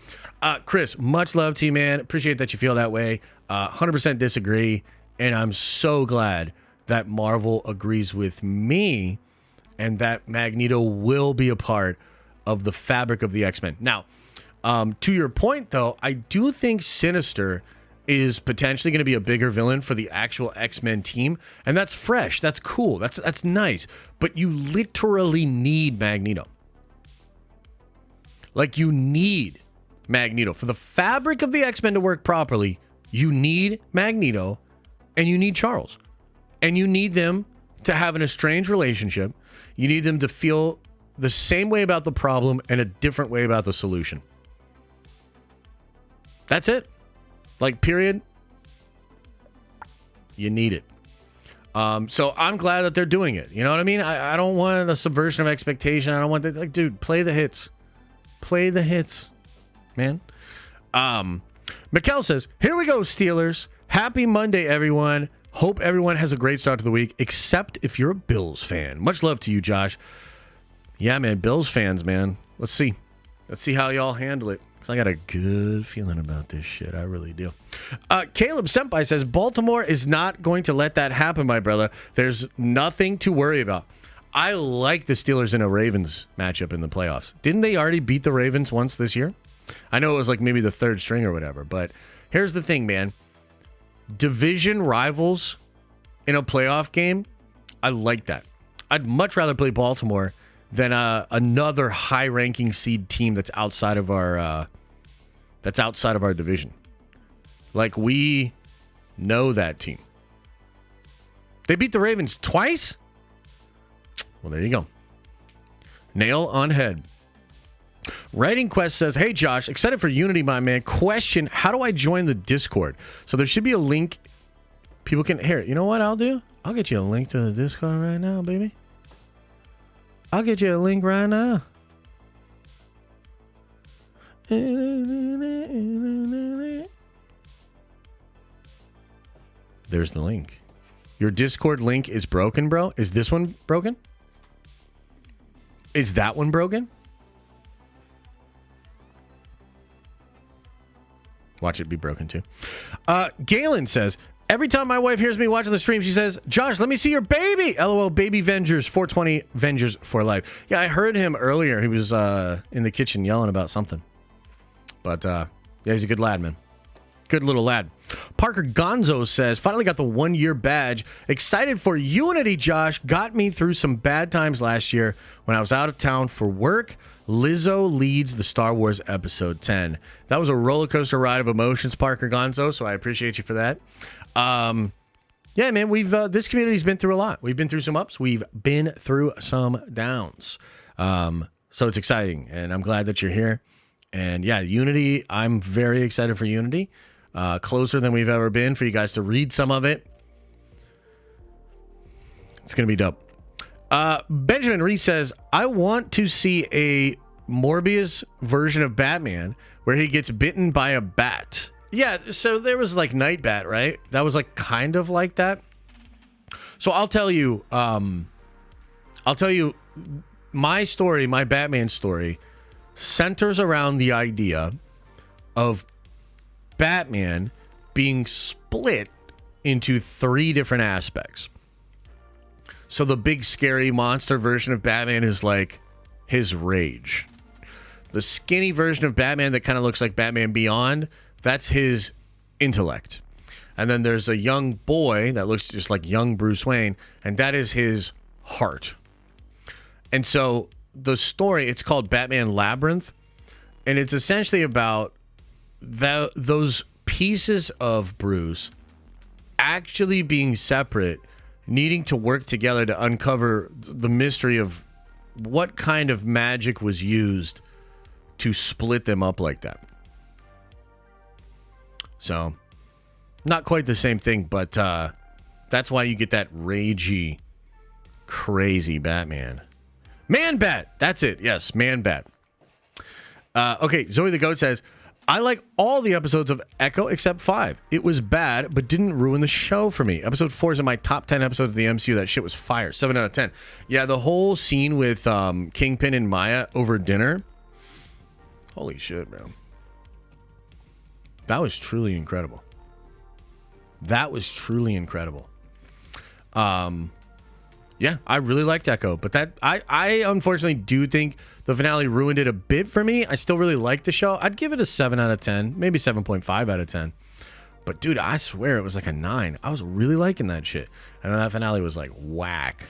Chris, much love to you, man. Appreciate that you feel that way. 100% disagree. And I'm so glad that Marvel agrees with me and that Magneto will be a part of the fabric of the X-Men. Now, to your point, though, I do think Sinister is potentially going to be a bigger villain for the actual X-Men team. And that's fresh. That's cool. That's nice. But you literally need Magneto. Like, you need Magneto. For the fabric of the X-Men to work properly, you need Magneto and you need Charles. And you need them to have an estranged relationship. You need them to feel the same way about the problem and a different way about the solution. That's it. Like, period. You need it. So I'm glad that they're doing it. You know what I mean? I don't want a subversion of expectation. I don't want that. Like, dude, play the hits. Play the hits, man. Mikkel says, here we go, Steelers. Happy Monday, everyone. Hope everyone has a great start to the week, except if you're a Bills fan. Much love to you, Josh. Yeah, man, Bills fans, man. Let's see. Let's see how y'all handle it. I got a good feeling about this shit. I really do. Caleb Senpai says, Baltimore is not going to let that happen, my brother. There's nothing to worry about. I like the Steelers in a Ravens matchup in the playoffs. Didn't they already beat the Ravens once this year? I know it was like maybe the third string or whatever, but here's the thing, man. Division rivals in a playoff game, I like that. I'd much rather play Baltimore than another high-ranking seed team that's outside of our division. Like, we know that team. They beat the Ravens twice? Well, there you go. Nail on head. Writing Quest says, hey, Josh, excited for Unity, my man. Question, how do I join the Discord? So there should be a link. People can... Here, you know what I'll do? I'll get you a link to the Discord right now, baby. I'll get you a link right now. There's the link. Your Discord link is broken, bro. Is this one broken? Is that one broken? Watch it be broken too. Galen says, every time my wife hears me watching the stream, she says, Josh, let me see your baby. LOL, baby Vengers, 420 Vengers for life. Yeah, I heard him earlier. He was in the kitchen yelling about something. But, yeah, he's a good lad, man. Good little lad. Parker Gonzo says, finally got the 1-year badge. Excited for Unity, Josh. Got me through some bad times last year when I was out of town for work. Lizzo leads the Star Wars Episode 10. That was a roller coaster ride of emotions, Parker Gonzo, so I appreciate you for that. Yeah, man, this community's been through a lot. We've been through some ups. We've been through some downs. So it's exciting, and I'm glad that you're here. And yeah, Unity, I'm very excited for Unity. Closer than we've ever been for you guys to read some of it. It's going to be dope. Benjamin Reese says, I want to see a Morbius version of Batman where he gets bitten by a bat. Yeah, so there was like Night Bat, right? That was like kind of like that. So I'll tell you my story, my Batman story centers around the idea of Batman being split into 3 different aspects. So the big scary monster version of Batman is like his rage. The skinny version of Batman that kind of looks like Batman Beyond, that's his intellect. And then there's a young boy that looks just like young Bruce Wayne, and that is his heart. And so the story, it's called Batman Labyrinth, and it's essentially about those pieces of Bruce actually being separate, needing to work together to uncover the mystery of what kind of magic was used to split them up like that. So, not quite the same thing, but that's why you get that ragey, crazy Batman. Man-Bat! That's it. Yes, Man-Bat. Okay, Zoe the Goat says, I like all the episodes of Echo except 5. It was bad, but didn't ruin the show for me. Episode 4 is in my top 10 episodes of the MCU. That shit was fire. 7 out of 10. Yeah, the whole scene with Kingpin and Maya over dinner. Holy shit, man. That was truly incredible. That was truly incredible. Yeah, I really liked Echo, but I unfortunately do think the finale ruined it a bit for me. I still really like the show. I'd give it a 7 out of 10, maybe 7.5 out of 10. But dude, I swear it was like a 9. I was really liking that shit. And then that finale was like whack.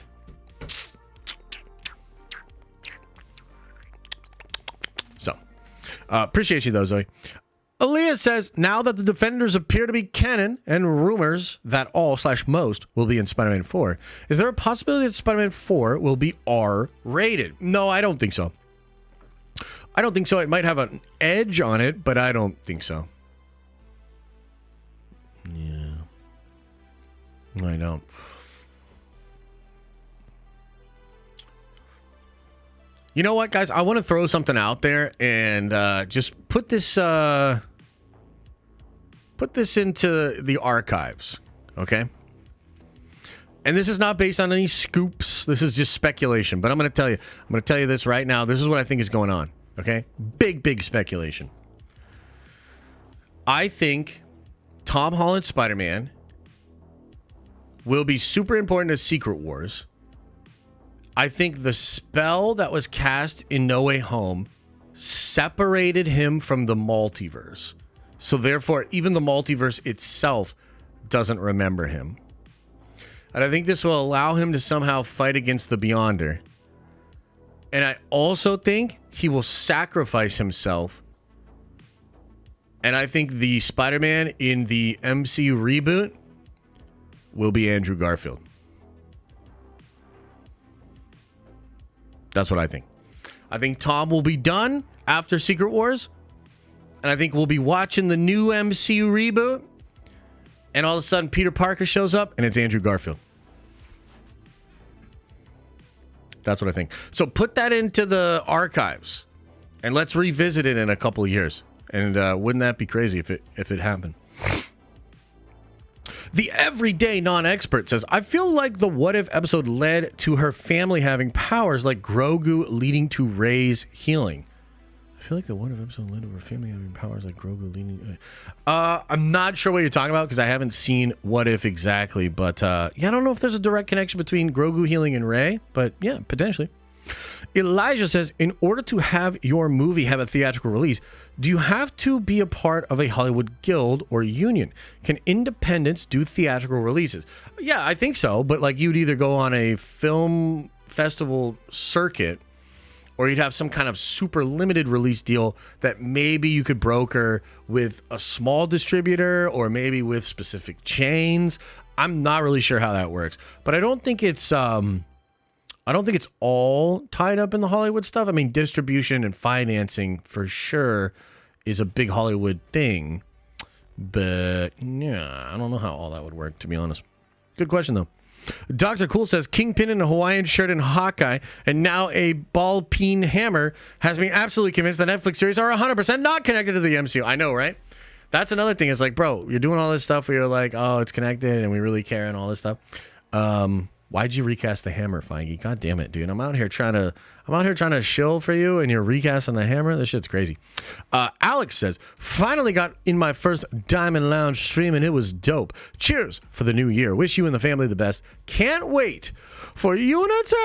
So, appreciate you though, Zoe. Aaliyah says, now that the Defenders appear to be canon and rumors that all/most will be in Spider-Man 4, is there a possibility that Spider-Man 4 will be R-rated? No, I don't think so. I don't think so. It might have an edge on it, but I don't think so. Yeah. I don't. You know what, guys? I want to throw something out there and just put this into the archives, okay? And this is not based on any scoops. This is just speculation. But I'm going to tell you this right now. This is what I think is going on, okay? Big speculation. I think Tom Holland Spider-Man will be super important to Secret Wars. I think the spell that was cast in No Way Home separated him from the multiverse. So therefore, even the multiverse itself doesn't remember him. And I think this will allow him to somehow fight against the Beyonder. And I also think he will sacrifice himself. And I think the Spider-Man in the MCU reboot will be Andrew Garfield. That's what I think. I think Tom will be done after Secret Wars. And I think we'll be watching the new MCU reboot. And all of a sudden, Peter Parker shows up, and it's Andrew Garfield. That's what I think. So put that into the archives. And let's revisit it in a couple of years. And wouldn't that be crazy if it happened? The Everyday Non-Expert says, I feel like the What If episode led to her family having powers like Grogu leading to Rey's healing. I feel like the What If episode led to her family having powers like Grogu leading... I'm not sure what you're talking about because I haven't seen What If exactly. But yeah, I don't know if there's a direct connection between Grogu healing and Rey. But yeah, potentially. Elijah says, in order to have your movie have a theatrical release, do you have to be a part of a Hollywood guild or union? Can independents do theatrical releases? Yeah, I think so. But like you'd either go on a film festival circuit or you'd have some kind of super limited release deal that maybe you could broker with a small distributor or maybe with specific chains. I'm not really sure how that works, but I don't think it's all tied up in the Hollywood stuff. I mean, distribution and financing for sure is a big Hollywood thing, but yeah, I don't know how all that would work, to be honest. Good question though. Dr. Cool says, Kingpin in a Hawaiian shirt and Hawkeye, and now a ball peen hammer has me absolutely convinced that Netflix series are 100% not connected to the MCU. I know, right? That's another thing. It's like, bro, you're doing all this stuff where you're like, oh, it's connected and we really care and all this stuff. Why'd you recast the hammer, Feige? God damn it, dude. I'm out here trying to shill for you and you're recasting the hammer? This shit's crazy. Alex says, finally got in my first Diamond Lounge stream and it was dope. Cheers for the new year. Wish you and the family the best. Can't wait for Unity.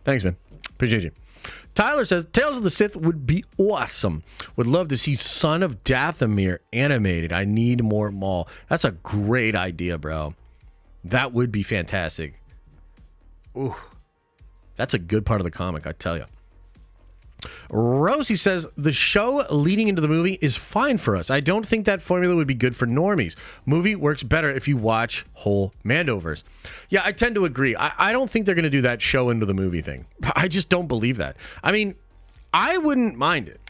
Thanks, man. Appreciate you. Tyler says, Tales of the Sith would be awesome. Would love to see Son of Dathomir animated. I need more Maul. That's a great idea, bro. That would be fantastic. Ooh, that's a good part of the comic, I tell you. Rosie says, the show leading into the movie is fine for us. I don't think that formula would be good for normies. Movie works better if you watch whole Mandoverse. Yeah, I tend to agree. I don't think they're going to do that show into the movie thing. I just don't believe that. I mean, I wouldn't mind it.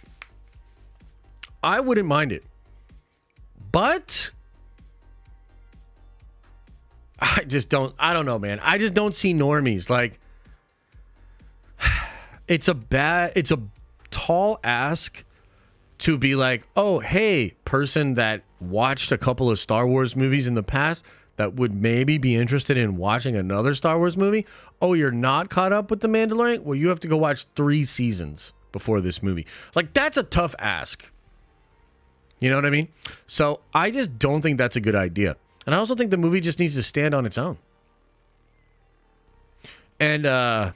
But I don't know, man. I just don't see normies. Like, it's a tall ask to be like, oh, hey, person that watched a couple of Star Wars movies in the past that would maybe be interested in watching another Star Wars movie. Oh, you're not caught up with The Mandalorian? Well, you have to go watch 3 seasons before this movie. Like, that's a tough ask. You know what I mean? So I just don't think that's a good idea. And I also think the movie just needs to stand on its own. And,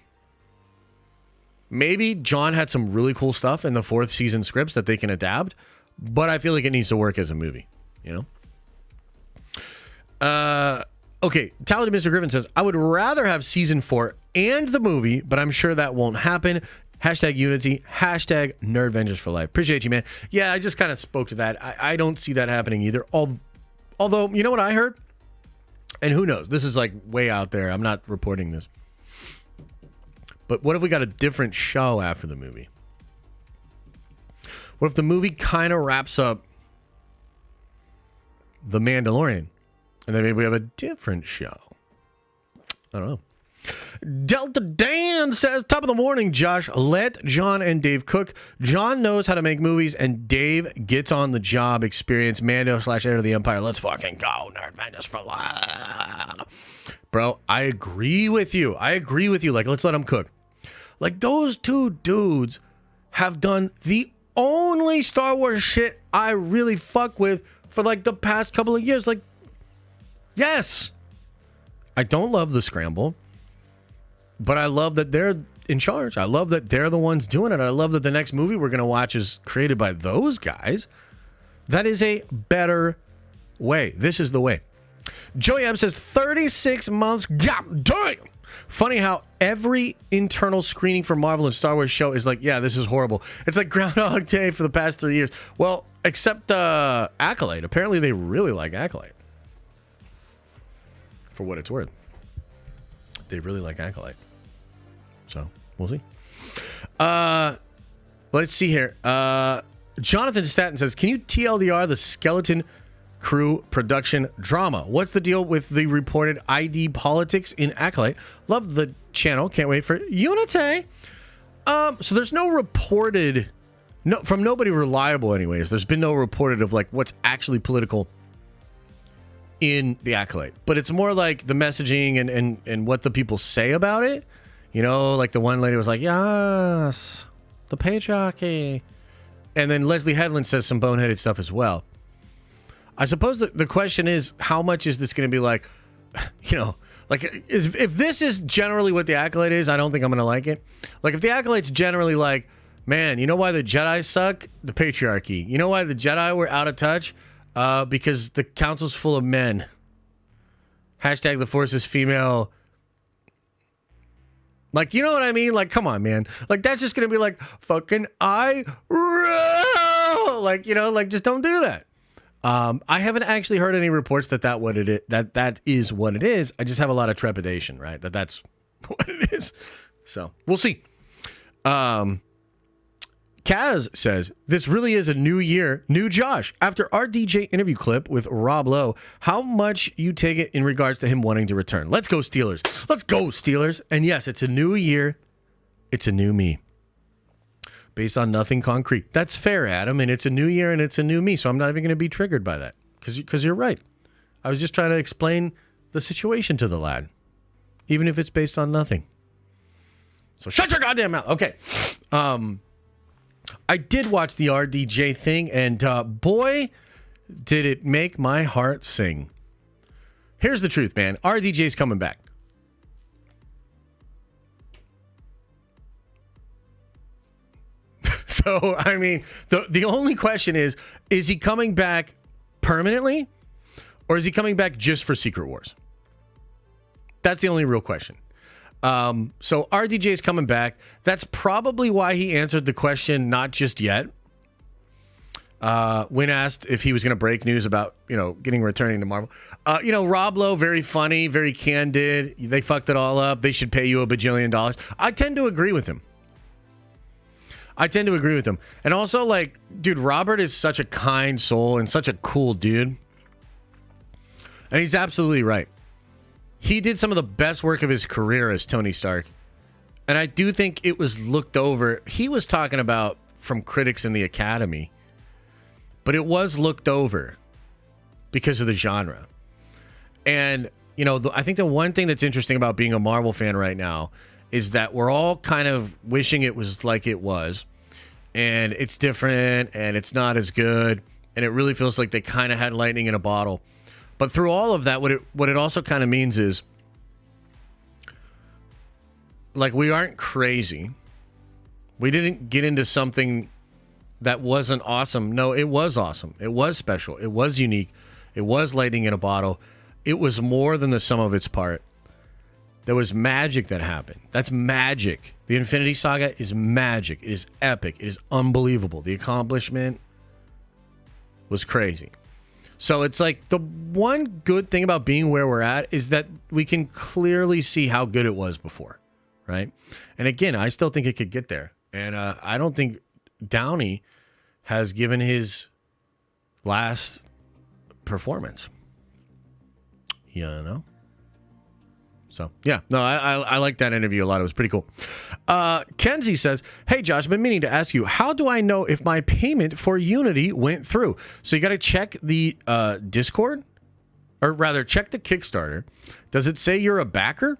maybe John had some really cool stuff in the 4th season scripts that they can adapt, but I feel like it needs to work as a movie, you know? Okay, Talented Mr. Griffin says, I would rather have season 4 and the movie, but I'm sure that won't happen. Hashtag Unity, hashtag Nerdvengers for life. Appreciate you, man. Yeah, I just kind of spoke to that. I don't see that happening either. Although, you know what I heard? And who knows? This is like way out there. I'm not reporting this. But what if we got a different show after the movie? What if the movie kind of wraps up The Mandalorian? And then maybe we have a different show? I don't know. Delta Dan says, top of the morning, Josh. Let John and Dave cook. John knows how to make movies, and Dave gets on the job experience. Mando/Heir of the Empire. Let's fucking go, Nerdvengers for life. Bro, I agree with you. Like, let's let them cook. Like, those two dudes have done the only Star Wars shit I really fuck with for, like, the past couple of years. Like, yes. I don't love the scramble, but I love that they're in charge. I love that they're the ones doing it. I love that the next movie we're going to watch is created by those guys. That is a better way. This is the way. Joey M says, 36 months. God damn. Funny how every internal screening for Marvel and Star Wars show is like, yeah, this is horrible. It's like Groundhog Day for the past 3 years. Well, except Acolyte. Apparently they really like Acolyte. For what it's worth. They really like Acolyte. So, we'll see. Let's see here. Jonathan Staten says, can you TLDR the Skeleton Crew production drama? What's the deal with the reported ID politics in Acolyte? Love the channel. Can't wait for Unity. So there's no reported, from nobody reliable anyways, there's been no reported of like what's actually political in the Acolyte. But it's more like the messaging and what the people say about it. You know, like the one lady was like, yes, the patriarchy. And then Leslie Headland says some boneheaded stuff as well. I suppose the question is, how much is this going to be like, you know, Like, if this is generally what the accolade is, I don't think I'm going to like it. Like, if the accolade's generally like, man, you know why the Jedi suck? The patriarchy. You know why the Jedi were out of touch? Because the council's full of men. Hashtag the Force is female. Like, you know what I mean? Like, come on, man. Like, that's just going to be like, fucking I roll. Like, you know, like, just don't do that. I haven't actually heard any reports that that is what it is. I just have a lot of trepidation, right? That's what it is. So we'll see. Kaz says, this really is a new year, new Josh. After our DJ interview clip with Rob Lowe, how much you take it in regards to him wanting to return? Let's go Steelers. Let's go Steelers. And yes, it's a new year. It's a new me. Based on nothing concrete. That's fair, Adam. And it's a new year and it's a new me. So I'm not even going to be triggered by that. Because you're right. I was just trying to explain the situation to the lad. Even if it's based on nothing. So shut your goddamn mouth. Okay. I did watch the RDJ thing, and boy, did it make my heart sing. Here's the truth, man. RDJ's coming back. So, I mean, the only question is he coming back permanently, or is he coming back just for Secret Wars? That's the only real question. So RDJ is coming back. That's probably why he answered the question, not just yet. When asked if he was going to break news about, returning to Marvel. Rob Lowe, very funny, very candid. They fucked it all up. They should pay you $1 bajillion. I tend to agree with him. And also, like, dude, Robert is such a kind soul and such a cool dude. And he's absolutely right. He did some of the best work of his career as Tony Stark. And I do think it was looked over. He was talking about from critics in the Academy. But it was looked over because of the genre. And, I think the one thing that's interesting about being a Marvel fan right now is that we're all kind of wishing it was like it was. And it's different and it's not as good. And it really feels like they kind of had lightning in a bottle. But through all of that, what it also kind of means is, like, we aren't crazy. We didn't get into something that wasn't awesome. No, it was awesome. It was special. It was unique. It was lightning in a bottle. It was more than the sum of its part. There was magic that happened. That's magic. The Infinity Saga is magic. It is epic. It is unbelievable. The accomplishment was crazy. So it's like the one good thing about being where we're at is that we can clearly see how good it was before, right? And again, I still think it could get there. And I don't think Downey has given his last performance. So, yeah. No, I like that interview a lot. It was pretty cool. Kenzie says, hey, Josh, I've been meaning to ask you, how do I know if my payment for Unity went through? So you got to check the Discord, or rather check the Kickstarter. Does it say you're a backer?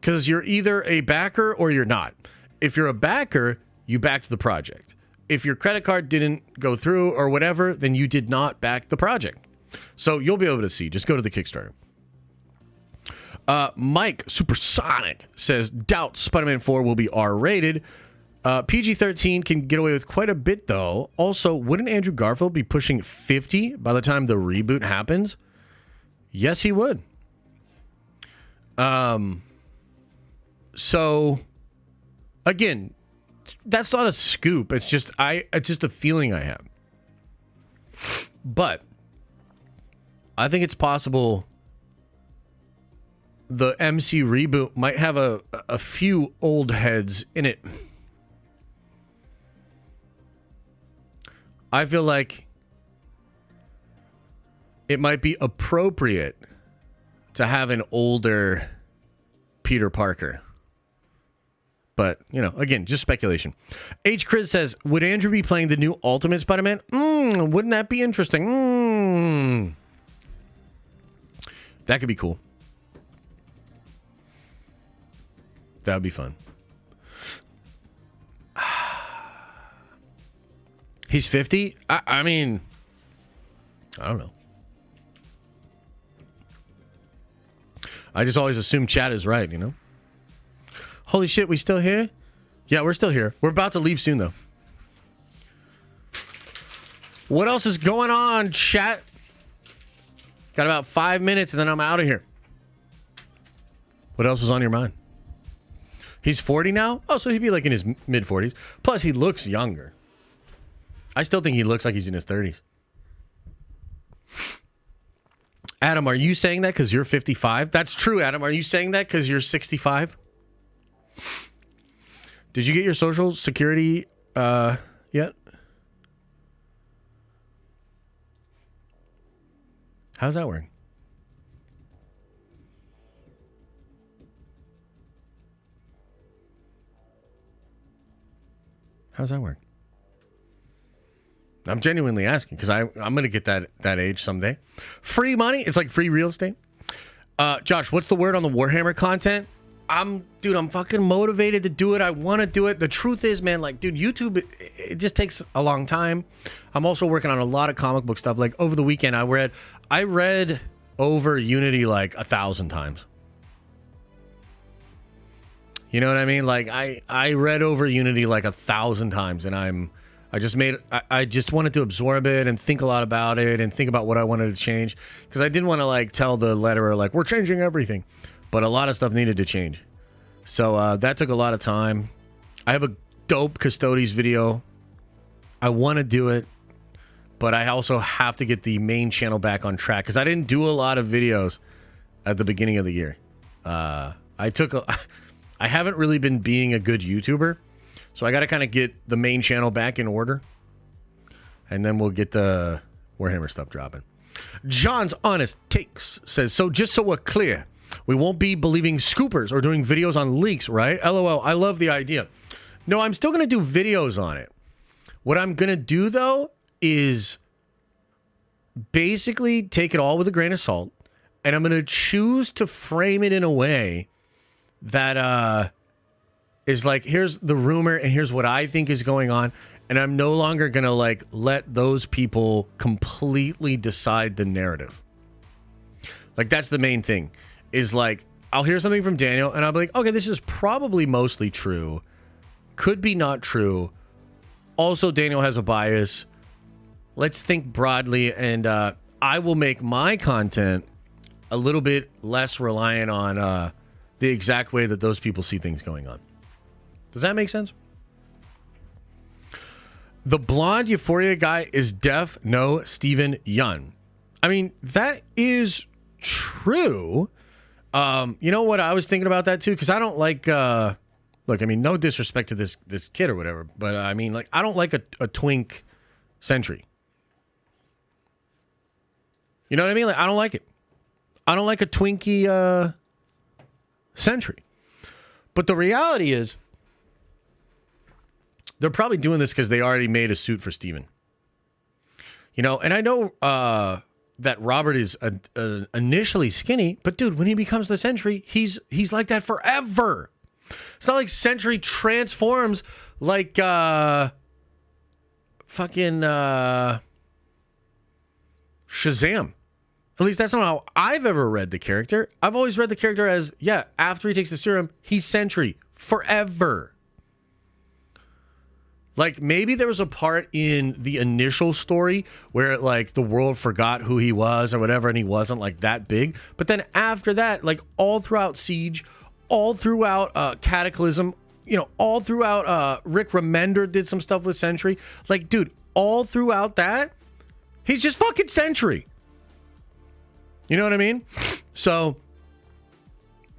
Because you're either a backer or you're not. If you're a backer, you backed the project. If your credit card didn't go through or whatever, then you did not back the project. So you'll be able to see. Just go to the Kickstarter. Mike Supersonic says, doubt Spider-Man 4 will be R-rated. PG-13 can get away with quite a bit, though. Also, wouldn't Andrew Garfield be pushing 50 by the time the reboot happens? Yes, he would. So, again, that's not a scoop. It's just a feeling I have. But I think it's possible the MC reboot might have a few old heads in it. I feel like it might be appropriate to have an older Peter Parker. But, again, just speculation. H. Chris says, would Andrew be playing the new Ultimate Spider-Man? Wouldn't that be interesting? That could be cool. That would be fun. He's 50? I mean, I don't know. I just always assume chat is right, you know? Holy shit, we still here? Yeah, we're still here. We're about to leave soon, though. What else is going on, chat? Got about 5 minutes, and then I'm out of here. What else was on your mind? He's 40 now? Oh, so he'd be like in his mid-40s. Plus, he looks younger. I still think he looks like he's in his 30s. Adam, are you saying that because you're 55? That's true, Adam. Are you saying that because you're 65? Did you get your social security yet? How's that work? How's that work? I'm genuinely asking because I'm going to get that age someday. Free money? It's like free real estate. Josh, what's the word on the Warhammer content? I'm fucking motivated to do it. I want to do it. The truth is, man, like, dude, YouTube, it just takes a long time. I'm also working on a lot of comic book stuff. Like over the weekend, I read over Unity like 1,000 times. You know what I mean? Like I read over Unity like 1,000 times, and I just wanted to absorb it and think a lot about it and think about what I wanted to change, because I didn't want to like tell the letterer like we're changing everything, but a lot of stuff needed to change. So that took a lot of time. I have a dope Custodes video. I want to do it, but I also have to get the main channel back on track because I didn't do a lot of videos at the beginning of the year. I haven't really been being a good YouTuber, so I got to kind of get the main channel back in order, and then we'll get the Warhammer stuff dropping. John's Honest Takes says, so just so we're clear, we won't be believing scoopers or doing videos on leaks, right? LOL, I love the idea. No, I'm still going to do videos on it. What I'm going to do, though, is basically take it all with a grain of salt, and I'm going to choose to frame it in a way that is like, here's the rumor and here's what I think is going on, and I'm no longer going to like let those people completely decide the narrative. Like, that's the main thing, is like, I'll hear something from Daniel and I'll be like, okay, this is probably mostly true. Could be not true. Also, Daniel has a bias. Let's think broadly, and I will make my content a little bit less reliant on the exact way that those people see things going on. Does that make sense? The blonde Euphoria guy is deaf. No, Steven Yeun. I mean, that is true. You know what? I was thinking about that too, because I don't like... look, I mean, no disrespect to this kid or whatever, but I mean, like, I don't like a twink sentry. You know what I mean? Like, I don't like it. I don't like a Twinkie sentry. But the reality is, they're probably doing this because they already made a suit for Steven. You know, and I know that Robert is initially skinny, but dude, when he becomes the Sentry, he's like that forever. It's not like Sentry transforms like fucking Shazam. At least that's not how I've ever read the character. I've always read the character as, yeah, after he takes the serum, he's Sentry forever. Like, maybe there was a part in the initial story where, like, the world forgot who he was or whatever, and he wasn't, like, that big. But then after that, like, all throughout Siege, all throughout Cataclysm, you know, all throughout Rick Remender did some stuff with Sentry. Like, dude, all throughout that, he's just fucking Sentry. You know what I mean? So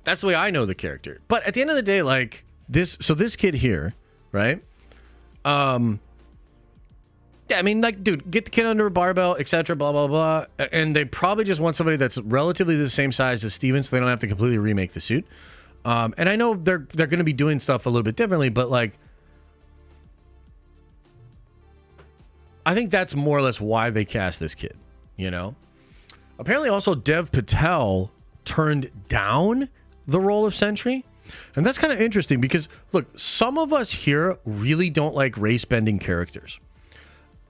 that's the way I know the character. But at the end of the day, like, this kid here, right? Yeah, I mean, like, dude, get the kid under a barbell, etc., blah, blah, blah. And they probably just want somebody that's relatively the same size as Steven, so they don't have to completely remake the suit. And I know they're going to be doing stuff a little bit differently, but, like, I think that's more or less why they cast this kid, you know? Apparently also Dev Patel turned down the role of Sentry. And that's kind of interesting because, look, some of us here really don't like race-bending characters.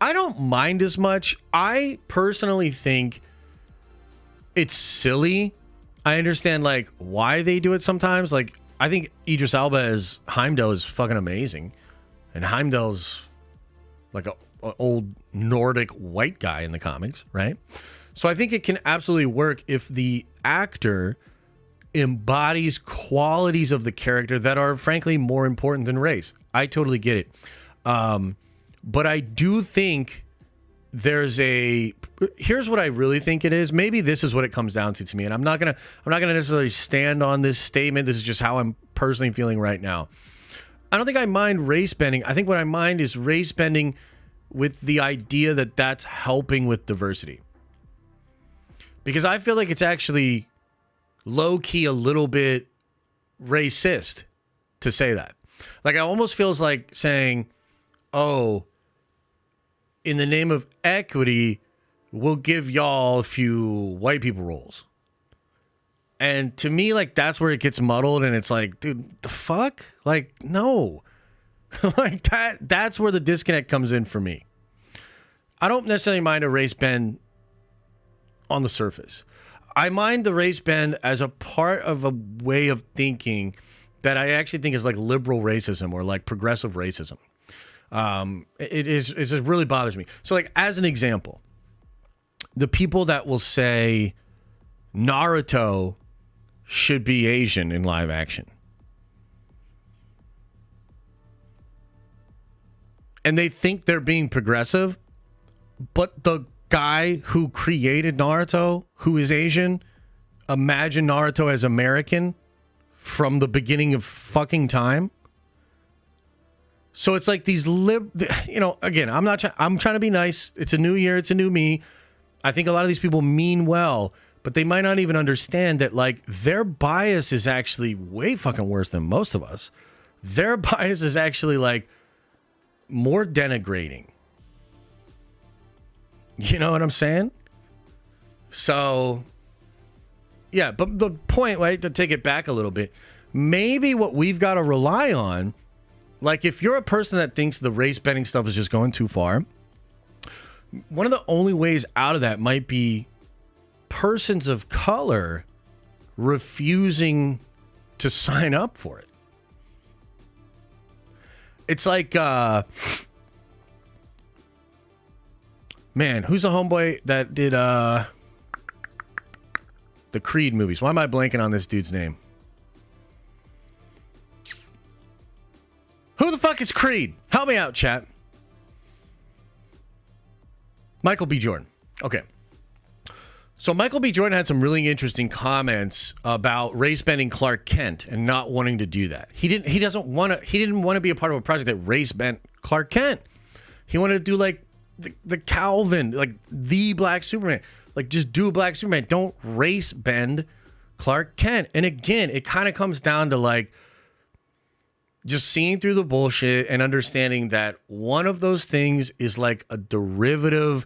I don't mind as much. I personally think it's silly I understand like why they do it sometimes. Like I think Idris Elba as Heimdall is fucking amazing, and Heimdall's like a old Nordic white guy in the comics, right? So I think it can absolutely work if the actor embodies qualities of the character that are frankly more important than race. I totally get it. But I do think here's what I really think it is. Maybe this is what it comes down to me. And I'm not gonna necessarily stand on this statement. This is just how I'm personally feeling right now. I don't think I mind race bending. I think what I mind is race bending with the idea that that's helping with diversity. Because I feel like it's actually low-key a little bit racist to say that. Like, it almost feels like saying, oh, in the name of equity, we'll give y'all a few white people roles. And to me, like, that's where it gets muddled, and it's like, dude, the fuck? Like, no. Like, that's where the disconnect comes in for me. I don't necessarily mind a race bend on the surface. I mind the race bend as a part of a way of thinking that I actually think is like liberal racism or like progressive racism. It just really bothers me. So like, as an example, the people that will say Naruto should be Asian in live action. And they think they're being progressive, but the guy who created Naruto, who is Asian, imagine Naruto as American from the beginning of fucking time. So it's like these again, I'm trying to be nice. It's a new year. It's a new me. I think a lot of these people mean well, but they might not even understand that like their bias is actually way fucking worse than most of us. Their bias is actually like more denigrating. You know what I'm saying? So, yeah, but the point, right, to take it back a little bit, maybe what we've got to rely on, like if you're a person that thinks the race bending stuff is just going too far, one of the only ways out of that might be persons of color refusing to sign up for it. It's like, man, who's the homeboy that did the Creed movies? Why am I blanking on this dude's name? Who the fuck is Creed? Help me out, chat. Michael B. Jordan. Okay. So Michael B. Jordan had some really interesting comments about race bending Clark Kent and not wanting to do that. He didn't want to be a part of a project that race bent Clark Kent. He wanted to do like the Calvin, like the Black Superman. Like just do a Black Superman. Don't race bend Clark Kent. And again, it kind of comes down to like just seeing through the bullshit and understanding that one of those things is like a derivative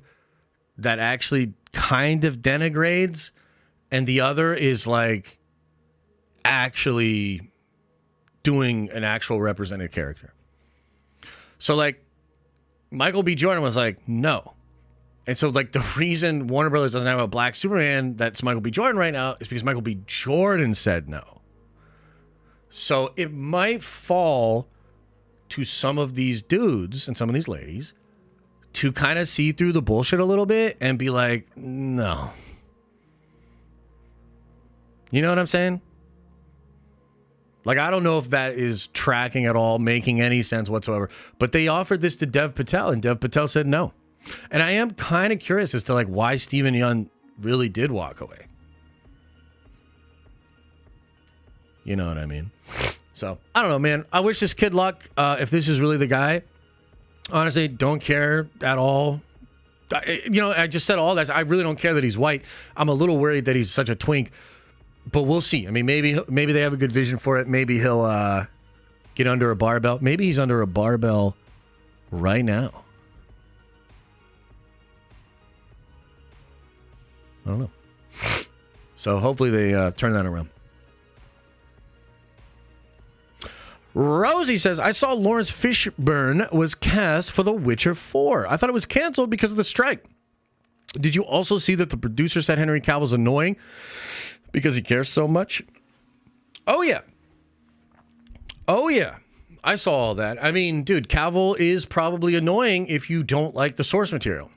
that actually kind of denigrates, and the other is like actually doing an actual represented character. So like Michael B. Jordan was like, no. And so like the reason Warner Brothers doesn't have a Black Superman that's Michael B. Jordan right now is because Michael B. Jordan said no. So it might fall to some of these dudes and some of these ladies to kind of see through the bullshit a little bit and be like, no. You know what I'm saying? Like, I don't know if that is tracking at all, making any sense whatsoever. But they offered this to Dev Patel, and Dev Patel said no. And I am kind of curious as to like why Steven Yeun really did walk away. You know what I mean? So, I don't know, man. I wish this kid luck if this is really the guy. Honestly, don't care at all. I just said all that. I really don't care that he's white. I'm a little worried that he's such a twink. But we'll see. I mean, maybe they have a good vision for it. Maybe he'll get under a barbell. Maybe he's under a barbell right now. I don't know. So hopefully they turn that around. Rosie says, I saw Lawrence Fishburne was cast for The Witcher 4. I thought it was canceled because of the strike. Did you also see that the producer said Henry Cavill's annoying? Because he cares so much? Oh, yeah. Oh, yeah. I saw all that. I mean, dude, Cavill is probably annoying if you don't like the source material.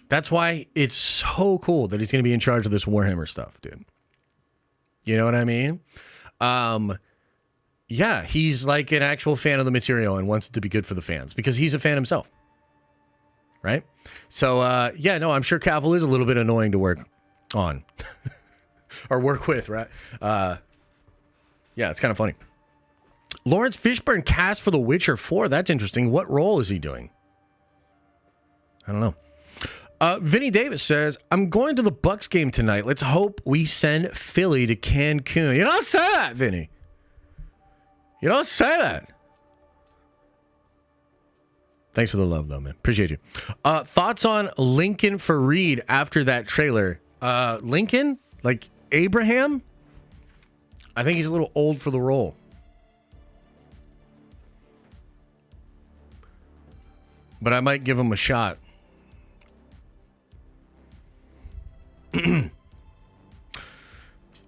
That's why it's so cool that he's going to be in charge of this Warhammer stuff, dude. You know what I mean? Yeah, he's like an actual fan of the material and wants it to be good for the fans because he's a fan himself. Right? So, yeah, no, I'm sure Cavill is a little bit annoying to work on. Or work with, right? Yeah, it's kind of funny. Lawrence Fishburne cast for The Witcher 4. That's interesting. What role is he doing? I don't know. Vinny Davis says, I'm going to the Bucks game tonight. Let's hope we send Philly to Cancun. You don't say that, Vinny. You don't say that. Thanks for the love, though, man. Appreciate you. Thoughts on Lincoln for Reed after that trailer? Lincoln? Like Abraham? I think he's a little old for the role. But I might give him a shot.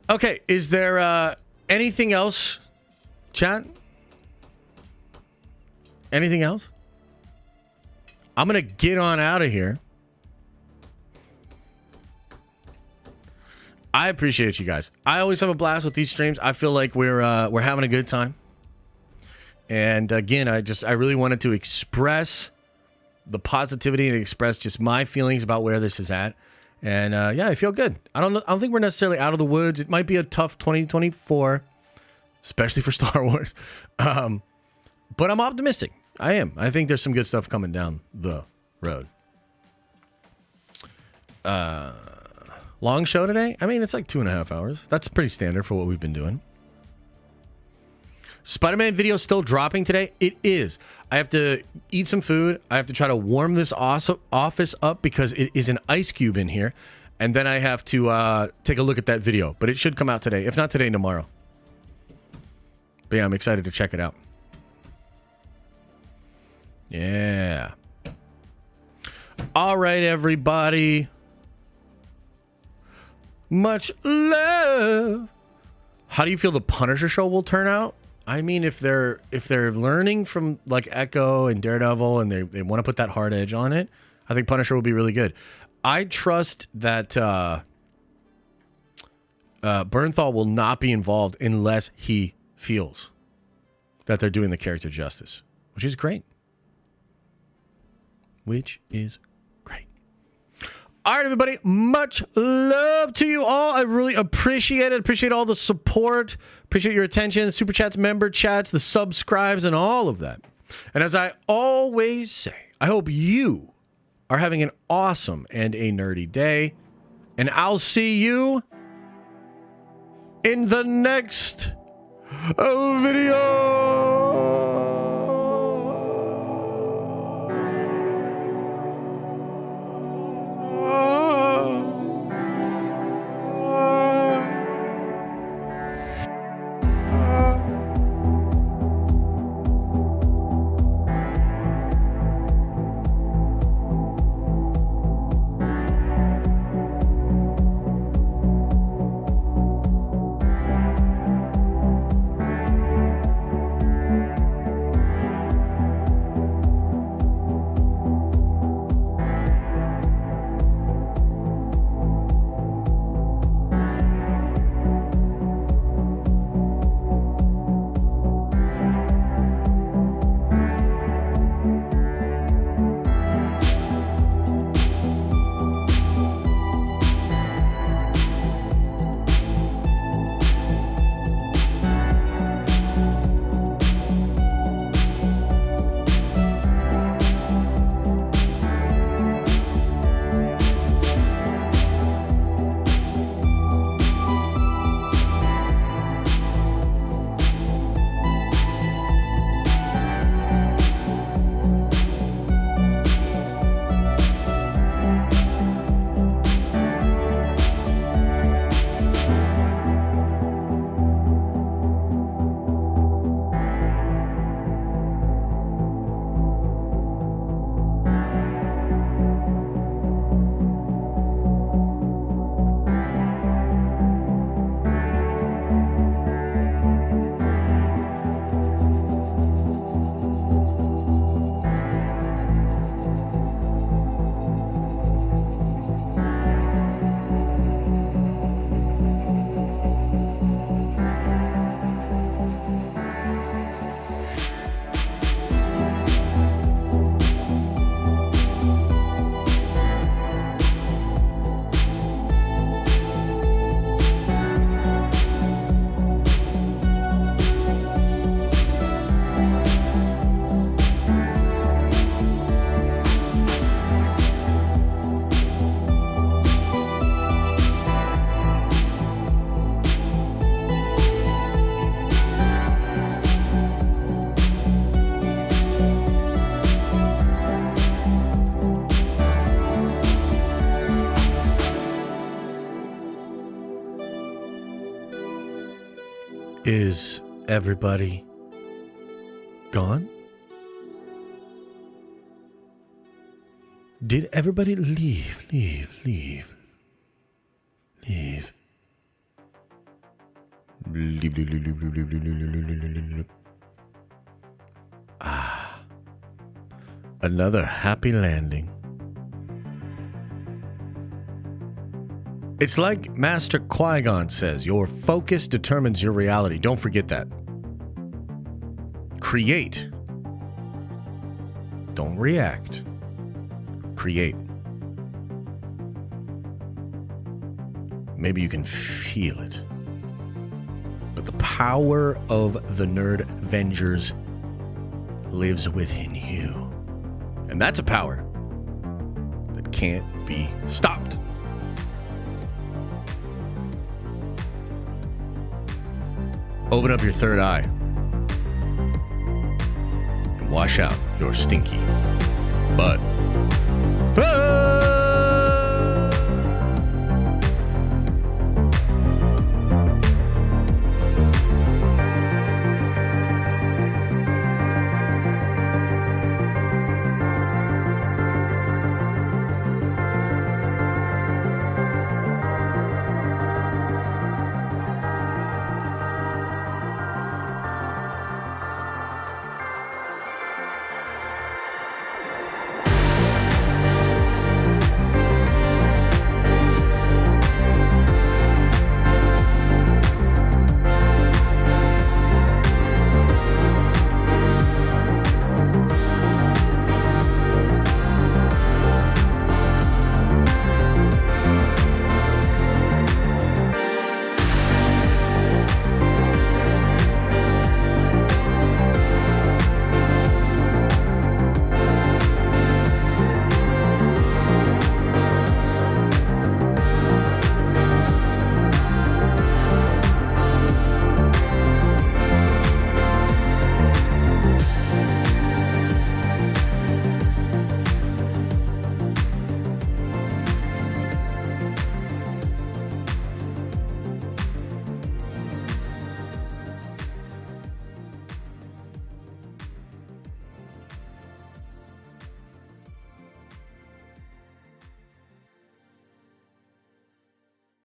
Okay, is there anything else, chat? Anything else? I'm going to get on out of here. I appreciate you guys. I always have a blast with these streams. I feel like we're having a good time. And again, I really wanted to express the positivity and express just my feelings about where this is at. And yeah, I feel good. I don't think we're necessarily out of the woods. It might be a tough 2024, especially for Star Wars. But I'm optimistic. I am. I think there's some good stuff coming down the road. Long show today? I mean, it's like 2.5 hours. That's pretty standard for what we've been doing. Spider-Man video still dropping today? It is. I have to eat some food. I have to try to warm this office up because it is an ice cube in here. And then I have to take a look at that video. But it should come out today. If not today, tomorrow. But yeah, I'm excited to check it out. Yeah. All right, everybody. Much love. How do you feel the Punisher show will turn out? I mean, if they're learning from like Echo and Daredevil and they want to put that hard edge on it, I think Punisher will be really good. I trust that Bernthal will not be involved unless he feels that they're doing the character justice, which is great. Which is great. All right, everybody. Much love to you all. I really appreciate it. Appreciate all the support. Appreciate your attention. Super chats, member chats, the subscribes, and all of that. And as I always say, I hope you are having an awesome and a nerdy day. And I'll see you in the next video. Is everybody gone? Did everybody leave? Leave. Ah. Another happy landing. It's like Master Qui-Gon says, your focus determines your reality. Don't forget that. Create. Don't react. Create. Maybe you can feel it. But the power of the Nerd Avengers lives within you. And that's a power that can't be stopped. Open up your third eye and wash out your stinky butt.